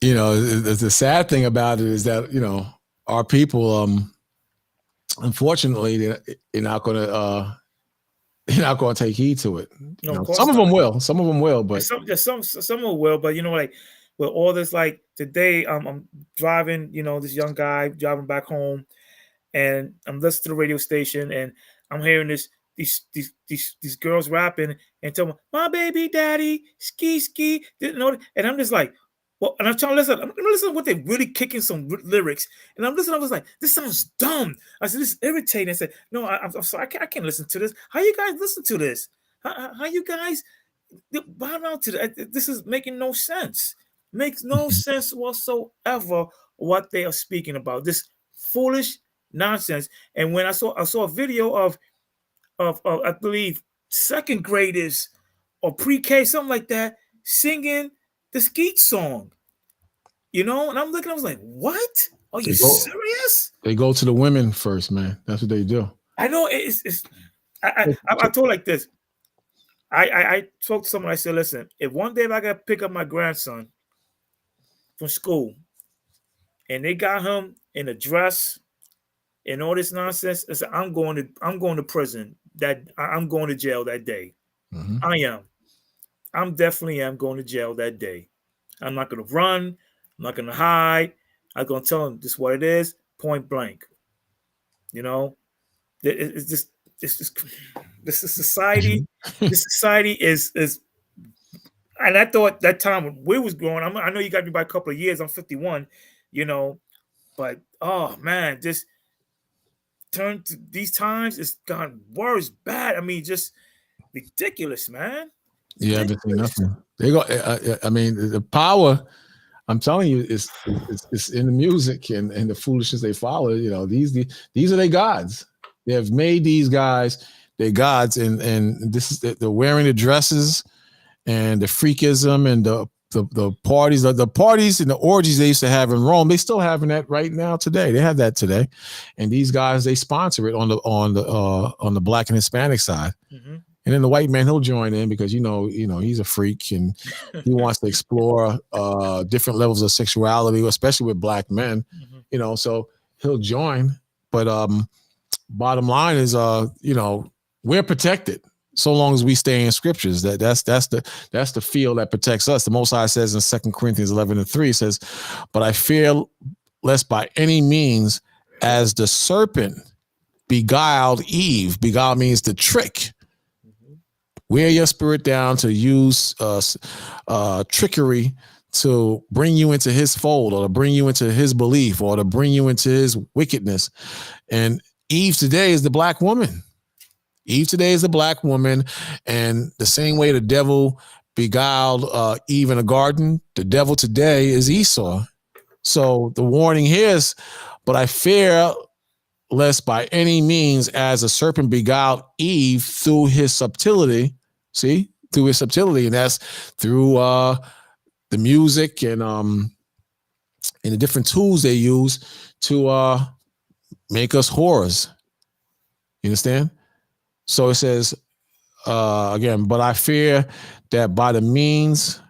You know, the sad thing about it is that, you know, our people, unfortunately, they're not going to take heed to it. No, You know, of course some of not. them will. Some of them will, but Some will, but you know, like with all this, like today, I'm driving, you know, this young guy driving back home, and I'm listening to the radio station, and I'm hearing these girls rapping and telling me, "My baby daddy, ski ski," you know, and I'm just like, well, and I'm trying to listen. I'm listening to what they're really kicking some lyrics, and I'm listening. I was like, this sounds dumb. I said, this is irritating. I said, no, I'm sorry, I can't listen to this. How you guys listen to this? How you guys bow down to that? This is making no sense. Makes no sense whatsoever what they are speaking about. This foolish nonsense. And when I saw a video of I believe second graders or pre-K, something like that, singing the Skeet song. You know, and I'm looking, I was like, what? Are you serious? They go to the women first, man. That's what they do. I know I told like this. I spoke to someone, I said, listen, if one day if I gotta pick up my grandson from school and they got him in a dress and all this nonsense, I said, I'm going to prison. I'm going to jail that day. Mm-hmm. I am. I'm definitely am going to jail that day. I'm not going to run. I'm not going to hide. I'm going to tell them this is what it is, point blank. You know, it's just this is society. This society is. And I thought that time when we was growing, I know you got me by a couple of years. I'm 51, you know, but oh man, just turn to these times. It's gone worse, bad. I mean, just ridiculous, man. You haven't seen nothing. They go. I mean, the power. I'm telling you, it's in the music and the foolishness they follow. You know, these are their gods. They have made these guys their gods, and this is the wearing the dresses and the freakism and the parties, the parties and the orgies they used to have in Rome. They still having that right now today. They have that today, and these guys they sponsor it on the Black and Hispanic side. Mm-hmm. And then the white man, he'll join in because, you know, he's a freak and he wants to explore different levels of sexuality, especially with Black men, mm-hmm. You know, so he'll join. But bottom line is, you know, we're protected so long as we stay in scriptures. That's the field that protects us. The Most High says in 2 Corinthians 11:3 says, but I fear lest by any means as the serpent beguiled Eve. Beguile means to trick. Wear your spirit down to use trickery to bring you into his fold or to bring you into his belief or to bring you into his wickedness. And Eve today is the Black woman. Eve today is the Black woman. And the same way the devil beguiled Eve in the garden, the devil today is Esau. So the warning here is, but I fear lest by any means as a serpent beguiled Eve through his subtlety. See, through his subtlety, and that's through the music and the different tools they use to make us whores. You understand? So it says again, but I fear that by the means,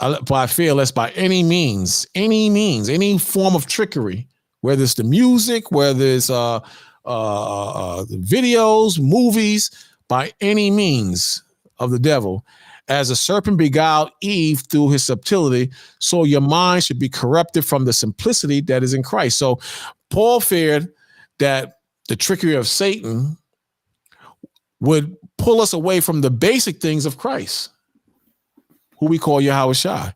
but I fear lest by any means, any form of trickery, whether it's the music, whether it's the videos, movies, by any means of the devil, as a serpent beguiled Eve through his subtlety, so your mind should be corrupted from the simplicity that is in Christ. So Paul feared that the trickery of Satan would pull us away from the basic things of Christ, who we call Yahweh Shai.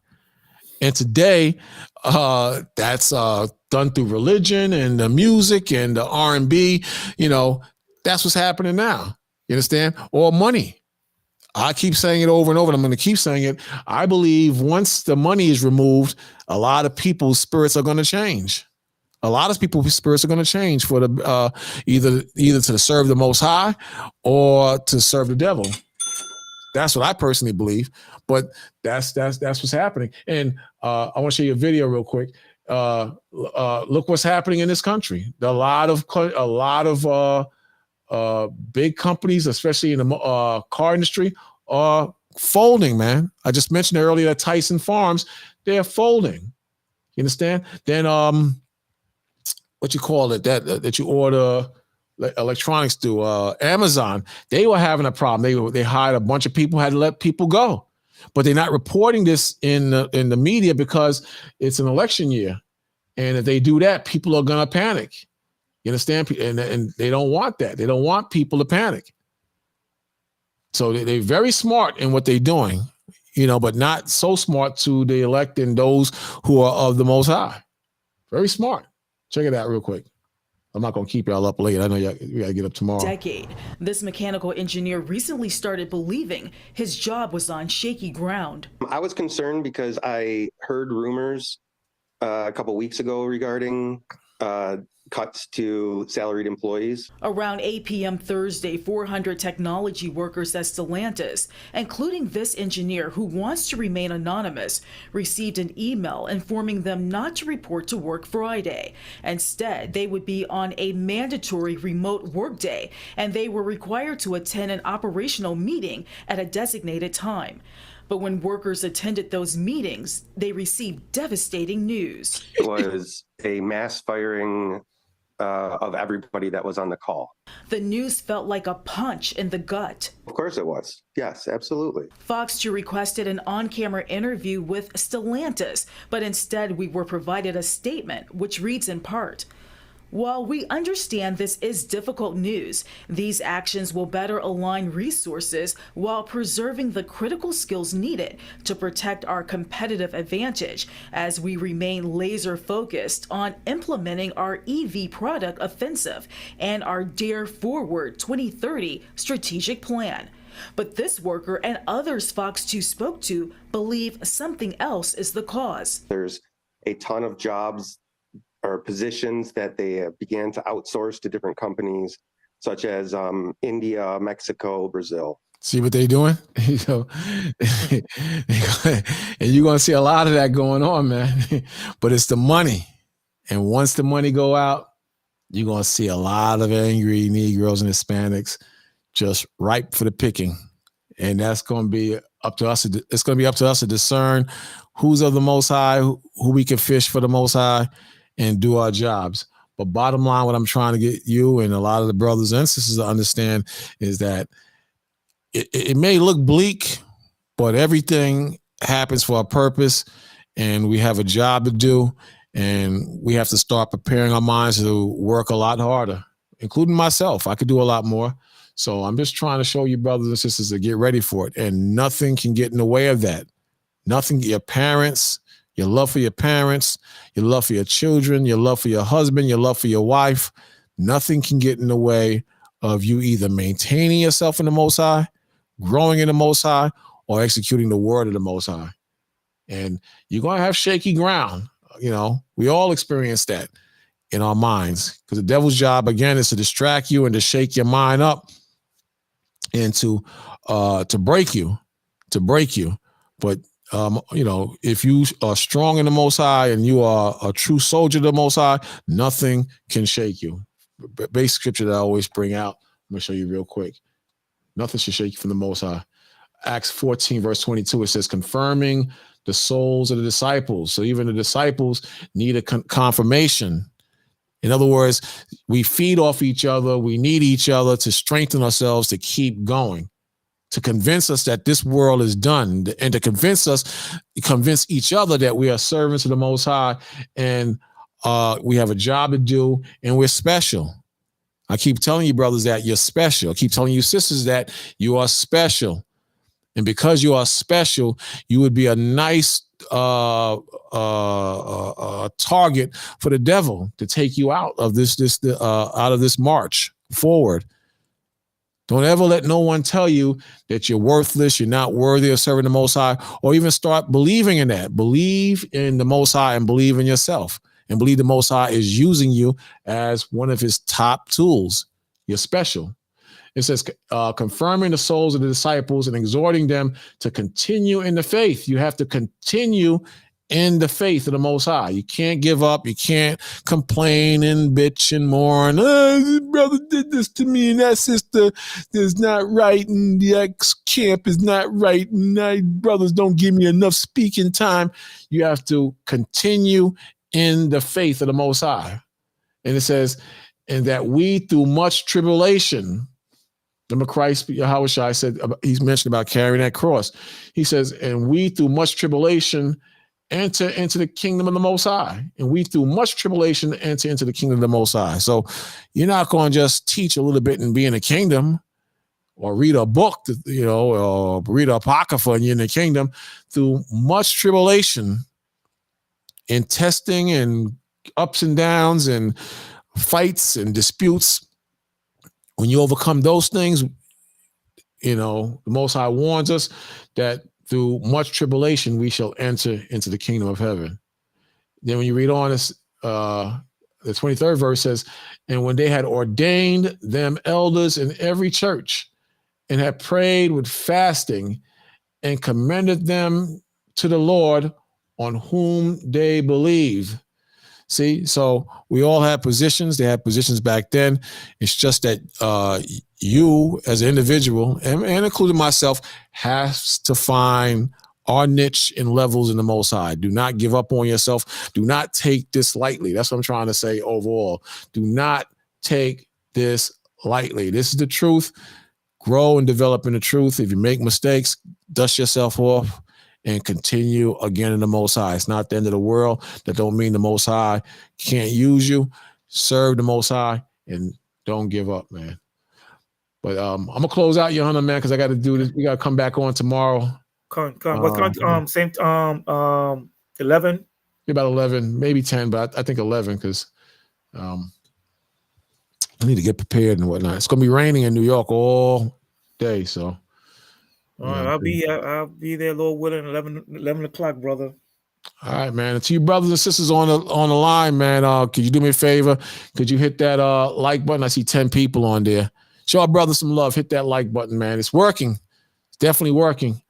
And today, that's done through religion and the music and the R&B. You know, that's what's happening now. You understand? Or money. I keep saying it over and over, and I'm going to keep saying it. I believe once the money is removed, a lot of people's spirits are going to change. A lot of people's spirits are going to change for the either to serve the Most High or to serve the devil. That's what I personally believe. But that's what's happening. And I want to show you a video real quick. Look what's happening in this country. A lot of big companies, especially in the car industry, are folding, man. I just mentioned earlier that Tyson Farms, they're folding. You understand? Then what you call it, that you order electronics through Amazon, they were having a problem. They hired a bunch of people, had to let people go. But they're not reporting this in the media because it's an election year. And if they do that, people are gonna panic. You understand? And they don't want that. They don't want people to panic. So they're very smart in what they're doing, but not so smart to the elect and those who are of the Most High. Very smart. Check it out real quick. I'm not going to keep y'all up late. I know you got to get up tomorrow. Decade. This mechanical engineer recently started believing his job was on shaky ground. I was concerned because I heard rumors a couple weeks ago regarding cuts to salaried employees. Around 8 p.m. Thursday, 400 technology workers at Stellantis, including this engineer who wants to remain anonymous, received an email informing them not to report to work Friday. Instead, they would be on a mandatory remote workday, and they were required to attend an operational meeting at a designated time. But when workers attended those meetings, they received devastating news. It was a mass firing of everybody that was on the call. The news felt like a punch in the gut. Of course it was. Yes, absolutely. Fox 2 requested an on-camera interview with Stellantis, but instead we were provided a statement which reads in part, "While we understand this is difficult news, these actions will better align resources while preserving the critical skills needed to protect our competitive advantage as we remain laser focused on implementing our EV product offensive and our Dare Forward 2030 strategic plan." But this worker and others Fox 2 spoke to believe something else is the cause. There's a ton of jobs or positions that they began to outsource to different companies, such as India, Mexico, Brazil. See what they're doing? And you're going to see a lot of that going on, man. But it's the money. And once the money go out, you're going to see a lot of angry Negroes and Hispanics just ripe for the picking. And that's going to be up to us. It's going to be up to us to discern who's of the Most High, who we can fish for the Most High, and do our jobs. But bottom line, what I'm trying to get you and a lot of the brothers and sisters to understand is that it may look bleak, but everything happens for a purpose, and we have a job to do, and we have to start preparing our minds to work a lot harder, including myself. I could do a lot more. So I'm just trying to show you, brothers and sisters, to get ready for it, and nothing can get in the way of that. Nothing, your parents, your love for your parents, your love for your children, your love for your husband, your love for your wife. Nothing can get in the way of you either maintaining yourself in the Most High, growing in the Most High, or executing the word of the Most High. And you're going to have shaky ground. We all experience that in our minds, because the devil's job, again, is to distract you and to shake your mind up and to break you. But if you are strong in the Most High and you are a true soldier of the Most High, nothing can shake you. Basic scripture that I always bring out. I'm going to show you real quick. Nothing should shake you from the Most High. Acts 14, verse 22, it says, confirming the souls of the disciples. So even the disciples need a confirmation. In other words, we feed off each other. We need each other to strengthen ourselves to keep going, to convince us that this world is done, and to convince each other that we are servants of the Most High, and we have a job to do, and we're special. I keep telling you, brothers, that you're special. I keep telling you, sisters, that you are special. And because you are special, you would be a nice target for the devil to take you out of this march forward. Don't ever let no one tell you that you're worthless, you're not worthy of serving the Most High, or even start believing in that. Believe in the Most High and believe in yourself, and believe the Most High is using you as one of his top tools. You're special. It says, confirming the souls of the disciples and exhorting them to continue in the faith. You have to continue in the faith of the Most High. You can't give up. You can't complain and bitch and mourn. Oh, this brother did this to me, and that sister is not right, and the ex camp is not right, and my brothers don't give me enough speaking time. You have to continue in the faith of the Most High. And it says, and that we through much tribulation, remember Christ, Yahushua said, he's mentioned about carrying that cross. He says, and we through much tribulation enter into the kingdom of the Most High. And we through much tribulation enter into the kingdom of the Most High. So you're not going to just teach a little bit and be in the kingdom, or read a book, or read a apocrypha and you're in the kingdom. Through much tribulation and testing and ups and downs and fights and disputes, when you overcome those things, the Most High warns us that through much tribulation, we shall enter into the kingdom of heaven. Then when you read on this, the 23rd verse says, and when they had ordained them elders in every church and had prayed with fasting and commended them to the Lord on whom they believed. See, so we all have positions. They had positions back then. It's just that you as an individual, and including myself, has to find our niche and levels in the Most High. Do not give up on yourself. Do not take this lightly. That's what I'm trying to say overall. Do not take this lightly. This is the truth. Grow and develop in the truth. If you make mistakes, dust yourself off and continue again in the Most High. It's not the end of the world. That don't mean the Most High can't use you. Serve the Most High and don't give up, man. But I'm gonna close out, Johanna, man, because I got to do this. We got to come back on tomorrow. Same 11. About 11, maybe 10, but I think 11 because I need to get prepared and whatnot. It's gonna be raining in New York all day, so. All right, I'll be there, Lord willing, 11 o'clock, brother. All right, man. And to you brothers and sisters on the line, man, could you do me a favor? Could you hit that like button? I see 10 people on there. Show our brothers some love. Hit that like button, man. It's working. It's definitely working.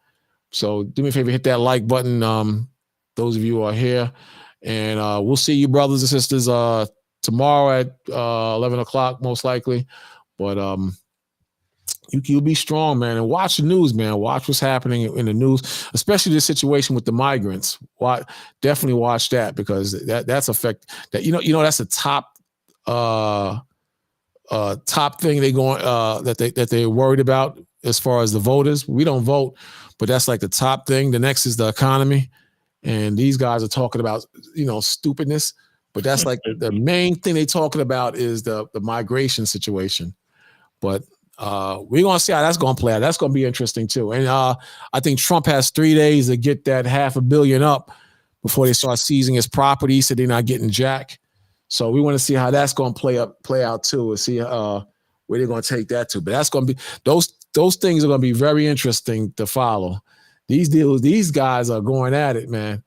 So do me a favor, hit that like button. Those of you who are here, and we'll see you brothers and sisters tomorrow at 11 o'clock, most likely. But you'll be strong, man, and watch the news, man. Watch what's happening in the news, especially this situation with the migrants. Definitely watch that, because that's affect that. That's the top thing that they're worried about as far as the voters. We don't vote, but that's like the top thing. The next is the economy, and these guys are talking about stupidness, but that's like the main thing they're talking about is the migration situation. But we're going to see how that's going to play out. That's going to be interesting too. And I think Trump has 3 days to get that $500 million up before they start seizing his property. So they're not getting jack. So we want to see how that's going to play out too, and see where they're going to take that to. But that's going to be those things are going to be very interesting to follow. These guys are going at it, man.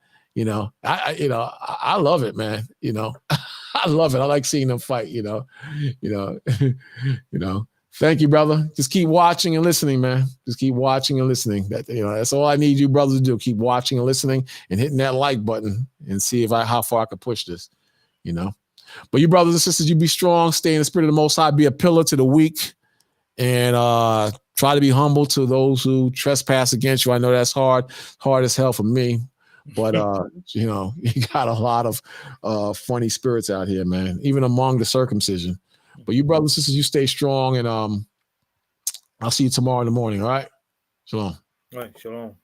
I love it, man. I love it. I like seeing them fight. Thank you, brother. Just keep watching and listening, man. Just keep watching and listening. That's all I need you brothers to do. Keep watching and listening and hitting that like button and see how far I can push this, But you brothers and sisters, you be strong, stay in the spirit of the Most High, be a pillar to the weak, and try to be humble to those who trespass against you. I know that's hard as hell for me. But, you got a lot of funny spirits out here, man, even among the circumcision. But you brothers and sisters, you stay strong, and I'll see you tomorrow in the morning. All right? Shalom. All right, shalom.